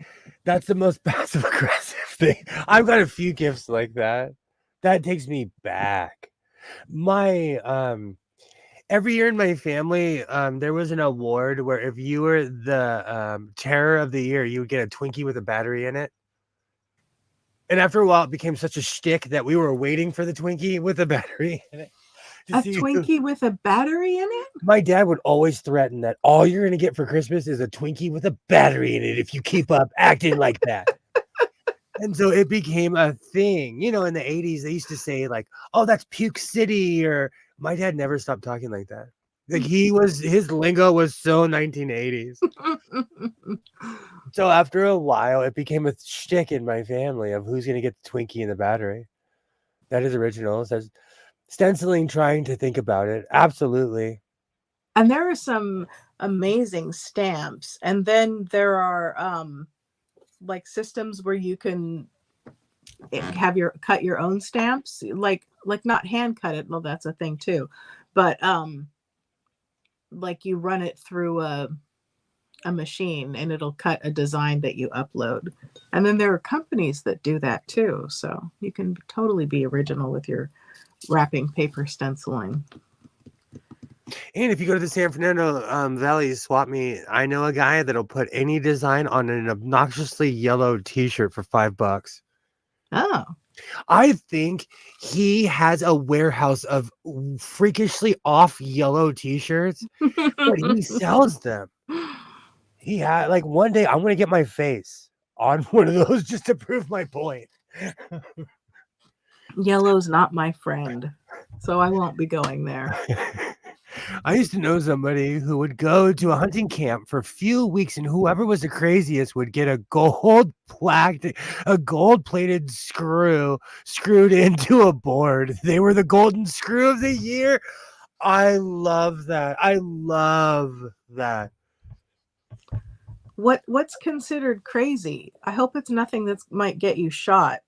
S1: most passive aggressive thing. I've got a few gifts like that. That takes me back. My every year in my family, there was an award where if you were the terror of the year, you would get a Twinkie with a battery in it. And after a while, it became such a shtick that we were waiting for the Twinkie with a battery in it to
S2: A
S1: see who.
S2: Twinkie with a battery in it?
S1: My dad would always threaten that all you're gonna get for Christmas is a Twinkie with a battery in it if you keep up acting like that. And so it became a thing. You know, in the 80s, they used to say, like, oh, that's Puke City, or my dad never stopped talking like that. Like his lingo was so 1980s. So after a while, it became a shtick in my family of who's gonna get the Twinkie and the battery. That is original. Says stenciling, trying to think about it. Absolutely.
S2: And there are some amazing stamps. And then there are like systems where you can have your cut your own stamps, like not hand cut it. Well, that's a thing too. But like you run it through a machine and it'll cut a design that you upload. And then there are companies that do that too. So you can totally be original with your wrapping paper stenciling.
S1: And if you go to the San Fernando Valley swap meet, I know a guy that'll put any design on an obnoxiously yellow T-shirt for $5.
S2: Oh.
S1: I think he has a warehouse of freakishly off yellow T-shirts, but he sells them. He had like one day I'm gonna get my face on one of those just to prove my point.
S2: Yellow's not my friend, so I won't be going there.
S1: I used to know somebody who would go to a hunting camp for a few weeks, and whoever was the craziest would get a gold-plated screw screwed into a board. They were the golden screw of the year. I love that. I love that.
S2: What's considered crazy? I hope it's nothing that might get you shot,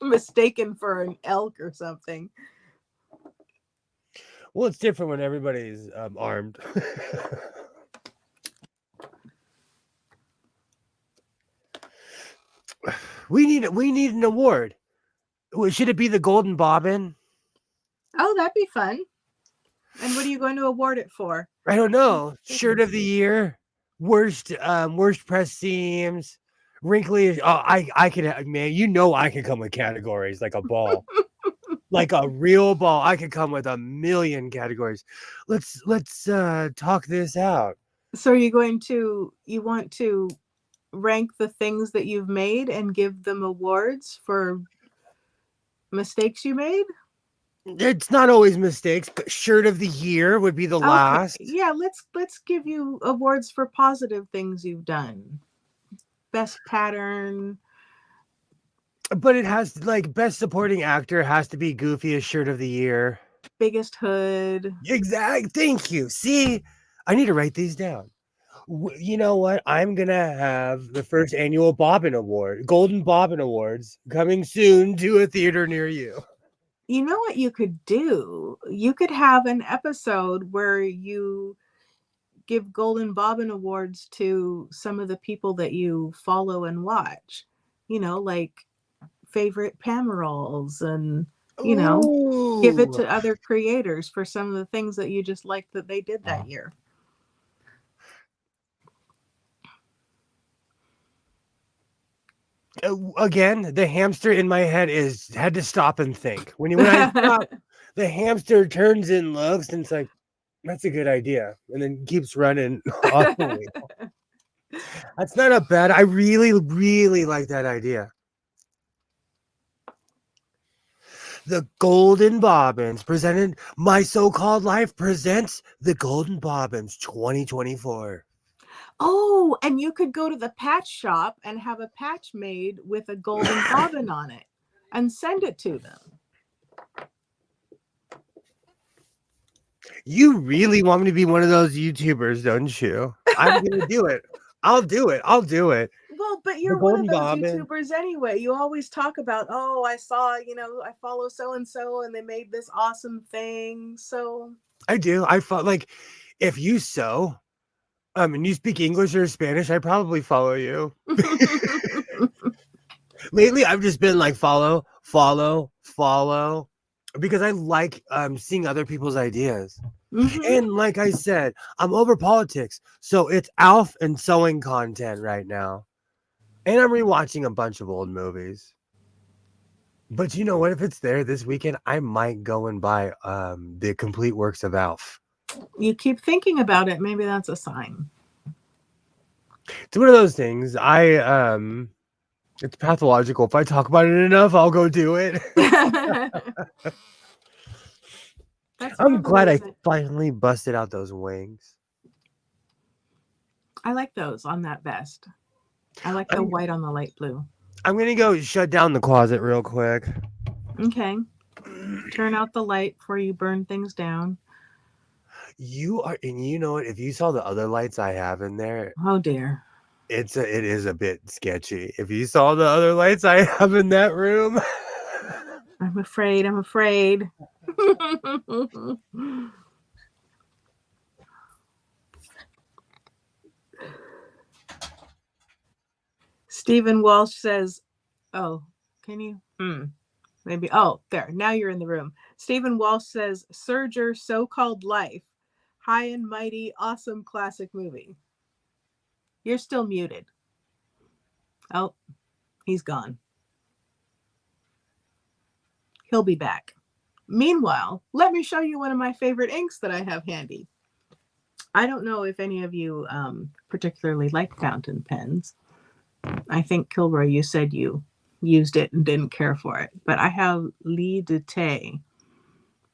S2: mistaken for an elk or something.
S1: Well, it's different when everybody's armed. We need an award. Should it be the Golden Bobbin?
S2: Oh, that'd be fun. And what are you going to award it for?
S1: I don't know. Shirt of the year, worst press seams, wrinkly. Oh, I could, man. You know I could come with categories like a ball. Like a real ball. I could come with a million categories. Let's talk this out.
S2: So you want to rank the things that you've made and give them awards for mistakes you made?
S1: It's not always mistakes. Shirt of the year would be the last.
S2: Yeah, let's give you awards for positive things you've done. Best pattern.
S1: But it has like best supporting actor has to be Goofiest Shirt of the Year.
S2: Biggest hood.
S1: Exactly. Thank you. See, I need to write these down. You know what? I'm gonna have the first annual Bobbin Award, Golden Bobbin Awards, coming soon to a theater near you.
S2: You know what you could do? You could have an episode where you give Golden Bobbin Awards to some of the people that you follow and watch. You know, like favorite Pamerals, and give it to other creators for some of the things that you just liked that they did that year.
S1: Again, the hamster in my head had to stop and think. When I stop, the hamster turns and looks, and it's like, that's a good idea, and then keeps running off the wheel. That's not a bad. I really, really like that idea. The Golden Bobbins presented. My So-Called Life presents the Golden Bobbins 2024.
S2: Oh, and you could go to the patch shop and have a patch made with a golden bobbin on it and send it to them.
S1: You really want me to be one of those YouTubers, don't you? I'm gonna do it. I'll do it. I'll do it.
S2: Well, but
S1: The
S2: you're one of
S1: golden
S2: those
S1: bobbin.
S2: YouTubers anyway. You always talk about, oh, I saw, I follow so and so and they made this awesome thing. So
S1: I do. I felt like if you sew, and you speak English or Spanish, I probably follow you. Lately, I've just been like follow, follow, follow, because I like seeing other people's ideas.
S2: Mhm.
S1: And like I said, I'm over politics, so it's Alf and sewing content right now. And I'm rewatching a bunch of old movies. But you know what? If it's there this weekend, I might go and buy the complete works of Alf.
S2: You keep thinking about it. Maybe that's a sign.
S1: It's one of those things. It's pathological. If I talk about it enough, I'll go do it.
S2: That's
S1: I'm glad I
S2: marvelous.
S1: finally busted out those wings.
S2: I like those on that vest. I like the
S1: I'm,
S2: white on the light blue.
S1: I'm gonna go shut down the closet real quick.
S2: Okay. Turn out the light before you burn things down.
S1: You are, and you know what? If you saw the other lights I have in there,
S2: Oh dear.
S1: it is a bit sketchy. If you saw the other lights I have in that room,
S2: I'm afraid. I'm afraid. Stephen Walsh says, oh, can you? Maybe. Oh, there. Now you're in the room. Stephen Walsh says, Surger, so-called life. High and mighty, awesome classic movie. You're still muted. Oh, he's gone. He'll be back. Meanwhile, let me show you one of my favorite inks that I have handy. I don't know if any of you particularly like fountain pens. I think, Kilroy, you said you used it and didn't care for it. But I have Lit de Thé,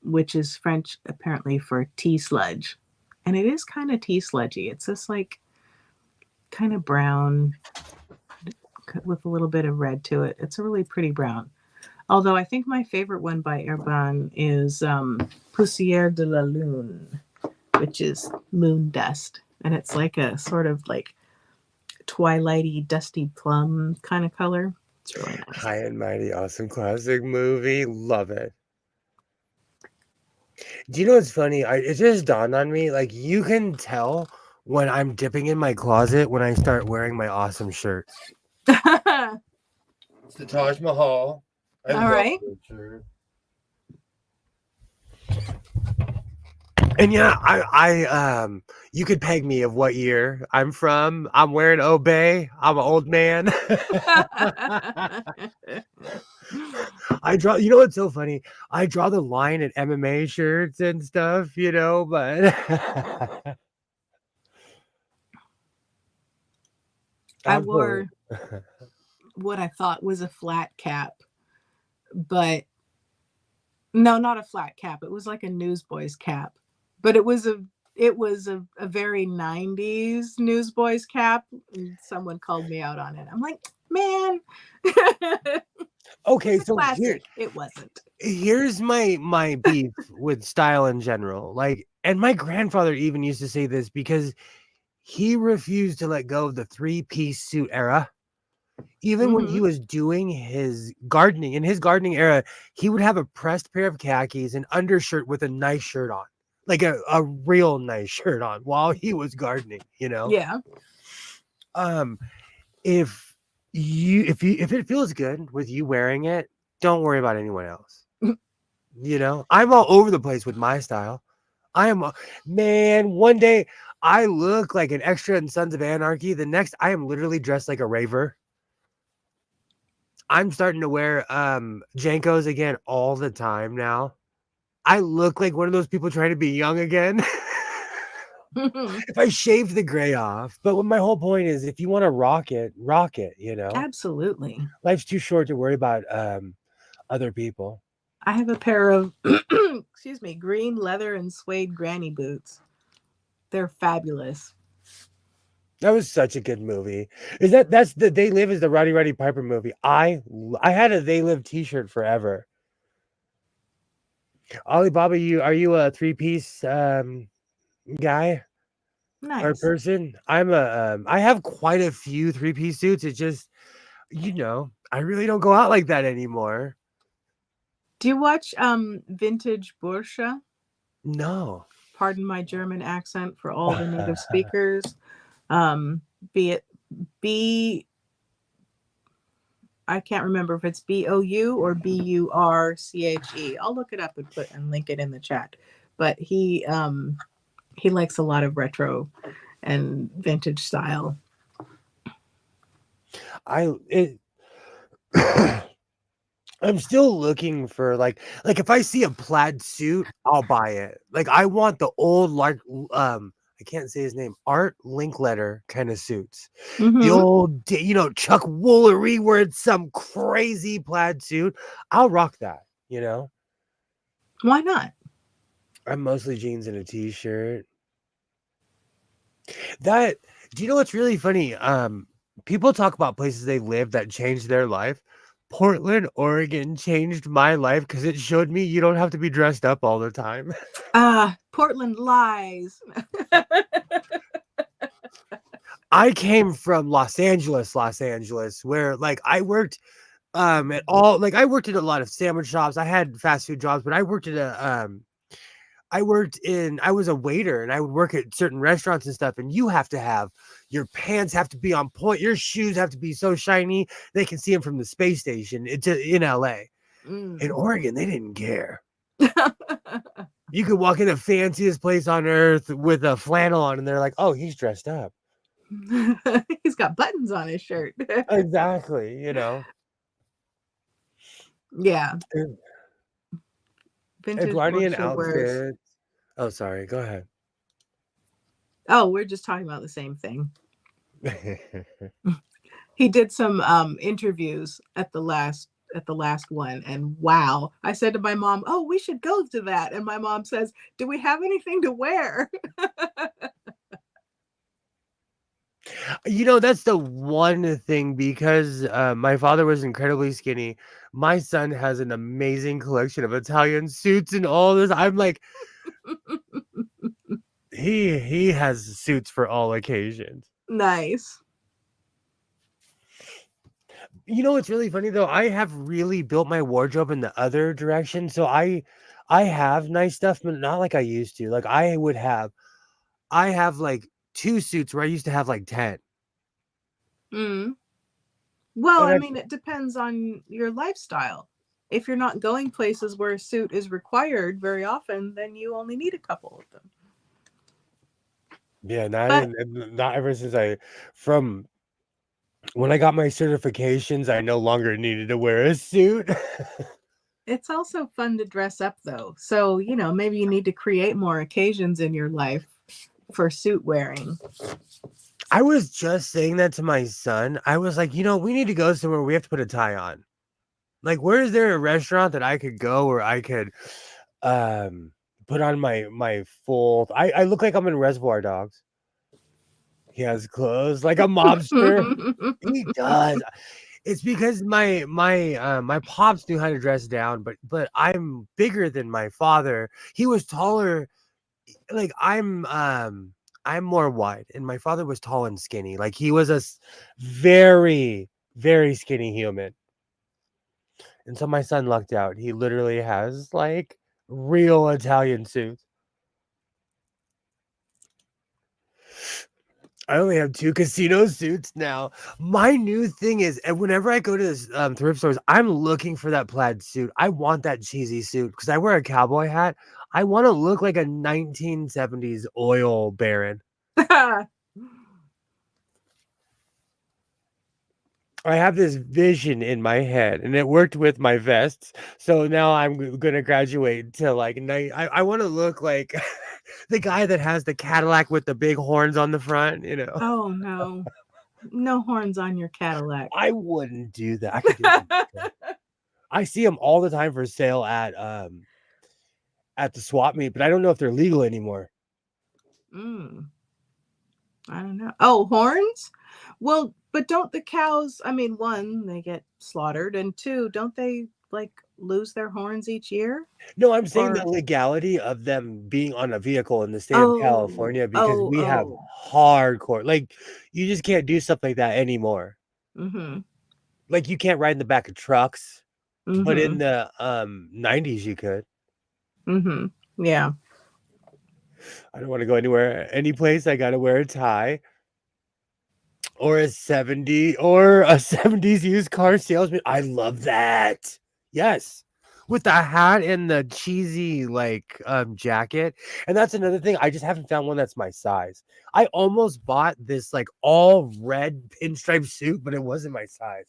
S2: which is French apparently for tea sludge. And it is kind of tea sludgy. It's this like kind of brown with a little bit of red to it. It's a really pretty brown. Although I think my favorite one by Herbin is Poussière de la Lune, which is moon dust. And it's like a sort of like twilighty, dusty plum kind of color. It's really nice.
S1: High and mighty, awesome classic movie. Love it. Do you know what's funny? It just dawned on me. Like you can tell when I'm dipping in my closet when I start wearing my awesome shirts. It's the Taj Mahal. I
S2: All
S1: love
S2: right.
S1: this shirt. And yeah, you could peg me of what year I'm from. I'm wearing Obey. I'm an old man. I draw. You know what's so funny? I draw the line at MMA shirts and stuff. But
S2: I wore what I thought was a flat cap, but no, not a flat cap. It was like a newsboys cap, but it was a very 90s newsboys cap. And someone called me out on it. I'm like, man,
S1: Okay,
S2: it's a
S1: so
S2: classic. It wasn't.
S1: here's my beef with style in general. Like, and my grandfather even used to say this because he refused to let go of the three-piece suit era. Even when he was doing his gardening, in his gardening era, he would have a pressed pair of khakis, an undershirt with a nice shirt on, like a real nice shirt on while he was gardening,
S2: Yeah.
S1: If if it feels good with you wearing it, don't worry about anyone else. I'm all over the place with my style. Man, one day I look like an extra in Sons of Anarchy. The next I am literally dressed like a raver. I'm starting to wear Jankos again all the time now. I look like one of those people trying to be young again. If I shaved the gray off. But what my whole point is, if you want to rock it,
S2: Absolutely.
S1: Life's too short to worry about other people.
S2: I have a pair of excuse me, green leather and suede granny boots. They're fabulous.
S1: That was such a good movie. That's the They Live is the Roddy Piper movie. I had a They Live T-shirt forever. Alibaba, are you a three piece guy or
S2: Nice.
S1: person? I have quite a few three piece suits. It's just I really don't go out like that anymore.
S2: Do you watch Vintage Bursche?
S1: No.
S2: Pardon my German accent for all the native speakers. Um, be it B, I can't remember if it's BOU or BURCHE. I'll look it up and put and link it in the chat. But he likes a lot of retro and vintage style.
S1: I it I'm still looking for if I see a plaid suit, I'll buy it. Like I want the old I can't say his name, Art Linkletter kind of suits. The
S2: Mm-hmm.
S1: old Chuck Woolery where it's some crazy plaid suit. I'll rock that.
S2: Why not?
S1: I'm mostly jeans and a t-shirt. That Do you know what's really funny? People talk about places they live that changed their life. Portland, Oregon changed my life because it showed me you don't have to be dressed up all the time.
S2: Portland lies.
S1: I came from Los Angeles, where I worked at all I worked at a lot of sandwich shops. I had fast food jobs, but I was a waiter and I would work at certain restaurants and stuff, and your pants have to be on point, your shoes have to be so shiny they can see them from the space station. It's in LA. In Oregon, they didn't care. You could walk in the fanciest place on earth with a flannel on and they're like, oh, he's dressed up.
S2: He's got buttons on his shirt.
S1: Exactly.
S2: Yeah. Vintage
S1: Edwardian
S2: Bursche wears.
S1: outfits. Oh, sorry. Go ahead.
S2: Oh, we're just talking about the same thing. He did some interviews at the last one, and wow, I said to my mom, oh, we should go to that, and my mom says, do we have anything to wear?
S1: That's the one thing, because my father was incredibly skinny. My son has an amazing collection of Italian suits and all this. I'm like, he has suits for all occasions.
S2: Nice.
S1: It's really funny though. I have really built my wardrobe in the other direction. So I have nice stuff, but not like I used to. I have like 2 suits where I used to have like 10.
S2: Well,
S1: And
S2: I mean, it depends on your lifestyle. If you're not going places where a suit is required very often, then you only need a couple of them.
S1: yeah,
S2: But
S1: not ever since from when I got my certifications, I no longer needed to wear a suit.
S2: it's also fun to dress up, though. So, maybe you need to create more occasions in your life for suit wearing.
S1: I was just saying that to my son. I was like, we need to go somewhere we have to put a tie on. Like, where is there a restaurant that I could go where I could put on my full I look like I'm in Reservoir Dogs. He has clothes like a mobster. He does. It's because my pops knew how to dress down, but I'm bigger than my father. He was taller. Like I'm more wide, and my father was tall and skinny. Like he was very, very skinny human. And so my son lucked out. He literally has like real Italian suits. I only have 2 casino suits now. My new thing is, and whenever I go to this thrift stores, I'm looking for that plaid suit. I want that cheesy suit because I wear a cowboy hat. I want to look like a 1970s oil baron. I have this vision in my head, and it worked with my vests. So now I'm gonna graduate to like night. I want to look like the guy that has the Cadillac with the big horns on the front.
S2: Oh, no. No horns on your Cadillac.
S1: I wouldn't do that. I could do that. I see them all the time for sale at the swap meet, but I don't know if they're legal anymore.
S2: I don't know. Oh, horns? Well, but don't the cows, I mean, one, they get slaughtered, and two, don't they like lose their horns each year?
S1: No, I'm saying the
S2: Or
S1: legality of them being on a vehicle in the state of
S2: oh,
S1: California because
S2: oh,
S1: we have
S2: oh.
S1: hardcore, like, you just can't do stuff like that anymore.
S2: Mhm.
S1: Like, you can't ride in the back of trucks, but in
S2: Mhm.
S1: the 90s you could.
S2: Mhm. Yeah.
S1: I don't want to go anywhere, any place I gotta wear a tie or a 70s used car salesman. I love that. Yes. With the hat and the cheesy like jacket. And that's another thing. I just haven't found one that's my size. I almost bought this like all red pinstripe suit, but it wasn't my size.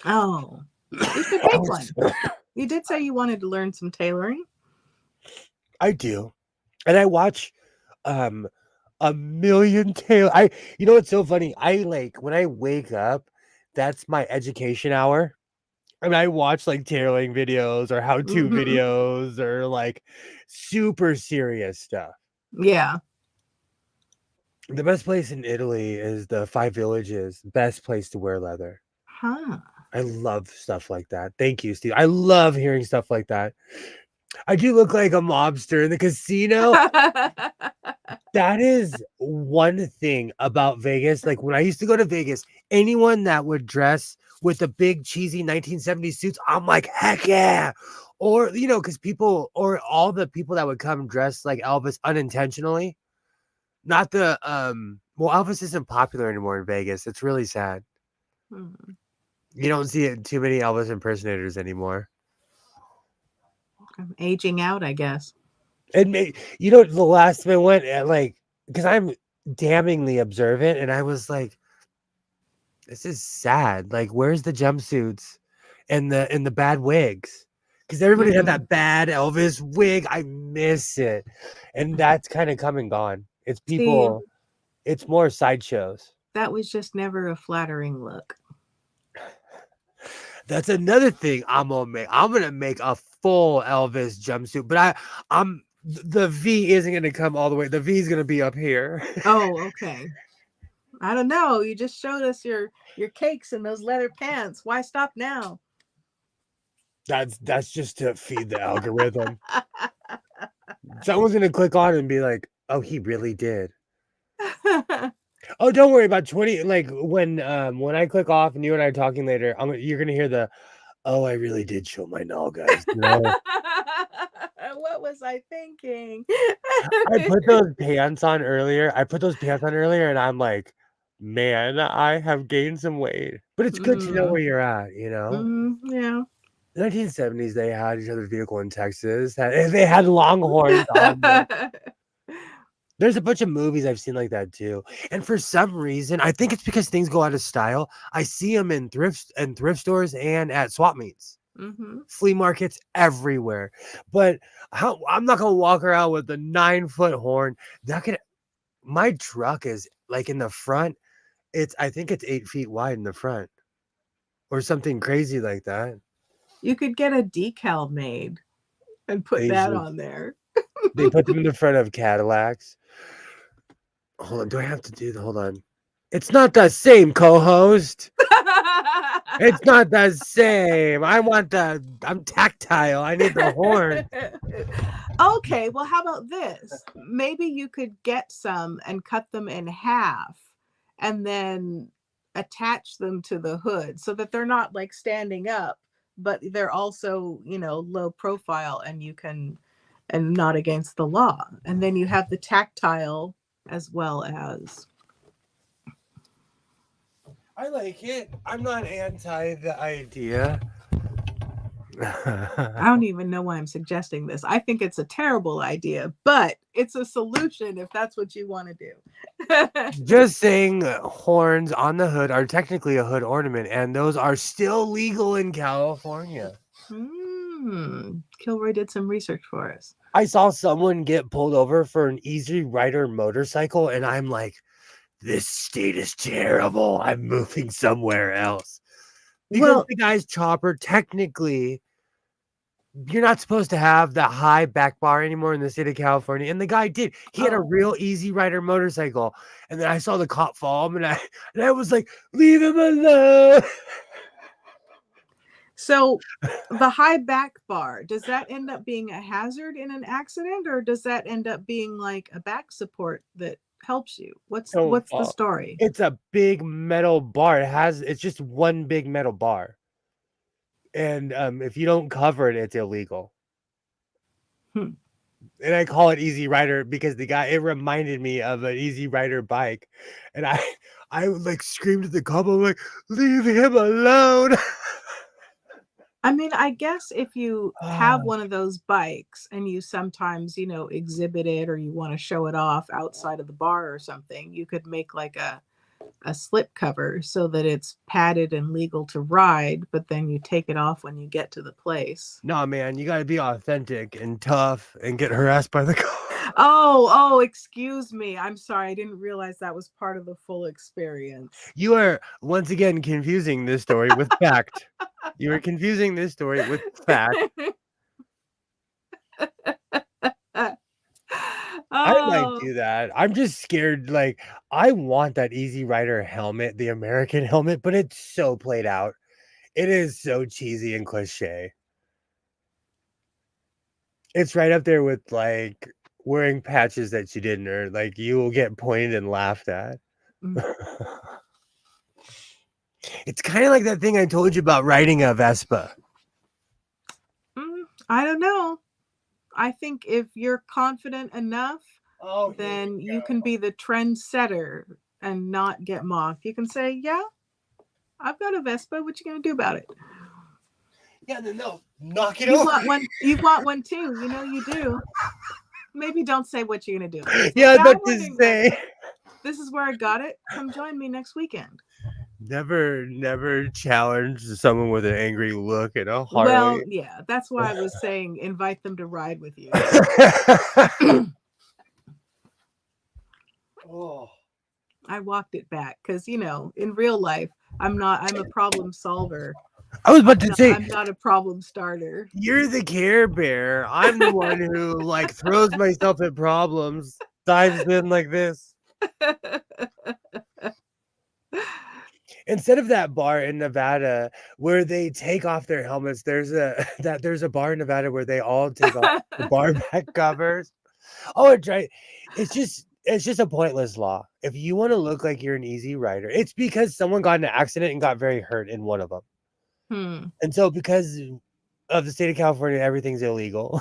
S2: Oh. You should
S1: I
S2: make
S1: was
S2: one. You did say you wanted to learn some tailoring.
S1: I do. And I watch um a million tail. I You know what's so funny? I like when I wake up, that's my education hour. And I watch like tailoring videos or how-to
S2: Mhm.
S1: videos or like super serious stuff.
S2: Yeah.
S1: The best place in Italy is the Five Villages. Best place to wear leather.
S2: Huh.
S1: I love stuff like that. Thank you, Steve. I love hearing stuff like that. I do look like a mobster in the casino. That is one thing about Vegas. Like when I used to go to Vegas, anyone that would dress with the big cheesy 1970s suits, I'm like, heck yeah. Or, because people or all the people that would come dressed like Elvis unintentionally. Not the well, Elvis isn't popular anymore in Vegas. It's really sad.
S2: Hmm.
S1: You don't see it too many Elvis impersonators anymore.
S2: I'm aging out, I guess.
S1: And the last time I went at like because I'm damningly observant, and I was like, this is sad. Like, where's the jumpsuits and the bad wigs? Because everybody had
S2: Mhm.
S1: that bad Elvis wig. I miss it. And that's kind of come and gone. It's
S2: See,
S1: people, it's more sideshows.
S2: that was just never a flattering look.
S1: That's another thing I'm gonna make. I'm gonna make a full Elvis jumpsuit, but the V isn't gonna come all the way. The V is gonna be up here.
S2: Oh, okay. I don't know. You just showed us your cakes and those leather pants. Why stop now?
S1: That's just to feed the algorithm. Someone's gonna click on it and be like, "Oh, he really did." Oh, don't worry about 20. Like when I click off and you and I are talking later, you're gonna hear the, "Oh, I really did show my null, guys."
S2: What was I thinking?
S1: I put those pants on earlier. I put those pants on earlier, and I'm like, man, I have gained some weight. But it's good to know
S2: Mm,
S1: where you're at.
S2: yeah.
S1: 1970s, they had each other's vehicle in Texas. They had longhorns on them. There's a bunch of movies I've seen like that too. And for some reason, I think it's because things go out of style. I see them in thrift stores and at swap meets,
S2: Hmm.
S1: flea markets everywhere. But I'm not gonna walk around with a 9-foot horn. That could My truck is like in the front. I think it's 8 feet wide in the front, or something crazy like that.
S2: You could get a decal made and
S1: They
S2: put that
S1: usually
S2: on there.
S1: they put them in the front of Cadillacs. Hold on, do I have to do the? Hold on. It's not the same, co-host. It's not the same. I'm tactile. I need the horn.
S2: Okay, well, how about this? Maybe you could get some and cut them in half and then attach them to the hood so that they're not like standing up, but they're also, low profile and and not against the law. And then you have the tactile as well as.
S1: I like it. I'm not anti the idea.
S2: I don't even know why I'm suggesting this. I think it's a terrible idea, but it's a solution if that's what you want to do.
S1: Just saying, horns on the hood are technically a hood ornament, and those are still legal in California.
S2: Kilroy did some research for us.
S1: I saw someone get pulled over for an Easy Rider motorcycle, and I'm like, this state is terrible. I'm moving somewhere else. Because
S2: Well,
S1: the guy's chopper technically you're not supposed to have the high back bar anymore in the state of California. And the guy did. He had a
S2: Oh,
S1: real Easy Rider motorcycle. And then I saw the cop fall him, and I was like, leave him alone.
S2: so the high back bar, does that end up being a hazard in an accident, or does that end up being like a back support that helps you?
S1: Don't
S2: What's the
S1: fall.
S2: story?
S1: It's a big metal bar. It's just one big metal bar. And if you don't cover it, it's illegal.
S2: Hmm.
S1: And I call it Easy Rider because it reminded me of an Easy Rider bike. And I like screamed at the cop, I'm like, leave him alone.
S2: I mean, I guess if you have
S1: Oh,
S2: one of those bikes and you sometimes, exhibit it or you want to show it off outside of the bar or something, you could make like a slip cover so that it's padded and legal to ride, but then you take it off when you get to the place.
S1: no, man, you got to be authentic and tough and get harassed by the cop.
S2: Oh, excuse me. I'm sorry. I didn't realize that was part of the full experience.
S1: You are once again confusing this story with fact. You are confusing this story with fact. I might
S2: Oh,
S1: do that. I'm just scared. Like, I want that Easy Rider helmet, the American helmet, but it's so played out. It is so cheesy and cliche. It's right up there with like wearing patches that you didn't earn. Like, you will get pointed and laughed at.
S2: mm,
S1: It's kind of like that thing I told you about riding a Vespa.
S2: I don't know. I think if you're confident enough,
S1: Oh, here we
S2: then you
S1: go.
S2: can be the trendsetter and not get mocked. You can say, "Yeah, I've got a Vespa. What you gonna do about it?
S1: Yeah, then they'll knock it
S2: You
S1: over.
S2: want one? You want one too? You know you do. Maybe don't say what you're gonna do. Say,
S1: Yeah, I was
S2: yeah, I'm
S1: about to
S2: wanting
S1: say.
S2: Vespa. This is where I got it. Come join me next weekend."
S1: Never challenge someone with an angry look and a
S2: Well,
S1: Harley.
S2: yeah, that's why I was saying invite them to ride with you.
S1: Oh.
S2: I walked it back because in real life, I'm a problem solver.
S1: I was about to say,
S2: I'm not a problem starter.
S1: you're the Care Bear. I'm the one who like throws myself at problems, dives in like this. Instead of that bar in Nevada where they take off their helmets, there's a bar in Nevada where they all take off the bar back covers. Oh, it's right. It's just a pointless law. If you want to look like you're an Easy Rider, it's because someone got in an accident and got very hurt in one of them.
S2: Hmm.
S1: And so because of the state of California, everything's illegal.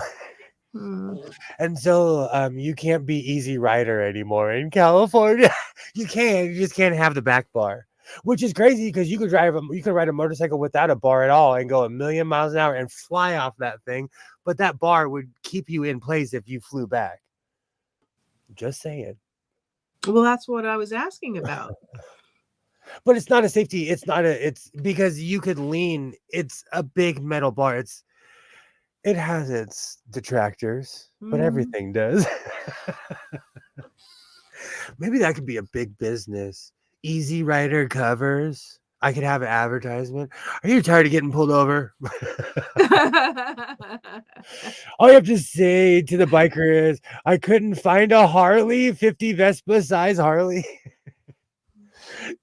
S2: Hmm.
S1: And so you can't be Easy Rider anymore in California. You can't. You just can't have the back bar. Which is crazy because you can ride a motorcycle without a bar at all and go a million miles an hour and fly off that thing, but that bar would keep you in place if you flew back. Just saying.
S2: Well, that's what I was asking about.
S1: But it's not a safety. It's because you could lean. It's a big metal bar. It has its detractors, but
S2: Hmm.
S1: everything does. Maybe that could be a big business. Easy Rider covers. I could have an advertisement. Are you tired of getting pulled over? All you have to say to the biker is, I couldn't find a Harley, 50 Vespa size Harley.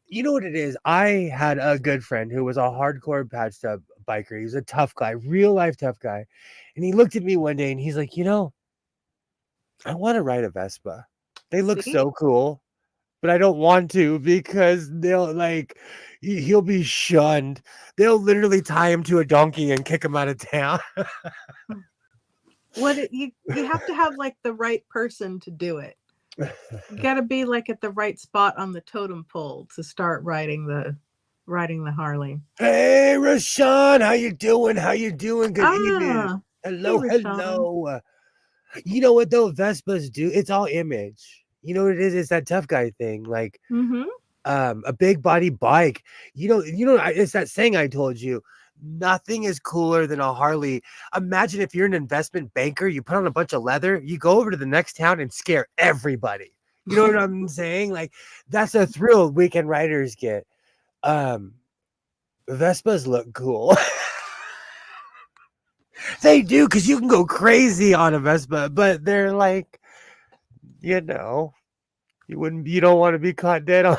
S1: You know what it is? I had a good friend who was a hardcore patched up biker. He was a tough guy, real life tough guy. And he looked at me one day and he's like, I want to ride a Vespa. They look
S2: See?
S1: so cool, but I don't want to because they'll like he'll be shunned. They'll literally tie him to a donkey and kick him out of town.
S2: You have to have like the right person to do it. You got to be like at the right spot on the totem pole to start riding the Harley.
S1: Hey, Rashawn, how you doing? How you doing? Good evening.
S2: Ah, hey,
S1: Hello,
S2: Rashawn.
S1: hello. You know what though? Vespas do. It's all image. You know what it is? It's that tough guy thing. Like
S2: Mm-hmm.
S1: a big body bike. It's that saying I told you. Nothing is cooler than a Harley. Imagine if you're an investment banker, you put on a bunch of leather, you go over to the next town and scare everybody. You know what I'm saying? Like that's a thrill weekend riders get. Um, Vespas look cool. They do, because you can go crazy on a Vespa, but they're like, you know, you don't want to be caught dead on.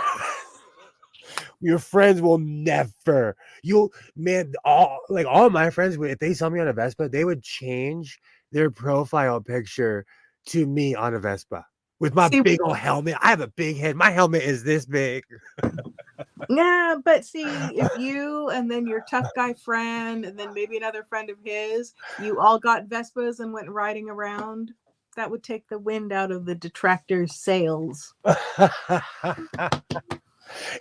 S1: Your friends will never. You'll man, all my friends would, if they saw me on a Vespa, they would change their profile picture to me on a Vespa with my
S2: See,
S1: big old helmet. I have a big head. My helmet is this big.
S2: yeah, but see, if you and then your tough guy friend and then maybe another friend of his, you all got Vespas and went riding around, that would take the wind out of the detractors' sails.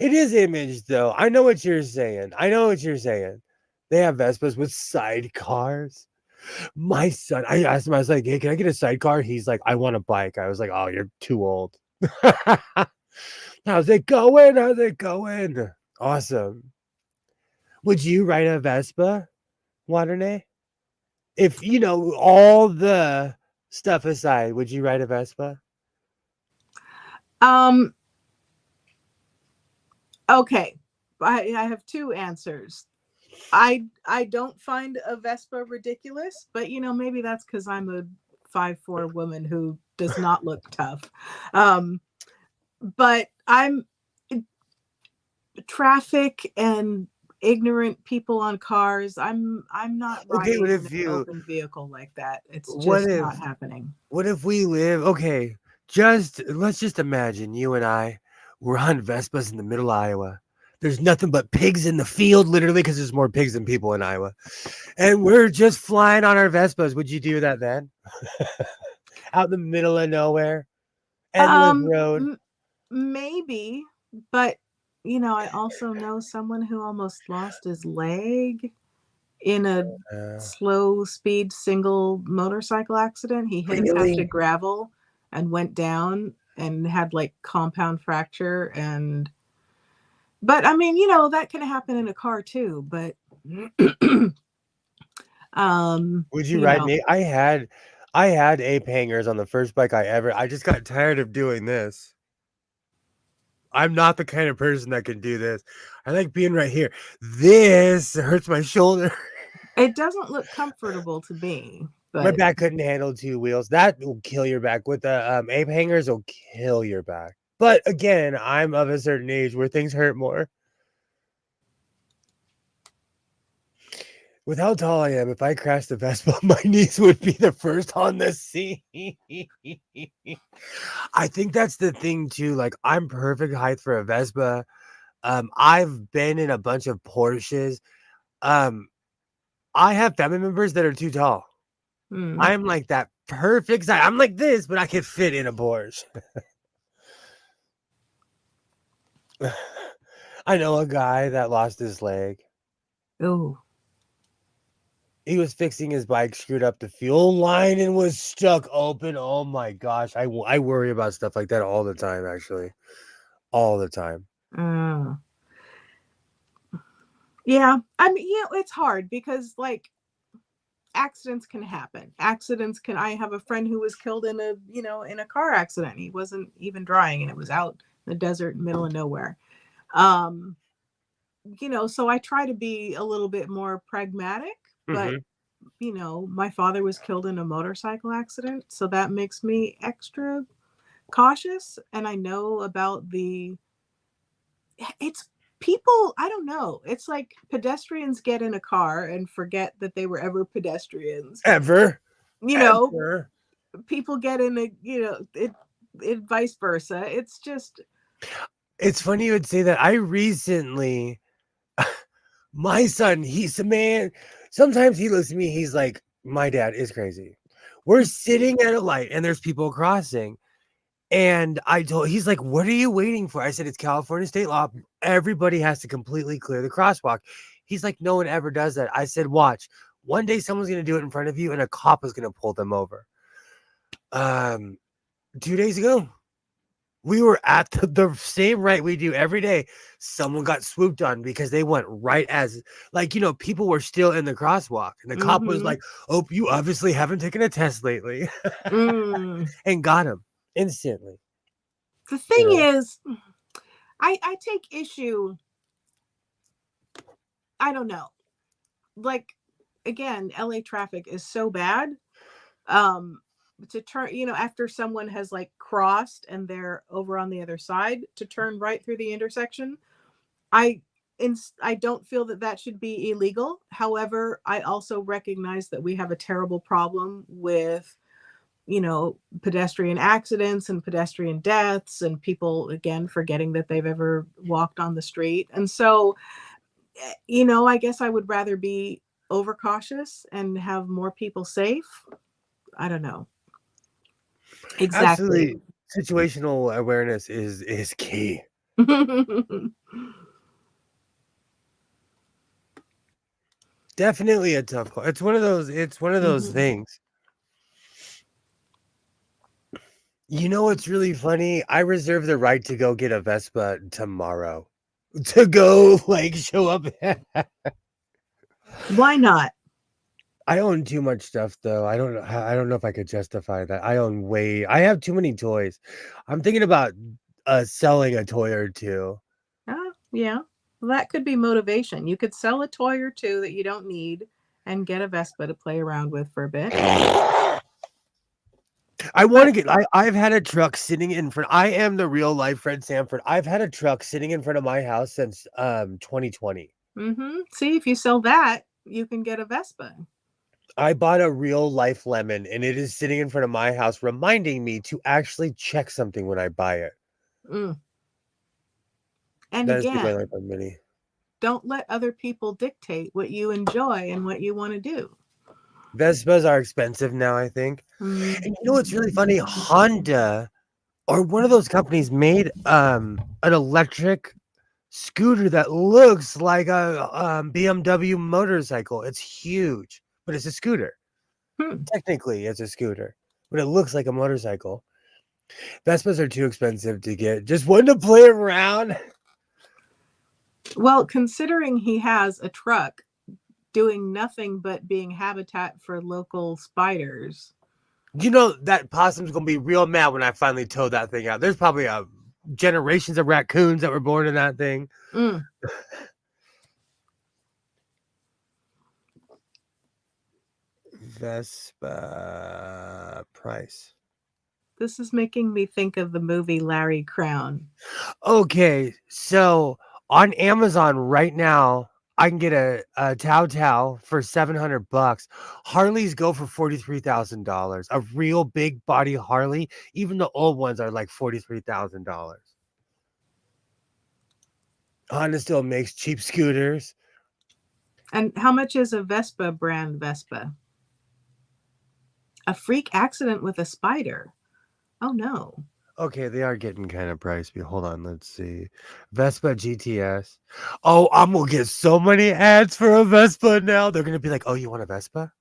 S1: It is image though. I know what you're saying. I know what you're saying. They have Vespas with sidecars. My son, I asked him, I was like, hey, can I get a sidecar? He's like, I want a bike. I was like, oh, you're too old. How's it going? How's it going? Awesome. Would you ride a Vespa, Waterne? If you know all the stuff aside, would you ride a Vespa?
S2: Um, okay. I have two answers. I don't find a Vespa ridiculous, but maybe that's because I'm a 5'4" woman who does not look tough. But I'm traffic and ignorant people on cars. I'm not
S1: Okay,
S2: riding in an open vehicle like that. It's
S1: what
S2: just
S1: if
S2: not happening.
S1: what if we live okay, let's just imagine you and I were on Vespas in the middle of Iowa. There's nothing but pigs in the field, literally, because there's more pigs than people in Iowa. And we're just flying on our Vespas. Would you do that then? Out in the middle of nowhere, endless
S2: Um,
S1: road.
S2: Maybe, but I also know someone who almost lost his leg in a
S1: Uh,
S2: slow speed single motorcycle accident. He hit a patch
S1: really?
S2: of gravel and went down and had like compound fracture. And but I mean, that can happen in a car too, but
S1: Would you
S2: you
S1: ride
S2: know
S1: me? I had ape hangers on the first bike I just got tired of doing this. I'm not the kind of person that can do this. I like being right here. This hurts my shoulder.
S2: it doesn't look comfortable to me,
S1: My
S2: but
S1: back couldn't handle two wheels. That will kill your back. With the ape hangers, will kill your back. But again, I'm of a certain age where things hurt more. With how tall I am, if I crashed the Vespa, my knees would be the first on the scene. I think that's the thing too. Like I'm perfect height for a Vespa. I've been in a bunch of Porsches. Um, I have family members that are too tall.
S2: hmm.
S1: I'm like that perfect size. I'm like this, but I could fit in a Porsche. I know a guy that lost his leg.
S2: Oh,
S1: He was fixing his bike, screwed up the fuel line, and was stuck open. Oh my gosh. I worry about stuff like that all the time, actually. All the time.
S2: uh, yeah. I mean, it's hard because like accidents can happen. Accidents can. I have a friend who was killed in a car accident. He wasn't even driving, and it was out in the desert, middle of nowhere. Um, so I try to be a little bit more pragmatic, but
S1: Hmm.
S2: my father was killed in a motorcycle accident, so that makes me extra cautious. And I know about it's people, I don't know. It's like pedestrians get in a car and forget that they were ever pedestrians.
S1: Ever.
S2: You know,
S1: Ever.
S2: people get in it vice versa. It's just
S1: It's funny you would say that. I recently, my son, he's a man. Sometimes he looks at me, he's like, my dad is crazy. We're sitting at a light and there's people crossing. And he's like, what are you waiting for? I said, it's California state law. Everybody has to completely clear the crosswalk. He's like, no one ever does that. I said, watch. One day someone's going to do it in front of you and a cop is going to pull them over. Um, 2 days ago, we were at the same right we do every day. Someone got swooped on because they went right as, like, people were still in the crosswalk. And the cop was
S2: mm-hmm.
S1: like, oh, you obviously haven't taken a test lately.
S2: mm.
S1: And got him instantly.
S2: The
S1: You
S2: thing
S1: know?
S2: is, I take issue. I don't know. Like again, LA traffic is so bad. Um, to turn, after someone has like crossed and they're over on the other side, to turn right through the intersection, I I don't feel that that should be illegal. However, I also recognize that we have a terrible problem with, pedestrian accidents and pedestrian deaths and people again forgetting that they've ever walked on the street. And so, I guess I would rather be overcautious and have more people safe. I don't know. Exactly.
S1: Absolutely, situational awareness is key. Definitely a tough call. It's one of those. It's one of those
S2: Mhm.
S1: things. You know what's really funny? I reserve the right to go get a Vespa tomorrow. To go like show up.
S2: Why not?
S1: I own too much stuff though. I don't know if I could justify that. I have too many toys. I'm thinking about selling a toy or two.
S2: Yeah. Well, that could be motivation. You could sell a toy or two that you don't need and get a Vespa to play around with for a bit.
S1: I want to
S2: But
S1: get I've had a truck sitting in front. I am the real life Fred Sanford. I've had a truck sitting in front of my house since 2020.
S2: see, if you sell that, you can get a Vespa.
S1: I bought a real life lemon and it is sitting in front of my house reminding me to actually check something when I buy it.
S2: Mm. And
S1: That is my
S2: again,
S1: life on mini.
S2: don't let other people dictate what you enjoy and what you want to do.
S1: Vespas are expensive now, I think.
S2: Mm.
S1: And you know what's really funny? Honda or one of those companies made an electric scooter that looks like a BMW motorcycle. It's huge, but it's a scooter.
S2: Hmm.
S1: Technically, it's a scooter, but it looks like a motorcycle. Vespas are too expensive to get. Just one to play around.
S2: Well, considering he has a truck doing nothing but being habitat for local spiders.
S1: You know that possum's gonna be real mad when I finally tow that thing out. There's probably generations of raccoons that were born in that thing.
S2: Mm.
S1: Vespa price.
S2: This is making me think of the movie Larry Crown.
S1: Okay, so on Amazon right now, I can get a Tao Tao for $700. Harleys go for $43,000. A real big body Harley, even the old ones are like $43,000. Honda still makes cheap scooters.
S2: And how much is a Vespa brand Vespa? A freak accident with a spider. Oh no.
S1: Okay, they are getting kind of pricey. Hold on, let's see. Vespa GTS. Oh, I'm gonna get so many ads for a Vespa now. They're gonna be like, "Oh, you want a Vespa?"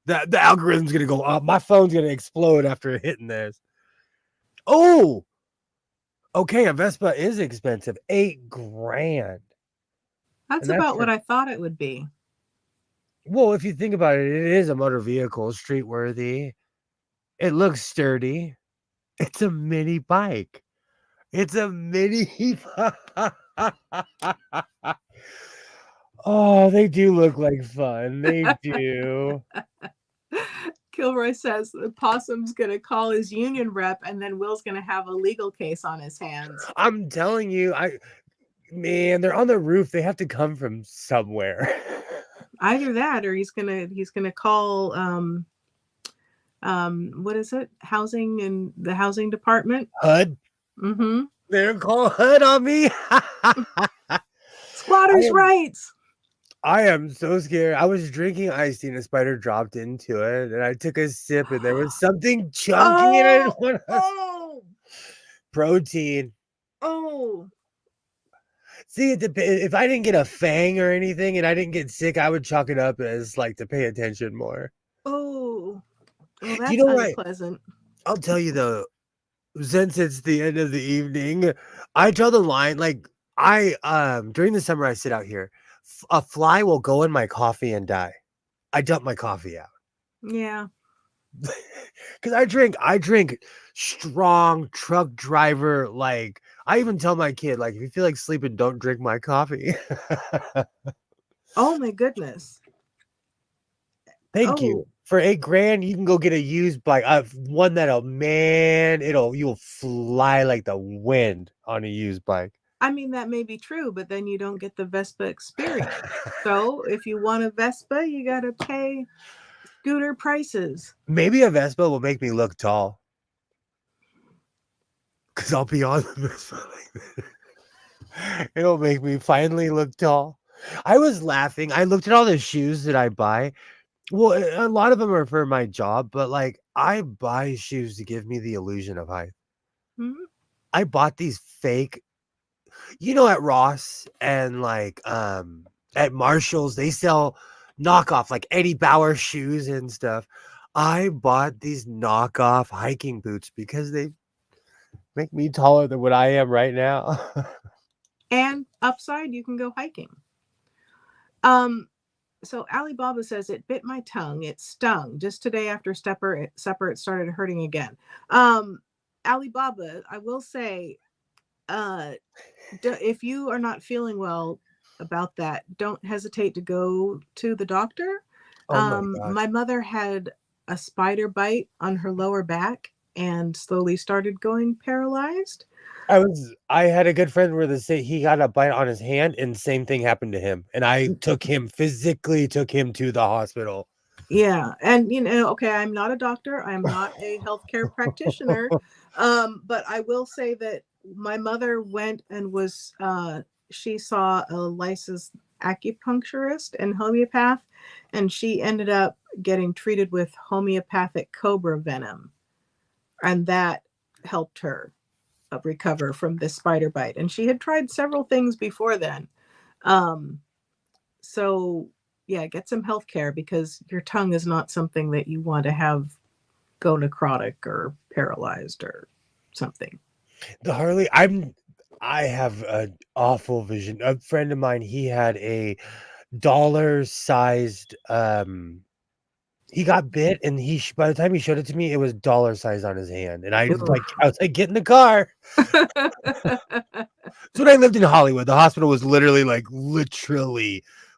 S1: The algorithm's gonna go up. My phone's gonna explode after hitting this. Oh, okay. A Vespa is expensive. 8 grand.
S2: That's
S1: And that's
S2: about
S1: for
S2: what I thought it would be.
S1: well, if you think about it, it is a motor vehicle, street worthy. It looks sturdy. It's a mini bike. It's a mini Oh, they do look like fun. They do.
S2: Kilroy says the possum's going to call his union rep and then Will's going to have a legal case on his hands.
S1: I'm telling you, man, they're on the roof. They have to come from somewhere.
S2: Either that or he's going to call what is it? Housing and the housing department.
S1: HUD.
S2: Mm-hmm.
S1: They're call HUD on me.
S2: Squatters' rights.
S1: I am so scared. I was drinking iced tea and a spider dropped into it, and I took a sip, and there was something chunky in it.
S2: Oh,
S1: Protein.
S2: oh.
S1: See, if I didn't get a fang or anything, and I didn't get sick, I would chalk it up as like to pay attention more.
S2: Oh. Well,
S1: You
S2: that's
S1: know what?
S2: unpleasant.
S1: I'll tell you though, since it's the end of the evening, I draw the line. Like during the summer, I sit out here. A fly will go in my coffee and die. I dump my coffee out.
S2: Yeah.
S1: Because I drink strong truck driver. Like I even tell my kid, like if you feel like sleeping, don't drink my coffee.
S2: Oh my goodness.
S1: Thank you.
S2: Oh,
S1: For 8 grand, you can go get a used bike. One that'll, man, you'll fly like the wind on a used bike.
S2: I mean, that may be true, but then you don't get the Vespa experience. So if you want a Vespa, you got to pay scooter prices.
S1: Maybe a Vespa will make me look tall. Because I'll be on the Vespa like this. It'll make me finally look tall. I was laughing. I looked at all the shoes that I buy. Well, a lot of them are for my job, but like I buy shoes to give me the illusion of height.
S2: Mhm.
S1: I bought these fake, at Ross and like at Marshalls, they sell knockoff like Eddie Bauer shoes and stuff. I bought these knockoff hiking boots because they make me taller than what I am right now.
S2: And upside, you can go hiking. Um, so Alibaba says it bit my tongue. It stung. Just today after supper, it started hurting again. Um, Alibaba, I will say, uh, if you are not feeling well about that, don't hesitate to go to the doctor.
S1: Oh my gosh.
S2: My mother had a spider bite on her lower back and slowly started going paralyzed.
S1: I had a good friend where he got a bite on his hand and same thing happened to him. And I physically took him to the hospital.
S2: Yeah, and okay, I'm not a doctor, I'm not a healthcare practitioner, but I will say that my mother went and she saw a licensed acupuncturist and homeopath, and she ended up getting treated with homeopathic cobra venom, and that helped her recover from this spider bite. And she had tried several things before then. Um, so yeah, get some health care because your tongue is not something that you want to have go necrotic or paralyzed or something.
S1: The I have an awful vision. A friend of mine, he had a dollar-sized, he got bit and by the time he showed it to me, it was dollar size on his hand, and I was like, "Get in the car." So when I lived in Hollywood, the hospital was literally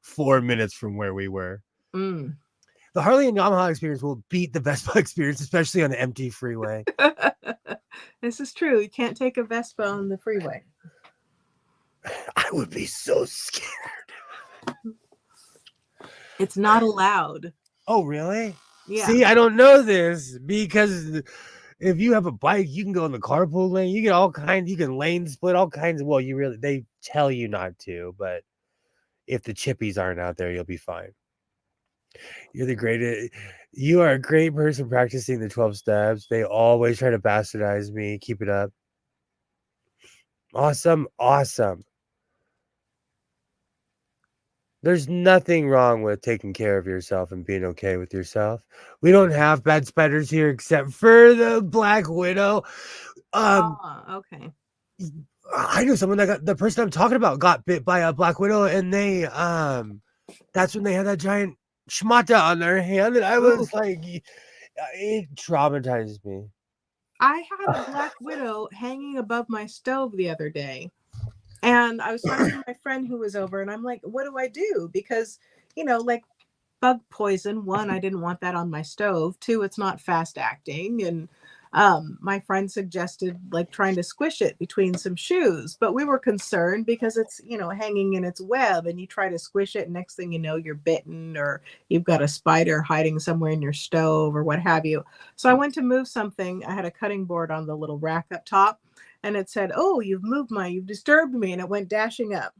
S1: 4 minutes from where we were.
S2: Mm.
S1: The Harley and Yamaha experience will beat the Vespa experience, especially on the empty freeway.
S2: This is true. You can't take a Vespa on the freeway.
S1: I would be so scared.
S2: It's not allowed.
S1: Oh, really?
S2: Yeah.
S1: See, I don't know this because if you have a bike, you can go in the carpool lane. You get all kinds. You can lane split all kinds of. Well, they tell you not to, but if the chippies aren't out there, you'll be fine. You're the greatest. You are a great person practicing the 12 steps. They always try to bastardize me. Keep it up. Awesome. Awesome. There's nothing wrong with taking care of yourself and being okay with yourself. We don't have bad spiders here except for the Black Widow.
S2: Okay.
S1: I know someone the person I'm talking about got bit by a Black Widow, and that's when they had that giant schmata on their hand, and I was like, it traumatized me.
S2: I had a Black Widow hanging above my stove the other day. And I was talking to my friend who was over, and I'm like, what do I do? Because, like bug poison, one, I didn't want that on my stove. Two, it's not fast acting. And my friend suggested like trying to squish it between some shoes. But we were concerned because it's, hanging in its web, and you try to squish it. Next thing you know, you're bitten, or you've got a spider hiding somewhere in your stove or what have you. So I went to move something. I had a cutting board on the little rack up top. And it said, oh, you've disturbed me. And it went dashing up.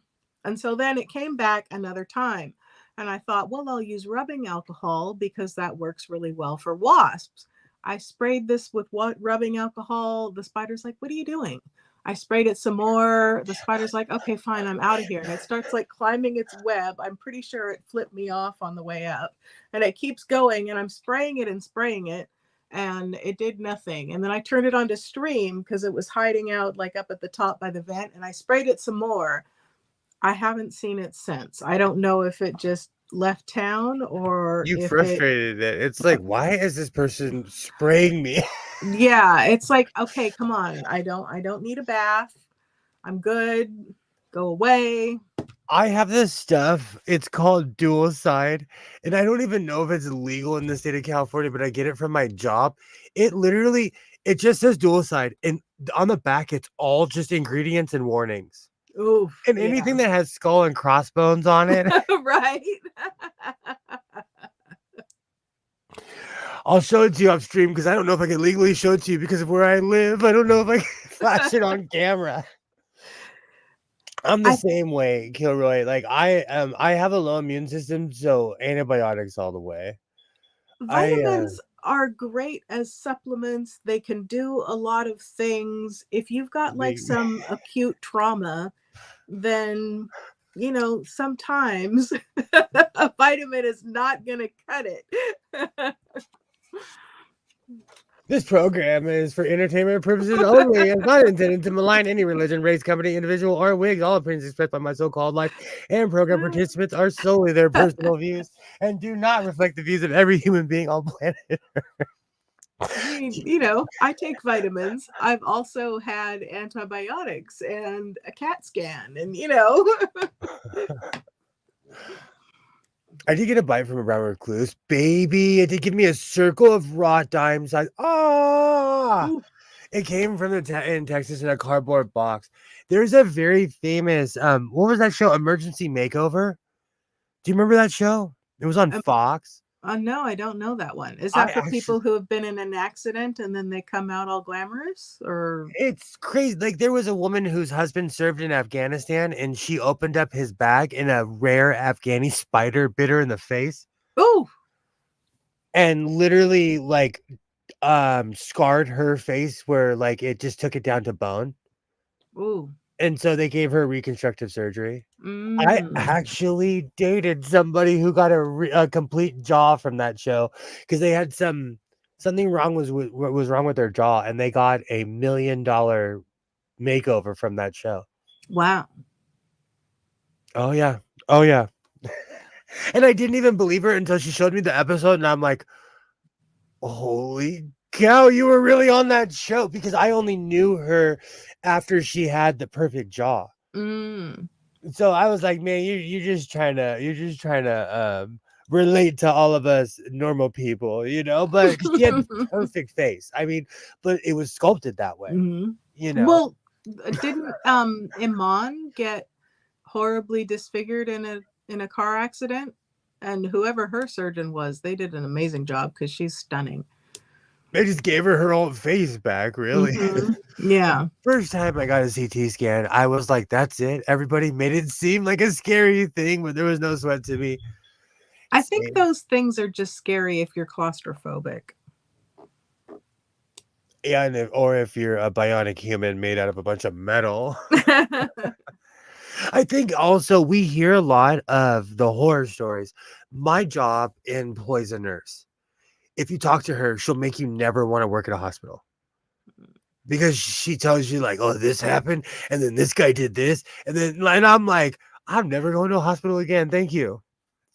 S2: And so then it came back another time. And I thought, well, I'll use rubbing alcohol because that works really well for wasps. I sprayed this with rubbing alcohol. The spider's like, what are you doing? I sprayed it some more. The spider's like, okay, fine, I'm out of here. And it starts like climbing its web. I'm pretty sure it flipped me off on the way up. And it keeps going, and I'm spraying it and spraying it. And it did nothing. And then I turned it on to stream because it was hiding out like up at the top by the vent, and I sprayed it some more. I haven't seen it since. I don't know if it just left town or
S1: You
S2: if
S1: frustrated it. It's like, why is this person spraying me?
S2: yeah, it's like, okay, come on. I don't need a bath. I'm good. go away.
S1: I have this stuff. It's called dual side, and I don't even know if it's legal in the state of California, but I get it from my job. It literally, it just says dual side, and on the back, it's all just ingredients and warnings.
S2: Oof,
S1: And
S2: yeah.
S1: anything that has skull and crossbones on it,
S2: Right.
S1: I'll show it to you upstream because I don't know if I can legally show it to you because of where I live. I don't know if I can flash it on camera. I'm the
S2: I
S1: same way, Kilroy. Like I have a low immune system, so antibiotics all the way. I
S2: Vitamins are great as supplements. They can do a lot of things. If you've got like
S1: they,
S2: some acute trauma, then sometimes a vitamin is not going to cut it.
S1: This program is for entertainment purposes only and not intended to malign any religion, race, company, individual, or wig. All opinions expressed by my so-called life and program participants are solely their personal views and do not reflect the views of every human being on planet.
S2: I mean, I take vitamins. I've also had antibiotics and a CAT scan, and
S1: I did get a bite from a brown recluse, baby. It did give me a circle of raw dime size.
S2: Ooh,
S1: It came from in Texas in a cardboard box. There's a very famous what was that show? Emergency Makeover. Do you remember that show? It was on
S2: um,
S1: Fox.
S2: no, I don't know that one. Is
S1: I
S2: that for
S1: actually
S2: people who have been in an accident and then they come out all glamorous, or?
S1: It's crazy. Like there was a woman whose husband served in Afghanistan and she opened up his bag and a rare Afghani spider bit her in the face
S2: Ooh,
S1: and literally like scarred her face where like it just took it down to bone.
S2: ooh,
S1: And so they gave her reconstructive surgery. I
S2: mm,
S1: actually dated somebody who got a complete jaw from that show because they had something wrong was with what was wrong with their jaw, and they got $1 million makeover from that show.
S2: wow.
S1: Oh yeah, oh yeah. And I didn't even believe her until she showed me the episode, and I'm like, holy cow, you were really on that show because I only knew her after she had the perfect jaw.
S2: Mm.
S1: So I was like, man, you're just trying to relate to all of us normal people, but she had the perfect face. I mean, but it was sculpted that way,
S2: Mhm.
S1: you know.
S2: Well, didn't Iman get horribly disfigured in a car accident? And whoever her surgeon was, they did an amazing job because she's stunning.
S1: They just gave her old face back, really.
S2: Hmm. Yeah.
S1: First time I got a CT scan, I was like, that's it. Everybody made it seem like a scary thing, but there was no sweat to me.
S2: I think
S1: Same.
S2: those things are just scary if you're claustrophobic.
S1: Yeah, or if you're a bionic human made out of a bunch of metal. I think also we hear a lot of the horror stories. My job employs a nurse. If you talk to her, she'll make you never want to work at a hospital because she tells you like, "Oh, this happened, and then this guy did this, and I'm like, I'm never going to a hospital again. Thank you,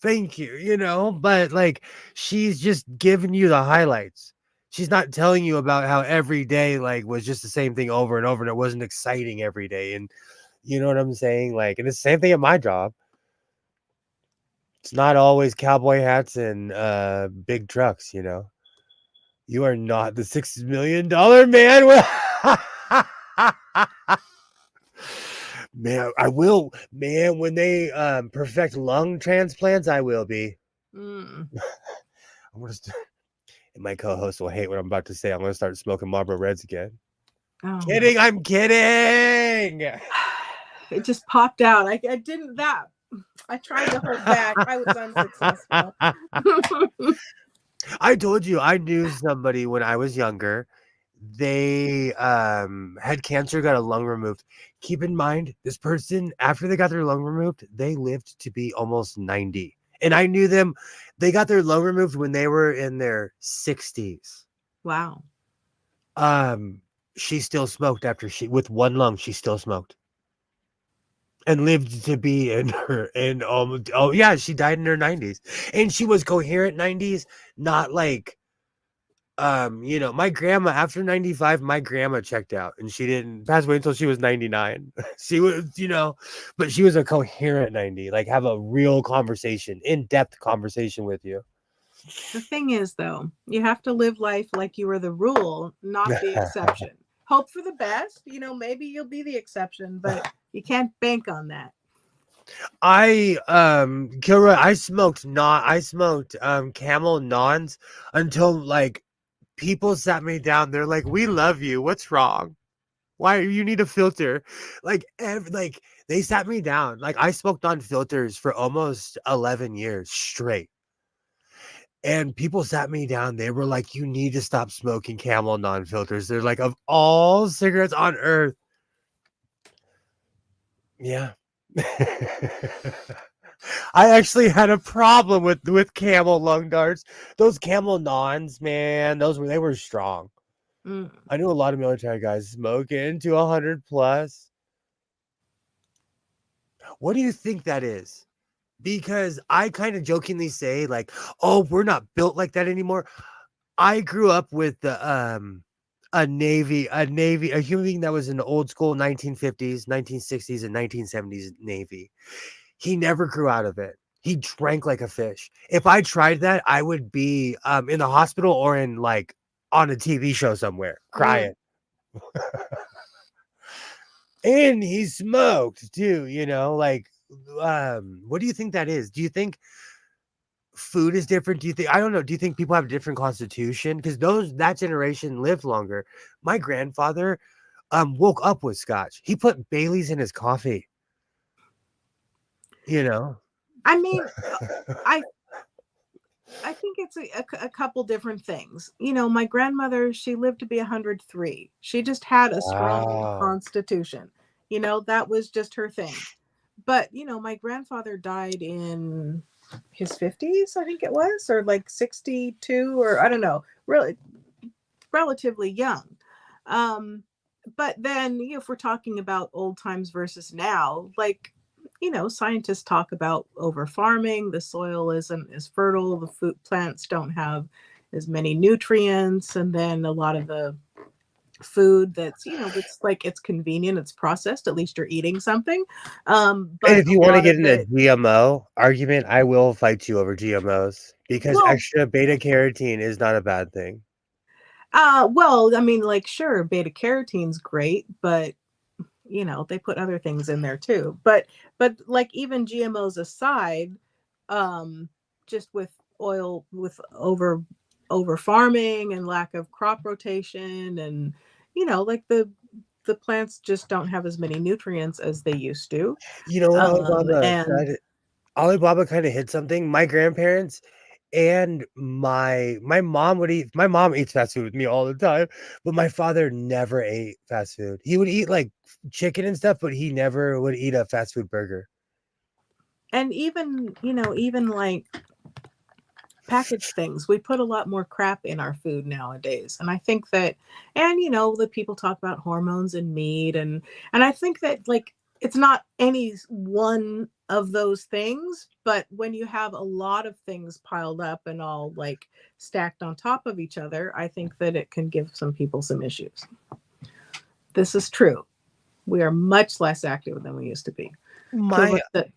S1: thank you." But like, she's just giving you the highlights. She's not telling you about how every day like was just the same thing over and over, and it wasn't exciting every day. And you know what I'm saying? Like, and it's the same thing at my job. It's not always cowboy hats and big trucks. You are not the $6 million man. Man, I will. Man, when they perfect lung transplants, I will be.
S2: Mm.
S1: I'm gonna and my co-host will hate what I'm about to say. I'm gonna start smoking Marlboro Reds again.
S2: Oh my.
S1: Kidding, I'm kidding.
S2: It just popped out. I didn't that. I tried to hold back. I was unsuccessful.
S1: I told you I knew somebody when I was younger. They had cancer, got a lung removed. Keep in mind, this person, after they got their lung removed, they lived to be almost 90. And I knew them. They got their lung removed when they were in their 60s.
S2: Wow.
S1: She still smoked with one lung, she still smoked. And lived to be in her oh yeah, she died in her 90s. And she was coherent 90s, not like My grandma after 95, my grandma checked out and she didn't pass away until she was 99. She was, but she was a coherent 90, like have a real conversation, in-depth conversation with you.
S2: The thing is, though, you have to live life like you were the rule, not the exception. Hope for the best. Maybe you'll be the exception, but you can't bank on that.
S1: Kira, I smoked camel nons until like people sat me down. They're like, "We love you. What's wrong? Why you need a filter?" Like they sat me down. Like I smoked on filters for almost 11 years straight. And people sat me down. They were like, "You need to stop smoking camel non-filters." They're like, "Of all cigarettes on earth." Yeah. I actually had a problem with camel lung darts. Those camel nons, man, they were strong.
S2: Mm.
S1: I knew a lot of military guys smoking to 100 plus. What do you think that is? Because I kind of jokingly say like, "Oh, we're not built like that anymore." I grew up with a human being that was in the old school 1950s, 1960s, and 1970s Navy. He never grew out of it. He drank like a fish. If I tried that, I would be in the hospital or in like on a TV show somewhere
S2: Mm.
S1: crying. And he smoked too, like what do you think that is? Do you think food is different? Do you think, I don't know, do you think people have a different constitution? Because that generation lived longer. My grandfather woke up with scotch. He put Bailey's in his coffee, you know.
S2: I mean, I I think it's a couple different things. My grandmother, she lived to be 103. She just had a strong
S1: Wow.
S2: constitution. That was just her thing. But, my grandfather died in his 50s, I think it was, or like 62, or I don't know, really relatively young. Um, but then, if we're talking about old times versus now, like, scientists talk about over farming, the soil isn't as fertile, the food plants don't have as many nutrients, and then a lot of the food that's it's like it's convenient, it's processed, at least you're eating something.
S1: And
S2: But
S1: if
S2: a
S1: you want to
S2: lot
S1: get
S2: of
S1: in a
S2: it,
S1: GMO argument, I will fight you over GMOs because
S2: well,
S1: extra beta carotene is not a bad thing.
S2: well, I mean, like, sure, beta carotene's great, but they put other things in there too. But like, even GMOs aside, um just with oil, with over farming and lack of crop rotation, and like the plants just don't have as many nutrients as they used to.
S1: You know what
S2: And
S1: Alibaba kind of hit something. My grandparents and my mom eats fast food with me all the time, but my father never ate fast food. He would eat like chicken and stuff, but he never would eat a fast food burger.
S2: even like packaged things, we put a lot more crap in our food nowadays. And I think that, and the people talk about hormones in meat, and I think that, like, it's not any one of those things, but when you have a lot of things piled up and all like stacked on top of each other, I think that it can give some people some issues. This is true. We are much less active than we used to be. To
S1: My
S2: look at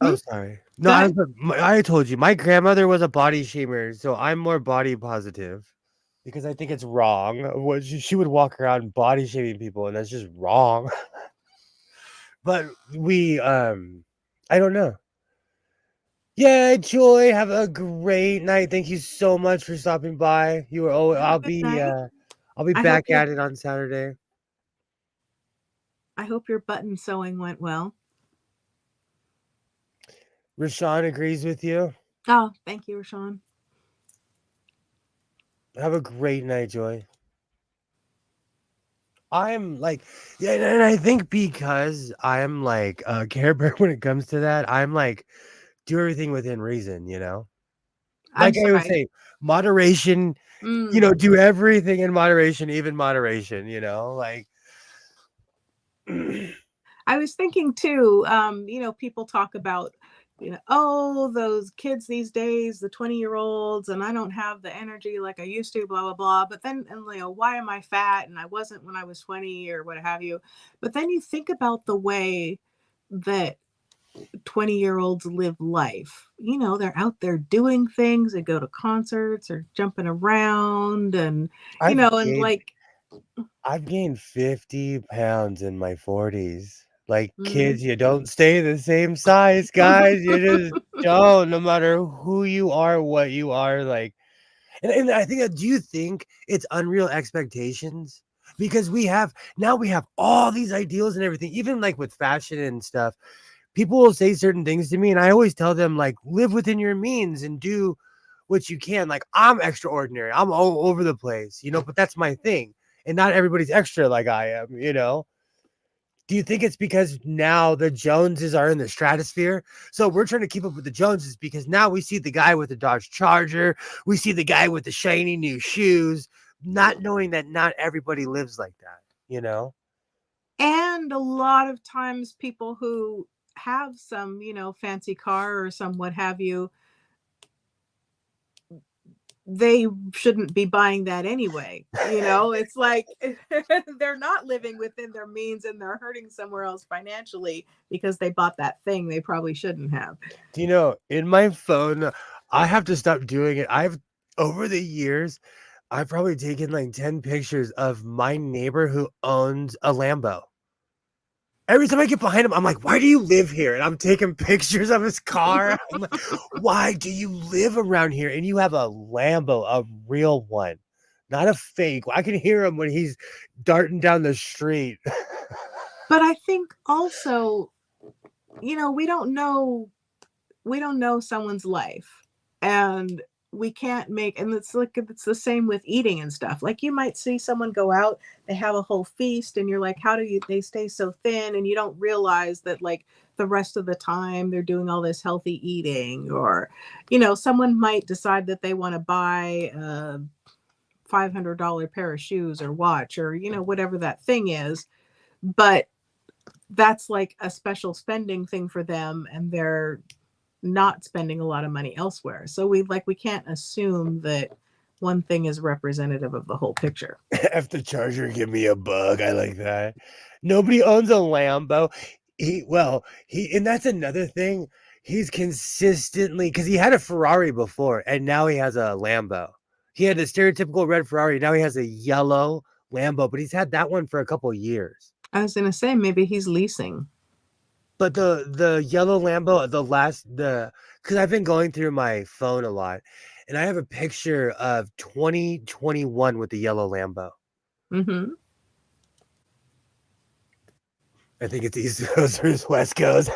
S1: Oh, sorry. No,
S2: Go ahead.
S1: I told you my grandmother was a body shamer, so I'm more body positive because I think it's wrong. What she would walk around body shaming people, and that's just wrong. But I don't know. Yeah, Joy, have a great night. Thank you so much for stopping by. You were always,
S2: Have a good night.
S1: I'll be
S2: I hope
S1: back
S2: your
S1: at it on Saturday.
S2: I hope your button sewing went well.
S1: Rashawn agrees with you.
S2: Oh, thank you, Rashawn.
S1: Have a great night, Joy. I'm like, yeah, and I think because I'm like a Care Bear when it comes to that, I'm like, do everything within reason,
S2: I'm
S1: Like I would
S2: sorry.
S1: say, moderation,
S2: Mm.
S1: do everything in moderation, even moderation, like
S2: I was thinking too, people talk about, Oh, those kids these days, the 20-year-olds, and I don't have the energy like I used to, blah, blah, blah. But then, and why am I fat? And I wasn't when I was 20 or what have you. But then you think about the way that 20-year-olds live life. They're out there doing things, they go to concerts or jumping around and,
S1: I've
S2: and
S1: gained
S2: like,
S1: I've gained 50 pounds in my 40s. Like,
S2: mm.
S1: kids, you don't stay the same size, guys. You just don't, no matter who you are, what you are. Like, and I think do you think it's unreal expectations? Because we have all these ideals and everything, even like with fashion and stuff. People will say certain things to me, and I always tell them, like, live within your means and do what you can. Like, I'm extraordinary. I'm all over the place, but that's my thing. And not everybody's extra like I am. Do you think it's because now the Joneses are in the stratosphere? So we're trying to keep up with the Joneses because now we see the guy with the Dodge Charger. We see the guy with the shiny new shoes, not knowing that not everybody lives like that.
S2: And a lot of times people who have some, fancy car or some what have you, they shouldn't be buying that anyway. It's like they're not living within their means and they're hurting somewhere else financially because they bought that thing they probably shouldn't have.
S1: Do you know, in my phone, I have to stop doing it. Over the years, I've probably taken like 10 pictures of my neighbor who owns a Lambo. Every time I get behind him, I'm like, why do you live here? And I'm taking pictures of his car. I'm like, why do you live around here? And you have a Lambo, a real one, not a fake. I can hear him when he's darting down the street.
S2: But I think also, we don't know someone's life, and we can't make, and it's the same with eating and stuff. Like, you might see someone go out, they have a whole feast, and you're like, how do they stay so thin? And you don't realize that, like, the rest of the time they're doing all this healthy eating. Or someone might decide that they want to buy a $500 pair of shoes or watch, or whatever that thing is, but that's like a special spending thing for them, and they're not spending a lot of money elsewhere. So we can't assume that one thing is representative of the whole picture.
S1: F the Charger, give me a bug. I like that. Nobody owns a Lambo. And that's another thing. He's consistently, because he had a Ferrari before, and now he has a Lambo. He had a stereotypical red Ferrari. Now he has a yellow Lambo, but he's had that one for a couple of years.
S2: I was gonna say maybe he's leasing.
S1: But the yellow Lambo, because I've been going through my phone a lot, and I have a picture of 2021 with the yellow Lambo.
S2: Mm-hmm.
S1: I think it's East Coast versus West Coast.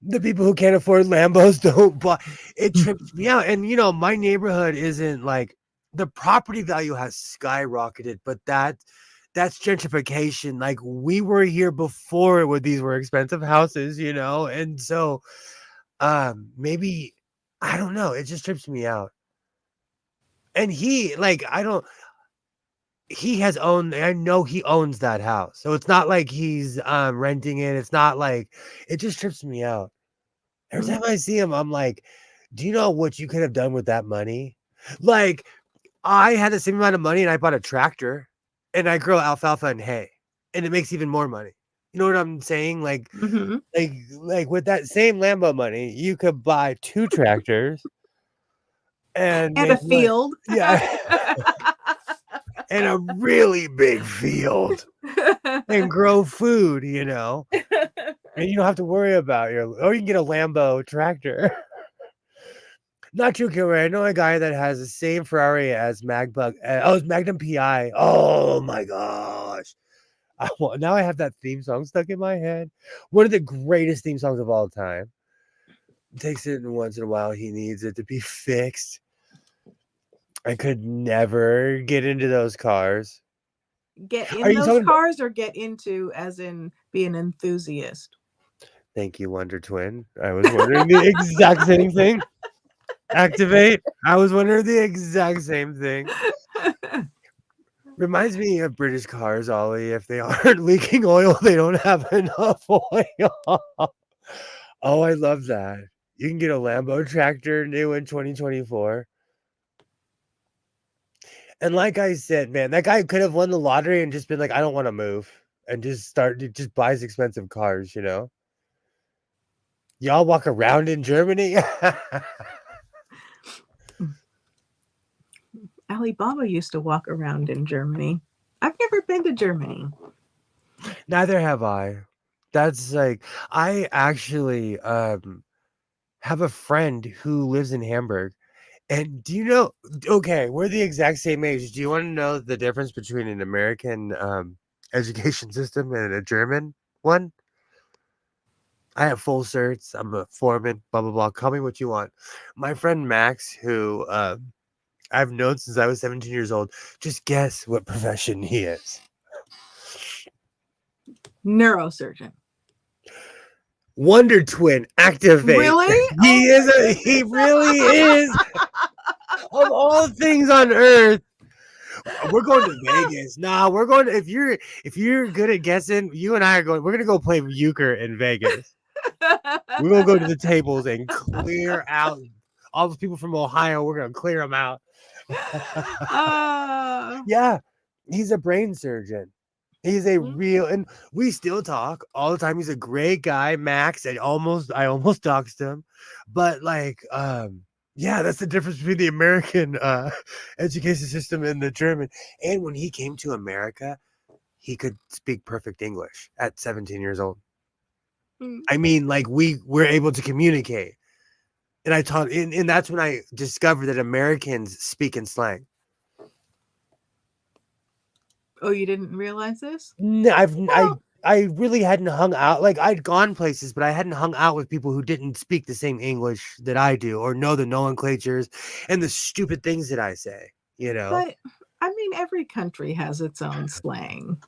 S1: The people who can't afford Lambos don't buy. It trips me out. And my neighborhood isn't like, the property value has skyrocketed, but that's gentrification. Like, we were here before these were expensive houses, and so maybe, I don't know, it just trips me out. And I know he owns that house. So it's not like he's renting it. It's not like, it just trips me out. Every time I see him, I'm like, do you know what you could have done with that money? Like, I had the same amount of money and I bought a tractor and I grow alfalfa and hay, and it makes even more money. You know what I'm saying? Like,
S2: Mm-hmm.
S1: like with that same Lambo money, you could buy 2 tractors and
S2: And a
S1: make money.
S2: field.
S1: Yeah. And a really big field and grow food, and you don't have to worry about or you can get a Lambo tractor. Not true, Kilroy. I know a guy that has the same Ferrari as it's Magnum PI. Oh my gosh. Now I have that theme song stuck in my head. One of the greatest theme songs of all time. Takes it once in a while. He needs it to be fixed. I could never get into those cars.
S2: Get
S1: Are
S2: in
S1: you
S2: those
S1: talking about?
S2: cars, or get into as in be an enthusiast?
S1: Thank you, Wonder Twin. I was wondering the exact same thing. Activate. I was wondering the exact same thing. Reminds me of British cars, Ollie. If they aren't leaking oil, they don't have enough oil. Oh, I love that. You can get a Lambo tractor new in 2024. And like I said, man, that guy could have won the lottery and just been like, I don't want to move. And just buys expensive cars, you know? Y'all walk around in Germany?
S2: Alibaba used to walk around in Germany. I've never been to Germany.
S1: Neither have I. That's like, I actually have a friend who lives in Hamburg. And do you know, okay, we're the exact same age. Do you want to know the difference between an American education system and a German one? I have full certs. I'm a foreman, blah, blah, blah. Call me what you want. My friend Max, who I've known since I was 17 years old, just guess what profession he is.
S2: Neurosurgeon.
S1: Wonder Twin, activate.
S2: Really?
S1: He really is. Of all things on earth, we're going to Vegas. Nah, we're going to, if you're good at guessing, you and I are going, we're gonna go play euchre in Vegas. We're gonna go to the tables and clear out all the people from Ohio. We're gonna clear them out. Yeah, he's a brain surgeon. He's a real, and we still talk all the time. He's a great guy, Max. I almost doxed him, but like, yeah, that's the difference between the American education system and the German. And when he came to America, he could speak perfect English at 17 years old. I mean, like we were able to communicate, and I taught, and that's when I discovered that Americans speak in slang.
S2: Oh, you didn't realize this?
S1: No, I really hadn't hung out. Like I'd gone places, but I hadn't hung out with people who didn't speak the same English that I do, or know the nomenclatures and the stupid things that I say. You know,
S2: But I mean, every country has its own slang.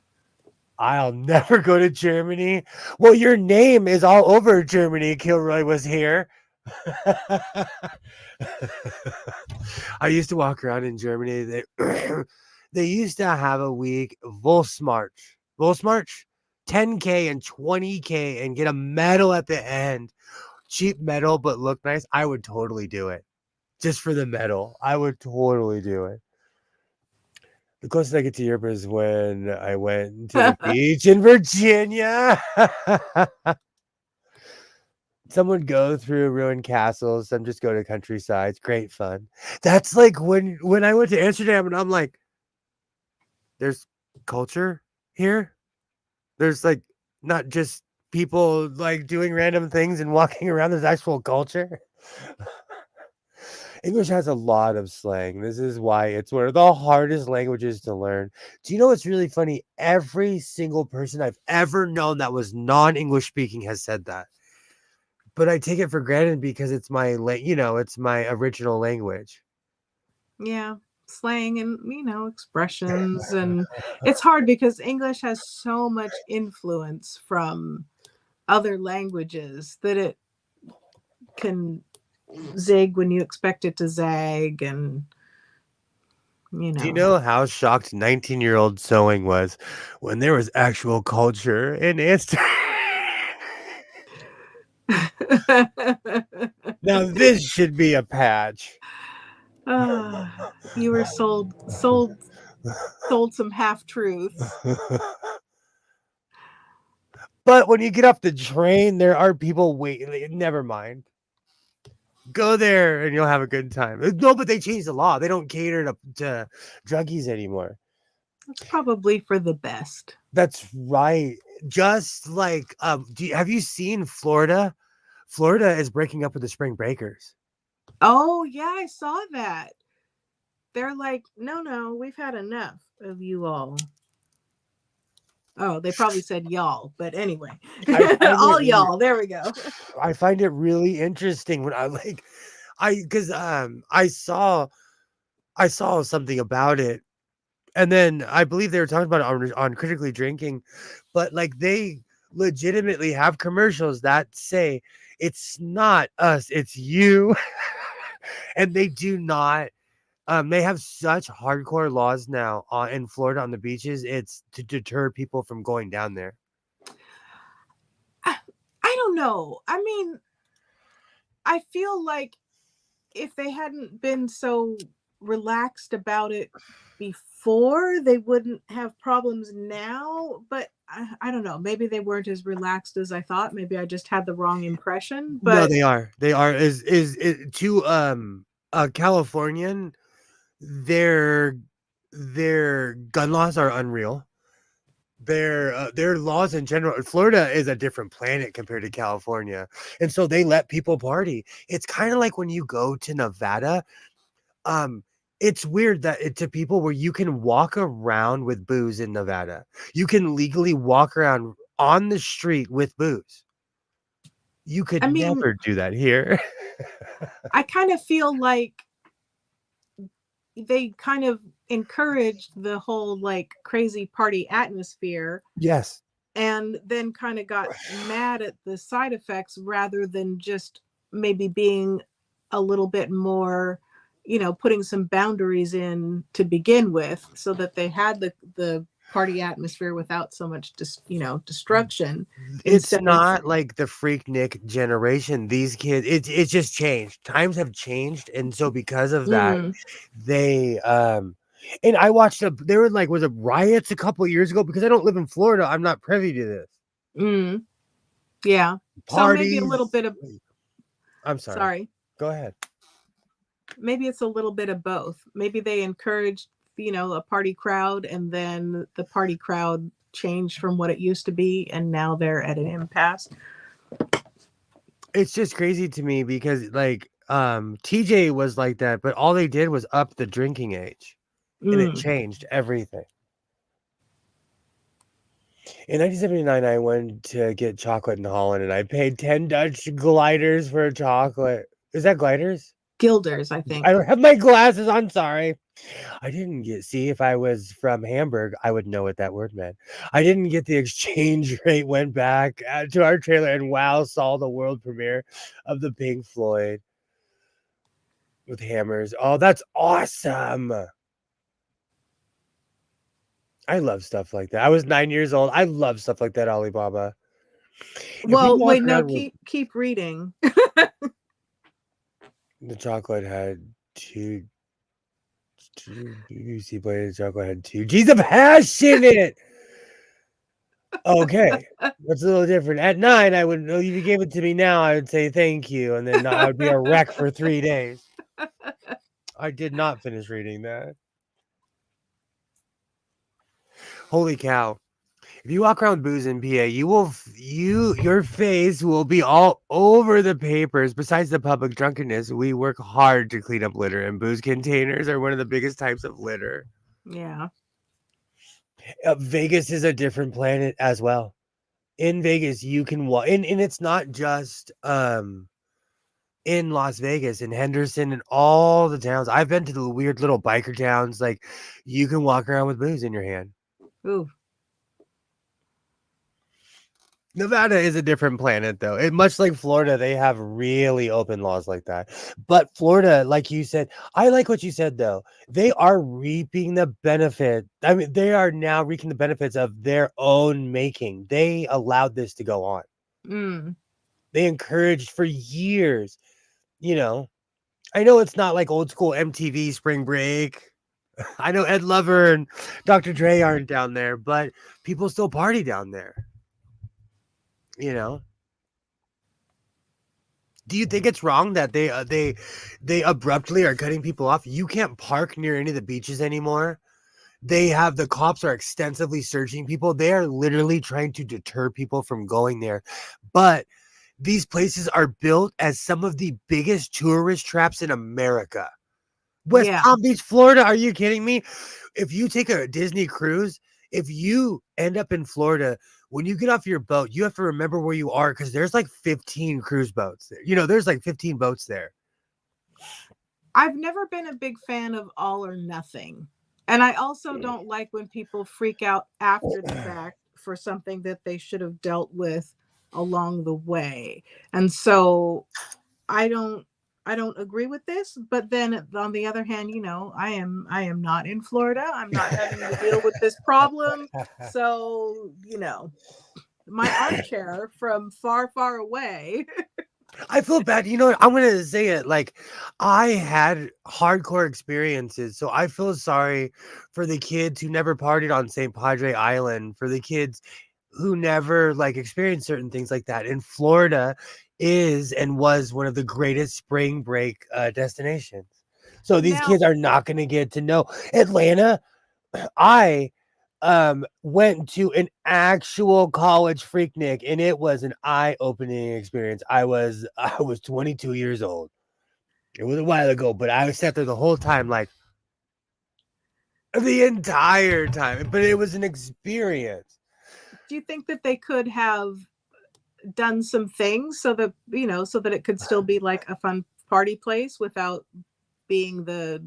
S1: I'll never go to Germany. Well, your name is all over Germany. Kilroy was here. I used to walk around in Germany. They used to have a week Volksmarch, 10K and 20K, and get a medal at the end. Cheap medal, but look nice. I would totally do it. Just for the medal. I would totally do it. The closest I get to Europe is when I went to the beach in Virginia. Some would go through ruined castles. Some just go to countrysides. Great fun. That's like when I went to Amsterdam and I'm like, there's culture here. There's like not just people like doing random things and walking around. There's actual culture. English has a lot of slang. This is why it's one of the hardest languages to learn. Do you know what's really funny? Every single person I've ever known that was non-English speaking has said that. But I take it for granted because it's my it's my original language.
S2: Yeah, slang and expressions, and it's hard because English has so much influence from other languages that it can zig when you expect it to zag, and
S1: Do you know how shocked 19-year-old sewing was when there was actual culture in Amsterdam? Now this should be a patch.
S2: You were sold some half truths.
S1: But when you get off the train, there are people waiting. Never mind. Go there and you'll have a good time. No, but they changed the law. They don't cater to druggies anymore.
S2: That's probably for the best.
S1: That's right. Just like, have you seen Florida? Florida is breaking up with the Spring Breakers.
S2: Oh, yeah, I saw that. They're like, no, we've had enough of you all. Oh, they probably said y'all, but anyway. All y'all. There we go.
S1: I find it really interesting when because I saw something about it, and then I believe they were talking about it on Critically Drinking, but like they legitimately have commercials that say it's not us, it's you. And they do not They have such hardcore laws now in Florida on the beaches. It's to deter people from going down there.
S2: I don't know. I mean, I feel like if they hadn't been so relaxed about it before, they wouldn't have problems now. But I don't know. Maybe they weren't as relaxed as I thought. Maybe I just had the wrong impression.
S1: No,
S2: But
S1: they are. They are. Is to a Californian, their their gun laws are unreal. Their laws in general. Florida is a different planet compared to California, and so they let people party. It's kind of like when you go to Nevada. Um, it's weird that to people where you can walk around with booze in Nevada. You can legally walk around on the street with booze. You could
S2: I mean,
S1: never do that here.
S2: I kind of feel like they kind of encouraged the whole like crazy party atmosphere
S1: Yes.
S2: and then kind of got mad at the side effects rather than just maybe being a little bit more, putting some boundaries in to begin with so that they had the party atmosphere without so much destruction
S1: It's
S2: instead of
S1: not like the Freaknik generation. These kids, it's just changed. Times have changed, and so because of that,
S2: mm,
S1: they and I watched there were like was it riots a couple of years ago because I don't live in Florida. I'm not privy to this.
S2: mm, yeah, so maybe a little
S1: Parties.
S2: bit of,
S1: I'm sorry.
S2: sorry,
S1: Go ahead.
S2: maybe it's a little bit of both. Maybe they encouraged, a party crowd, and then the party crowd changed from what it used to be, and now they're at an impasse.
S1: It's just crazy to me because like TJ was like that, but all they did was up the drinking age and it
S2: Mm.
S1: changed everything. In 1979, I went to get chocolate in Holland and I paid 10 Dutch gliders for a chocolate. Is that gliders?
S2: Gilders, I
S1: I
S2: think.
S1: don't have my glasses on, sorry. I didn't see if I was from Hamburg, I would know what that word meant. I didn't get the exchange rate, went back to our trailer and wow, saw the world premiere of the Pink Floyd with hammers. Oh, that's awesome. I love stuff like that. I was 9 years old. I love stuff like that, Alibaba. If we
S2: Well,
S1: walk
S2: wait, no,
S1: around with
S2: keep reading.
S1: the chocolate had two juicy plated chocolate had two G's of hash in it. Okay, that's a little different. At 9, I would if you gave it to me now, I would say thank you, and then I would be a wreck for 3 days. I did not finish reading that. Holy cow. If you walk around with booze in PA, your face will be all over the papers. Besides the public drunkenness, we work hard to clean up litter, and booze containers are one of the biggest types of litter.
S2: Yeah.
S1: Vegas is a different planet as well. In Vegas, you can walk, and it's not just in Las Vegas, in Henderson, and all the towns. I've been to the weird little biker towns. Like you can walk around with booze in your hand.
S2: Ooh.
S1: Nevada is a different planet, though. Much like Florida, they have really open laws like that. But Florida, like you said, I like what you said, though. They are reaping the benefit. I mean, they are now reaping the benefits of their own making. They allowed this to go on.
S2: Mm.
S1: They encouraged for years. You know, I know it's not like old school MTV Spring Break. I know Ed Lover and Dr. Dre aren't down there, but people still party down there. You know. Do you think it's wrong that they abruptly are cutting people off? You can't park near any of the beaches anymore. The cops are extensively searching people. They are literally trying to deter people from going there. But these places are built as some of the biggest tourist traps in America. West
S2: Yeah.
S1: Palm Beach, Florida. Are you kidding me? If you take a Disney cruise, if you end up in Florida, when you get off your boat, you have to remember where you are because there's like 15 cruise boats there. There's like 15 boats there.
S2: I've never been a big fan of all or nothing. And I also don't like when people freak out after the fact for something that they should have dealt with along the way. And so I don't I don't agree with this, but then on the other hand, I am not in Florida. I'm not having to deal with this problem. So, my armchair from far, far away.
S1: I feel bad. You know what? I'm gonna say it. Like, I had hardcore experiences, so I feel sorry for the kids who never partied on St. Padre Island, for the kids who never like experienced certain things like that. In Florida is and was one of the greatest spring break destinations. So these
S2: Now,
S1: kids are not gonna get to know Atlanta. I went to an actual college freaknik and it was an eye-opening experience. I was 22 years old. It was a while ago, but I sat there the whole time, like the entire time. But it was an experience.
S2: do you think that they could have done some things so that, so that it could still be like a fun party place without being the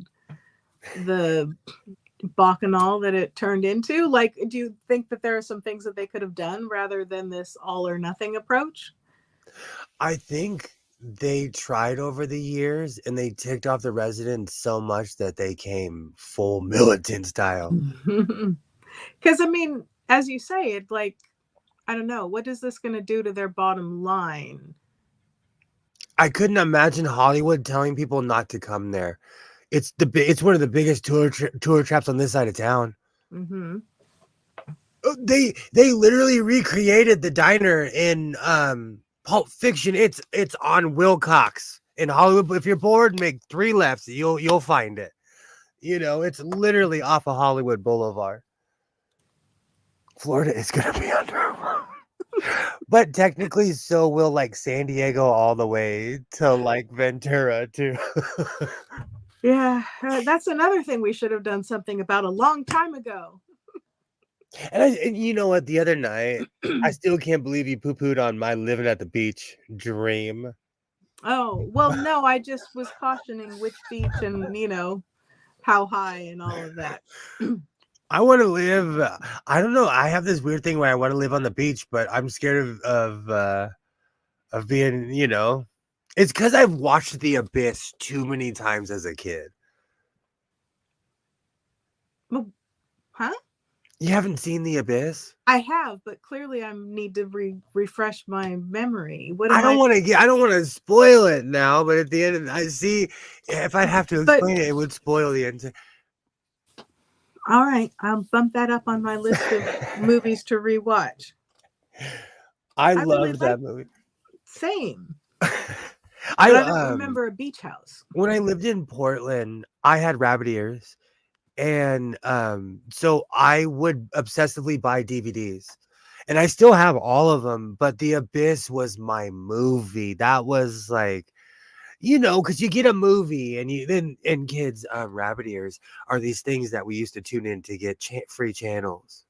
S2: bacchanal that it turned into? Like, do you think that there are some things that they could have done rather than this all or nothing approach?
S1: I think they tried over the years and they ticked off the residents so much that they came full militant style.
S2: Because, I mean, as you say, it like, I don't know, what is this going to do to their bottom line?
S1: I couldn't imagine Hollywood telling people not to come there. It's one of the biggest tour traps on this side of town.
S2: Mm-hmm.
S1: They literally recreated the diner in Pulp Fiction. It's on Wilcox in Hollywood. If you're bored, make 3 lefts. You'll find it. It's literally off of Hollywood Boulevard. Florida is gonna be under. But technically, so will like San Diego all the way to like Ventura too.
S2: Yeah, that's another thing we should have done something about a long time ago.
S1: And you know what? The other night, I still can't believe you poo-pooed on my living at the beach dream.
S2: Oh, well, no, I just was cautioning which beach and, how high and all of that.
S1: I want to live. I don't know. I have this weird thing where I want to live on the beach, but I'm scared of being. It's because I've watched The Abyss too many times as a kid.
S2: Huh?
S1: You haven't seen The Abyss?
S2: I have, but clearly I need to refresh my memory. What
S1: I
S2: am
S1: don't
S2: I?
S1: want to get. I don't want to spoil it now. But at the end, I see if I have to
S2: But
S1: explain it, it would spoil the end.
S2: all right, I'll bump that up on my list of movies to rewatch.
S1: I
S2: really
S1: loved that movie.
S2: Same.
S1: I
S2: But I don't remember a beach house.
S1: when I lived in Portland, I had rabbit ears, and so I would obsessively buy DVDs, and I still have all of them. But The Abyss was my movie. That was like, because you get a movie, and and kids, rabbit ears are these things that we used to tune in to get free channels.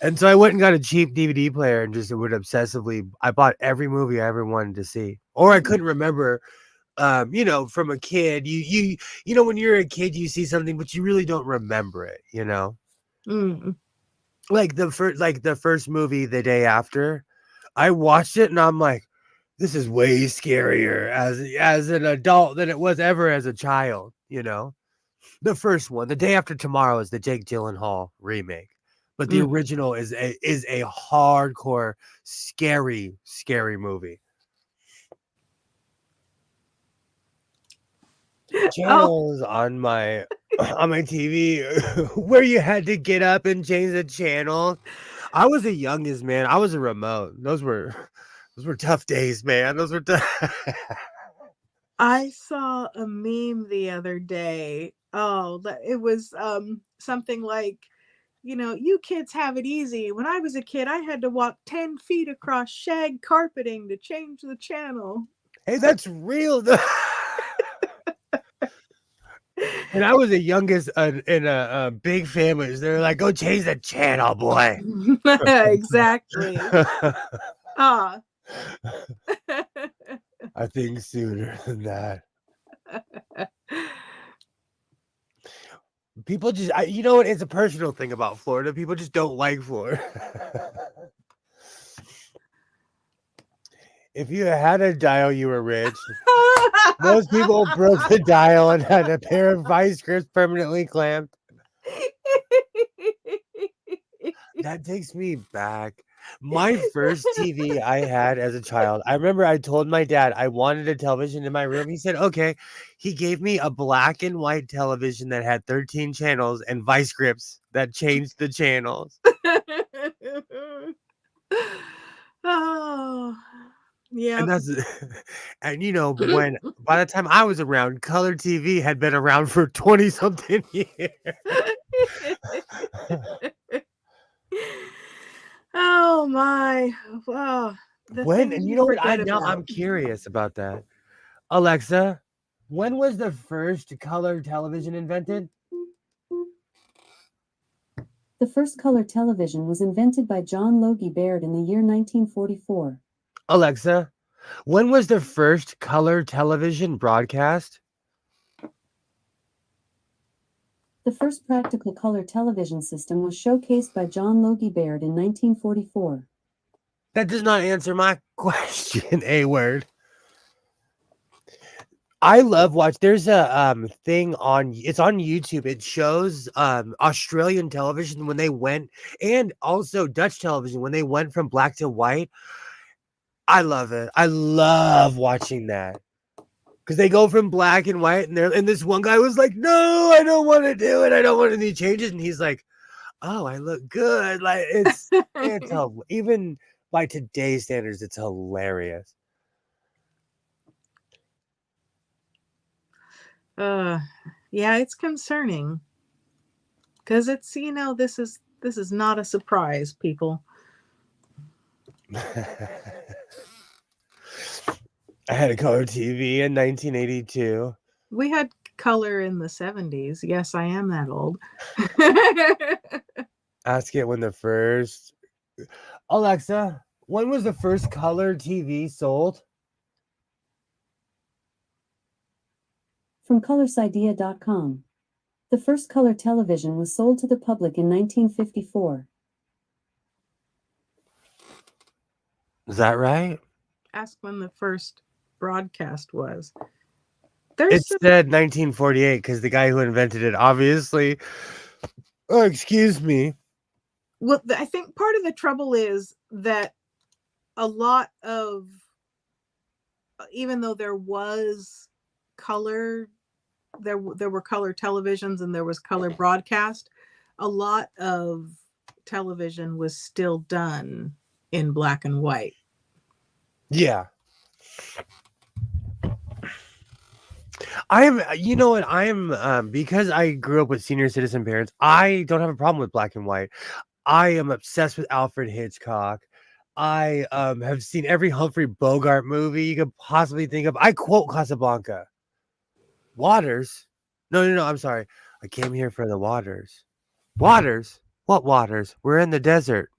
S1: And so I went and got a cheap DVD player and just would obsessively. I bought every movie I ever wanted to see, or I couldn't remember. From a kid, when you're a kid, you see something, but you really don't remember it.
S2: Mm.
S1: Like the first movie, The Day After, I watched it and I'm like, this is way scarier as an adult than it was ever as a child. The first one, The Day After Tomorrow, is the Jake Gyllenhaal remake. But the original is a hardcore, scary movie. Channels on my TV where you had to get up and change the channel. I was the youngest, man. I was a remote. Those were tough days, man. Those were tough.
S2: I saw a meme the other day. Oh, it was something like, you kids have it easy. When I was a kid, I had to walk 10 feet across shag carpeting to change the channel.
S1: Hey, that's real. And I was the youngest in a big family. They're like, go change the channel, boy.
S2: Exactly. Ah.
S1: I think sooner than that. People just, you know what? It's a personal thing about Florida. People just don't like Florida. If you had a dial, you were rich. Most people broke the dial and had a pair of vice grips permanently clamped. That takes me back. My first TV I had as a child, I remember I told my dad I wanted a television in my room. He said, okay. He gave me a black and white television that had 13 channels and vice grips that changed the channels.
S2: Oh, yeah.
S1: And that's, and when by the time I was around, color TV had been around for 20 something years.
S2: Oh my. Wow. The
S1: When,
S2: things
S1: and you
S2: you
S1: know what?
S2: forget
S1: Now
S2: about.
S1: I'm curious about that. Alexa, when was the first color television invented?
S3: The first color television was invented by John Logie Baird in the year 1944.
S1: Alexa, when was the first color television broadcast?
S3: The first practical color television system was showcased by John Logie Baird in 1944.
S1: That does not answer my question, A word. I love watch. There's a thing on it's on YouTube. It shows Australian television when they went, and also Dutch television when they went from black to white. I love it. I love watching that. Because they go from black and white, and this one guy was like, "No, I don't want to do it. I don't want any changes." And he's like, "Oh, I look good." Like even by today's standards, it's hilarious.
S2: Yeah, it's concerning. Because it's, this is not a surprise, people.
S1: I had a color TV in 1982.
S2: We had color in the 70s. Yes, I am that old.
S1: Ask it when the first. Alexa, when was the first color TV sold?
S3: From colorsidea.com. The first color television was sold to the public in 1954.
S1: Is that right?
S2: Ask when the first broadcast was.
S1: It said 1948 because the guy who invented it, obviously. Oh, excuse me.
S2: Well, I think part of the trouble is that a lot of, even though there was color, there were color televisions and there was color broadcast, a lot of television was still done in black and white.
S1: Yeah. I am because I grew up with senior citizen parents, I don't have a problem with black and white. I am obsessed with Alfred Hitchcock. I have seen every Humphrey Bogart movie you could possibly think of. I quote Casablanca. Waters? No, I'm sorry. I came here for the waters. Waters? What waters? We're in the desert.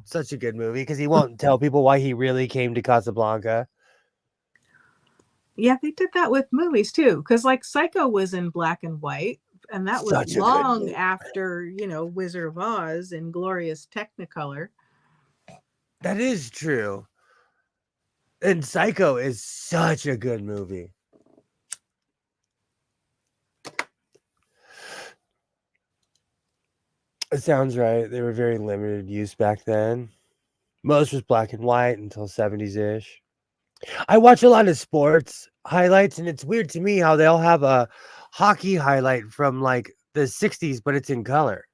S1: Such a good movie because he won't tell people why he really came to Casablanca.
S2: Yeah, they did that with movies too, because like Psycho was in black and white, and that was long after, Wizard of Oz in glorious Technicolor.
S1: That is true. And Psycho is such a good movie. It sounds right. They were very limited use back then. Most was black and white until 70s-ish. I watch a lot of sports highlights, and it's weird to me how they'll have a hockey highlight from like the 60s, but it's in color.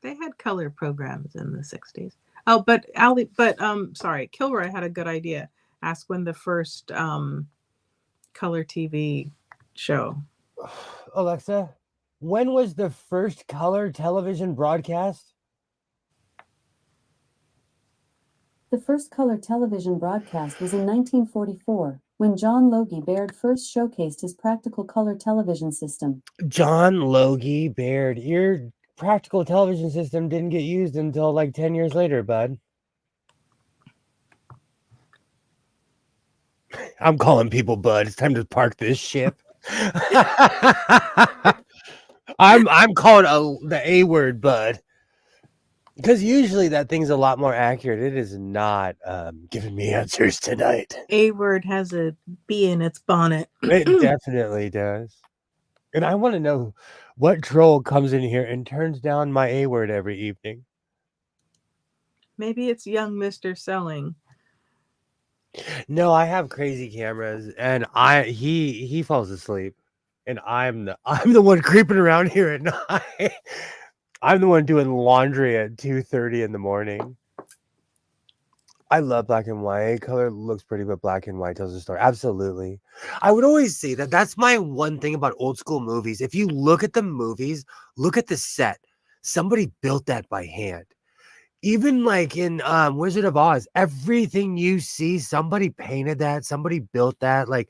S2: They had color programs in the 60s. Oh, sorry, Kilroy had a good idea. Ask when the first color TV show.
S1: Alexa, when was the first color television broadcast?
S3: The first color television broadcast was in 1944, when John Logie Baird first showcased his practical color television system.
S1: John Logie Baird. Your practical television system didn't get used until like 10 years later, bud. I'm calling people bud. It's time to park this ship. I'm calling the A word bud. Because usually that thing's a lot more accurate. It is not giving me answers tonight.
S2: A word has a bee in its bonnet.
S1: It definitely does. And I want to know what troll comes in here and turns down my A word every evening.
S2: Maybe it's young Mr. Selling.
S1: No, I have crazy cameras, and he falls asleep, and I'm the one creeping around here at night. I'm the one doing laundry at 2:30 in the morning. I love black and white. Color looks pretty, but black and white tells a story. Absolutely. I would always say that that's my one thing about old school movies. If you look at the movies, look at the set. Somebody built that by hand. Even like in Wizard of Oz, everything you see, somebody painted that, somebody built that. Like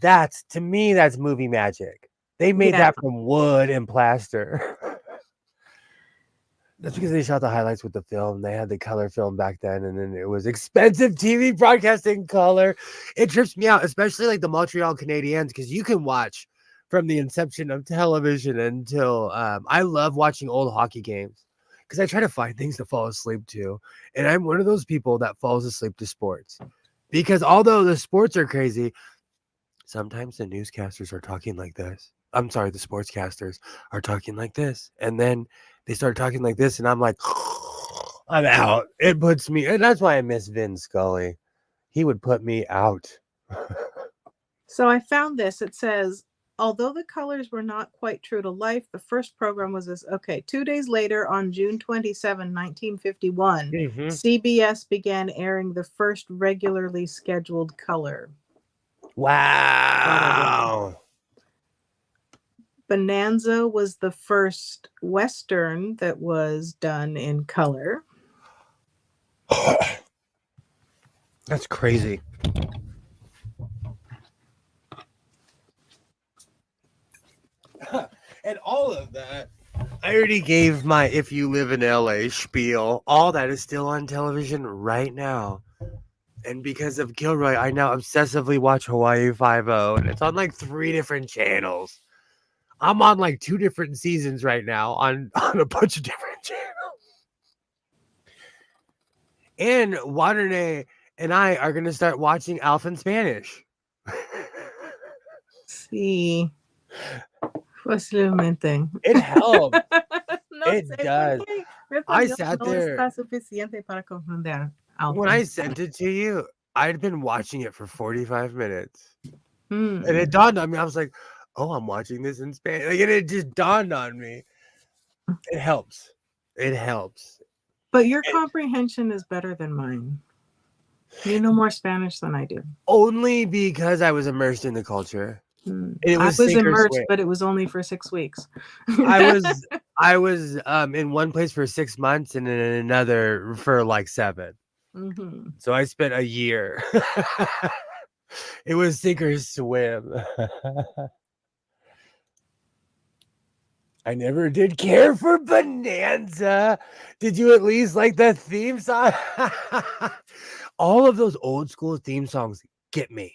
S1: that's to me, that's movie magic. They made
S2: Yeah.
S1: that from wood and plaster. That's because they shot the highlights with the film. They had the color film back then, and then it was expensive TV broadcasting color. It trips me out, especially like the Montreal Canadiens, because you can watch from the inception of television until I love watching old hockey games because I try to find things to fall asleep to. And I'm one of those people that falls asleep to sports because although the sports are crazy, sometimes the newscasters are talking like this. I'm sorry, the sportscasters are talking like this. And then they start talking like this, and I'm like, I'm out. It puts me, and that's why I miss Vin Scully. He would put me out.
S2: So I found this. It says, although the colors were not quite true to life, the first program was this. Okay, 2 days later, on June 27, 1951, CBS began airing the first regularly scheduled color.
S1: Wow.
S2: Bonanza was the first Western that was done in color.
S1: That's crazy. And all of that, I already gave my If You Live in LA spiel. All that is still on television right now. And because of Kilroy, I now obsessively watch Hawaii Five-0, and it's on like 3 different channels. I'm on like 2 different seasons right now on a bunch of different channels. And Waterne and I are going to start watching Alf in Spanish.
S2: Sí. Posiblemente.
S1: It helps.
S2: No
S1: It
S2: sé
S1: does.
S2: por qué. Mi
S1: I
S2: español
S1: sat
S2: no
S1: there.
S2: está suficiente para comprender.
S1: When I sent it to you, I'd been watching it for 45 minutes. And it dawned on me. I was like, oh, I'm watching this in Spanish. Like, and it just dawned on me. It helps. It helps.
S2: But your comprehension is better than mine. You know more Spanish than I do.
S1: Only because I was immersed in the culture. It
S2: I
S1: was
S2: was immersed, but it was only for 6 weeks.
S1: I was in one place for 6 months and in another for like 7.
S2: Mm-hmm.
S1: So I spent a year. It was sink or swim. I never did care for Bonanza. Did you at least like the theme song? All of those old school theme songs get me.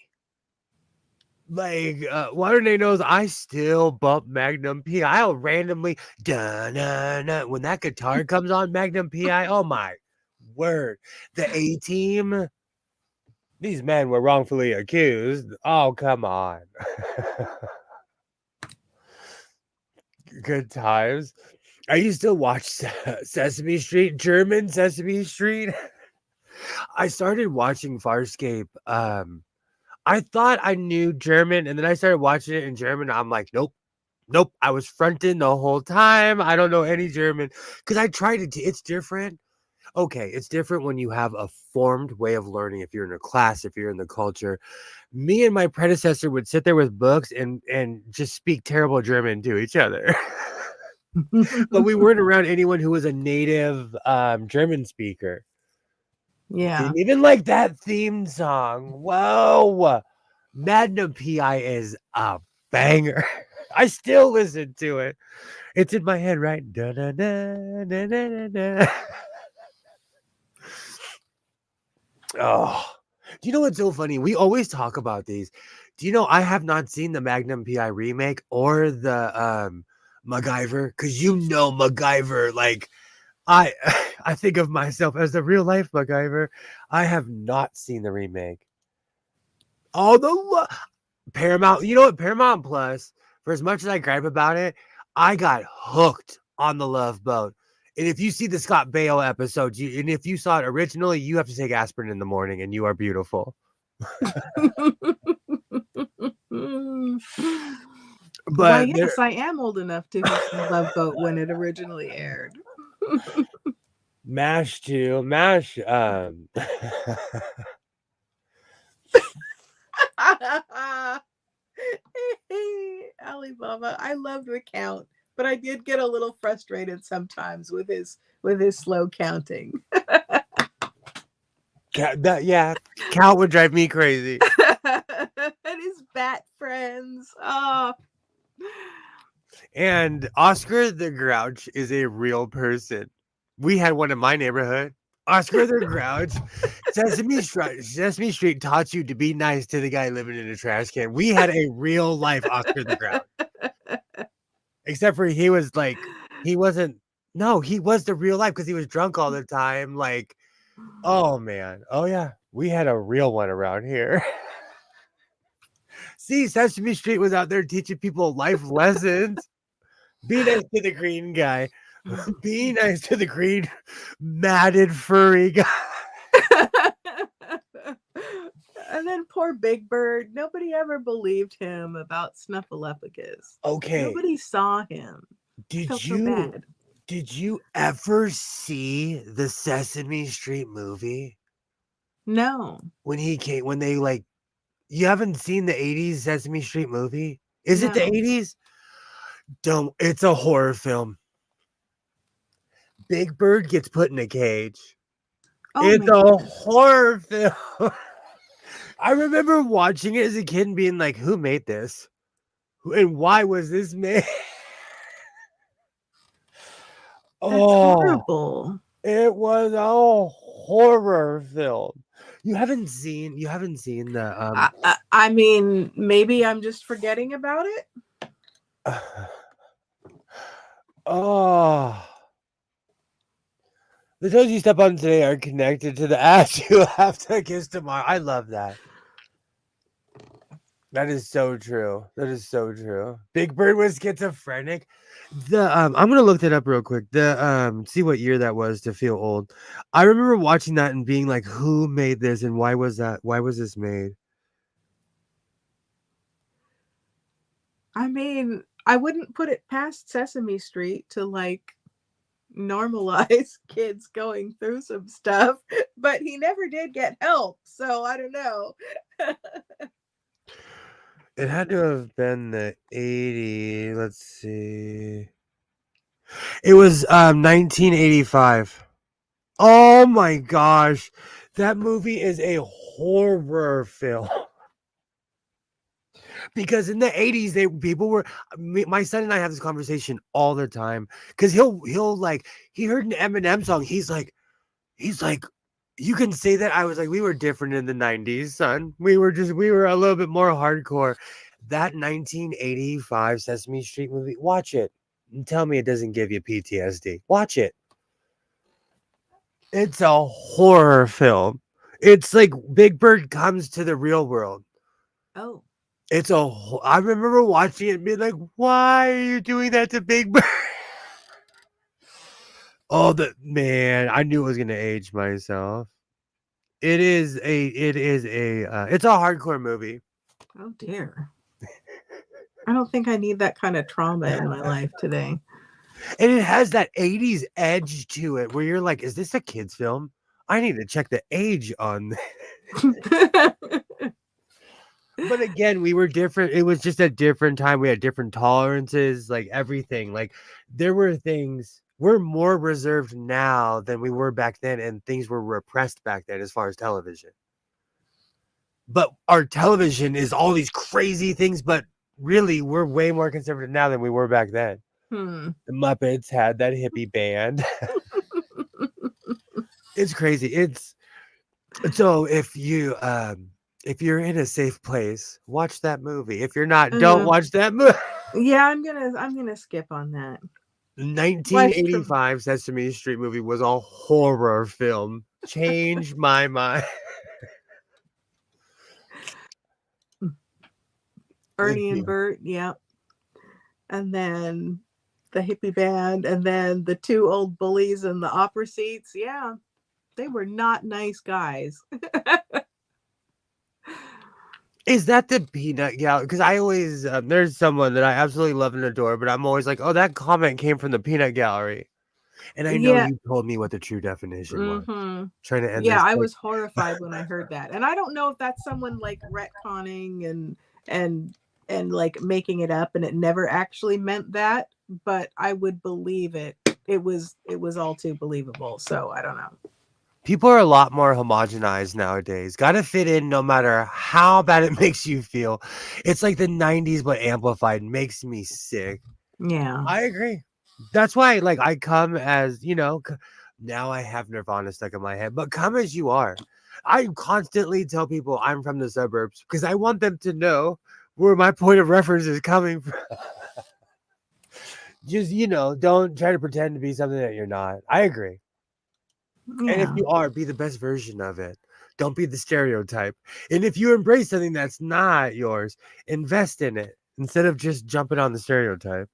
S1: Like, Waterne knows I still bump Magnum PI. I'll randomly, da-na-na, when that guitar comes on Magnum PI, oh my word. The A-Team, these men were wrongfully accused. Oh, come on. Good times. I used to watch Sesame Street, German Sesame Street. I started watching Farscape. I thought I knew German, and then I started watching it in German. I'm like, nope. I was fronting the whole time. I don't know any German because I tried it. It's different. Okay, it's different when you have a formed way of learning. If you're in a class, if you're in the culture. Me and my predecessor would sit there with books and just speak terrible German to each other. But we weren't around anyone who was a native German speaker.
S2: Yeah.
S1: Didn't even like that theme song. Whoa. Magnum PI is a banger. I still listen to it. It's in my head, right? Da, da, da, da, da, da. Oh, do you know what's so funny? We always talk about these. Do you know I have not seen the Magnum PI remake or the MacGyver? Because you know MacGyver, like I I think of myself as the real life MacGyver. I have not seen the remake. All the Paramount, you know what? Paramount Plus, for as much as I gripe about it, I got hooked on the Love Boat. And if you see the Scott Baio episodes, and if you saw it originally, you have to take aspirin in the morning, and you are beautiful.
S2: Why,
S1: But
S2: yes, I am old enough to have seen Love Boat when it originally aired.
S1: MASH too, MASH.
S2: Alibaba, I loved the count, but I did get a little frustrated sometimes with his slow counting.
S1: Yeah, Cal would drive me crazy.
S2: And his bat friends. Oh.
S1: And Oscar the Grouch is a real person. We had one in my neighborhood. Oscar the Grouch. Sesame Street taught you to be nice to the guy living in a trash can. We had a real life Oscar the Grouch. Except for he was he wasn't. No, he was the real life because he was drunk all the time. Like, oh man. Oh yeah. We had a real one around here. See, Sesame Street was out there teaching people life lessons. Be nice to the green guy. Be nice to the green, matted, furry guy.
S2: And then poor Big Bird. Nobody ever believed him about Snuffleupagus.
S1: Okay.
S2: Nobody saw him. Felt so bad.
S1: Did you ever see the Sesame Street movie?
S2: No.
S1: When they you haven't seen the 80s Sesame Street movie? Is it the 80s? It's a horror film. Big Bird gets put in a cage.
S2: Oh,
S1: it's a horror film. I remember watching it as a kid and being like, who made this? And why was this made?
S2: That's horrible.
S1: It was a horror film. You haven't seen the
S2: I mean, maybe I'm just forgetting about it.
S1: Oh. The toes you step on today are connected to the ass you have to kiss tomorrow. I love that. That is so true. That is so true. Big Bird was schizophrenic. I'm gonna look that up real quick. See what year that was to feel old. I remember watching that and being like, who made this and why was this made?
S2: I mean, I wouldn't put it past Sesame Street to normalize kids going through some stuff, but he never did get help, so I don't know.
S1: It had to have been the 80s. Let's see. It was 1985. Oh my gosh. That movie is a horror film. Because in the 80s, my son and I have this conversation all the time. Because he heard an Eminem song. He's like, you can say that. I was like, we were different in the 90s, son. We were a little bit more hardcore. That 1985 Sesame Street movie, watch it and tell me it doesn't give you PTSD. Watch it. It's a horror film. It's like Big Bird comes to the real world.
S2: Oh.
S1: I remember watching it and being like, why are you doing that to Big Bird? Oh, man, I knew it was going to age myself. It's a hardcore movie.
S2: Oh dear. I don't think I need that kind of trauma in my life today.
S1: And it has that 80s edge to it where you're like, is this a kid's film? I need to check the age on this. But again, we were different. It was just a different time. We had different tolerances, like everything. Like there were things, we're more reserved now than we were back then, and things were repressed back then as far as television. But our television is all these crazy things, but really we're way more conservative now than we were back then. The Muppets had that hippie band. It's crazy. So if you're in a safe place, watch that movie. If you're not, don't watch that movie.
S2: Yeah, I'm gonna skip on that. Was true.
S1: 1985 Sesame Street movie was a horror film. Changed my mind.
S2: Ernie and Bert, yeah. And then the hippie band, and then the two old bullies in the opera seats. Yeah, they were not nice guys.
S1: Is that the Peanut Gallery? Because I always there's someone that I absolutely love and adore, but I'm always like, oh, that comment came from the Peanut Gallery, and I know
S2: Yeah.
S1: you told me what the true definition was.
S2: Mm-hmm.
S1: Trying to end
S2: Yeah,
S1: this.
S2: I
S1: Like,
S2: was horrified when I heard that, and I don't know if that's someone like retconning and like making it up, and it never actually meant that, but I would believe it. It was all too believable. So I don't know.
S1: people are a lot more homogenized nowadays. Got to fit in no matter how bad it makes you feel. It's like the 90s, but amplified. Makes me sick.
S2: Yeah.
S1: I agree. That's why, like, I come as, now I have Nirvana stuck in my head, but come as you are. I constantly tell people I'm from the suburbs because I want them to know where my point of reference is coming from. Just, don't try to pretend to be something that you're not. I agree.
S2: Yeah.
S1: And if you are, be the best version of it. Don't be the stereotype. And if you embrace something that's not yours, invest in it instead of just jumping on the stereotype.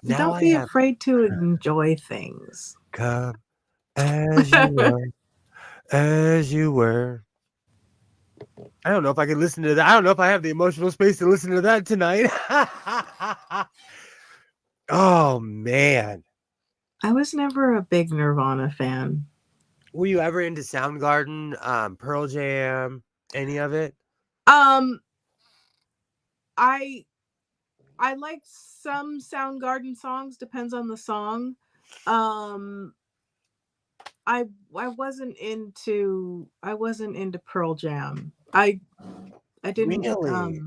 S1: Now
S2: Don't be afraid to enjoy things.
S1: Come as you are, as you were. I don't know if I can listen to that. I don't know if I have the emotional space to listen to that tonight. Oh, man.
S2: I was never a big Nirvana fan.
S1: Were you ever into Soundgarden, Pearl Jam, any of it?
S2: I like some Soundgarden songs, depends on the song. I wasn't into Pearl Jam. I didn't
S1: Really?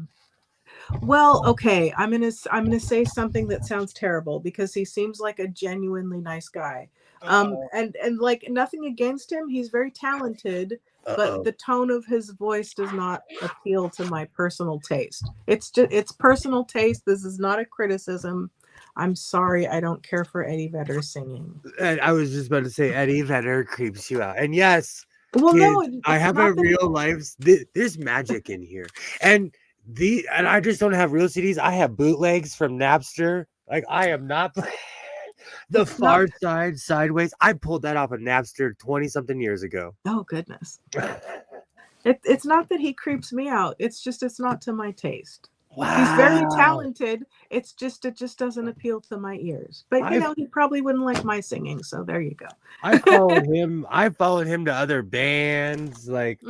S2: well, okay, I'm gonna say something that sounds terrible because he seems like a genuinely nice guy. And like nothing against him, he's very talented, but the tone of his voice does not appeal to my personal taste. It's personal taste. This is not a criticism. I'm sorry, I don't care for Eddie Vedder singing.
S1: And I was just about to say Eddie Vedder creeps you out. And yes,
S2: Well, no,
S1: kids, I have a real life. There's magic in here. And I just don't have real CDs. I have bootlegs from Napster. Like, I am not the Far Side Sideways. I pulled that off of Napster 20-something years ago.
S2: Oh, goodness. It's not that he creeps me out. It's not to my taste. Wow. He's very talented. It just doesn't appeal to my ears. But he probably wouldn't like my singing, so there you go.
S1: I followed him to other bands. Like,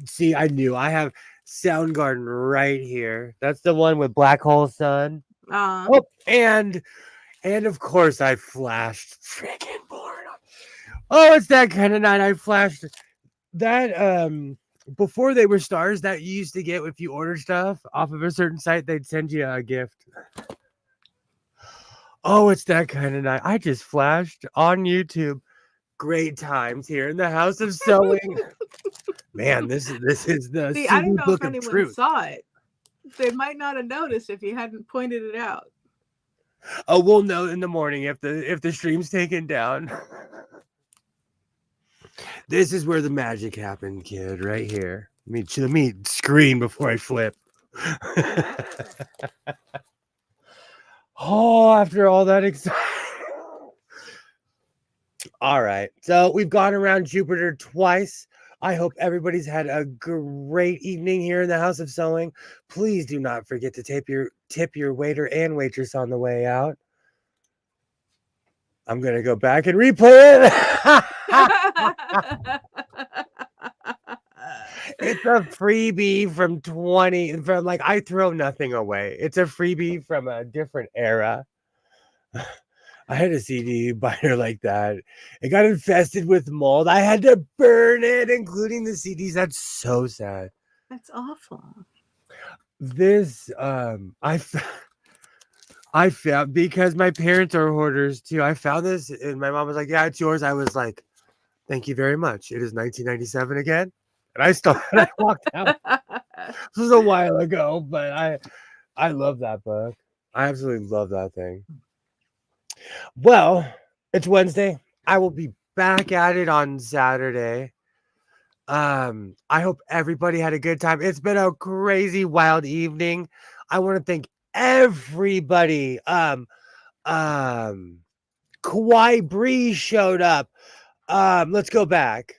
S1: see, I knew I have Soundgarden right here. That's the one with Black Hole Sun. Oh, and of course I flashed freaking bored. Oh, it's that kind of night. I flashed that before they were stars that you used to get if you order stuff off of a certain site, they'd send you a gift. Oh, it's that kind of night. I just flashed on YouTube. Great times here in the House of Sewing. Man, this is the
S2: See, I don't know if anyone saw it. They might not have noticed if you hadn't pointed it out.
S1: Oh, we'll know in the morning if the stream's taken down. This is where the magic happened, kid, right here. Let me scream before I flip. Oh, after all that excitement. All right. So we've gone around Jupiter twice. I hope everybody's had a great evening here in the House of Sewing. Please do not forget to tip your waiter and waitress on the way out. I'm going to go back and replay it. It's a freebie from like, I throw nothing away. It's a freebie from a different era. I had a CD binder like that. It got infested with mold. I had to burn it, including the CDs. That's so sad.
S2: That's awful.
S1: This, I found, because my parents are hoarders too. I found this and my mom was like, yeah, it's yours. I was like, thank you very much. It is 1997 again. And I walked out. This was a while ago, but I love that book. I absolutely love that thing. Well, it's Wednesday. I will be back at it on Saturday. I hope everybody had a good time. It's been a crazy, wild evening. I want to thank everybody. Kawhi Bree showed up. Let's go back.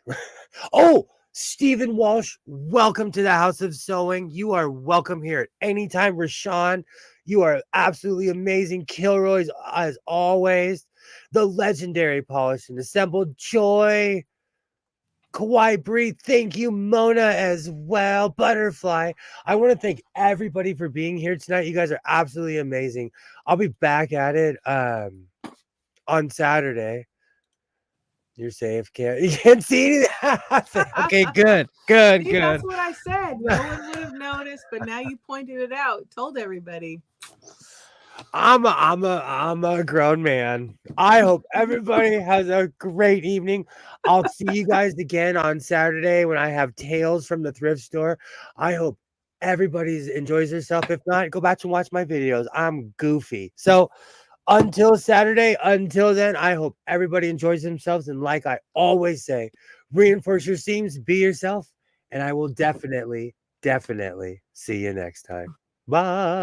S1: Oh, Stephen Walsh, welcome to the House of Sewing. You are welcome here at any time. Rashawn, you are absolutely amazing. Kilroy's, as always. The legendary Polished and Assembled. Joy, Kawhi Bree, thank you. Mona as well. Butterfly. I want to thank everybody for being here tonight. You guys are absolutely amazing. I'll be back at it on Saturday. You're safe. You can't see anything. Okay, good.
S2: See, that's what I said. No one would have noticed, but now you pointed it out. Told everybody.
S1: I'm a grown man. I hope everybody has a great evening. I'll see you guys again on Saturday when I have Tales from the Thrift Store. I hope everybody enjoys themselves. If not, go back and watch my videos. I'm goofy. So until Saturday, until then, I hope everybody enjoys themselves. And like I always say, reinforce your seams, be yourself, and I will definitely see you next time. Bye.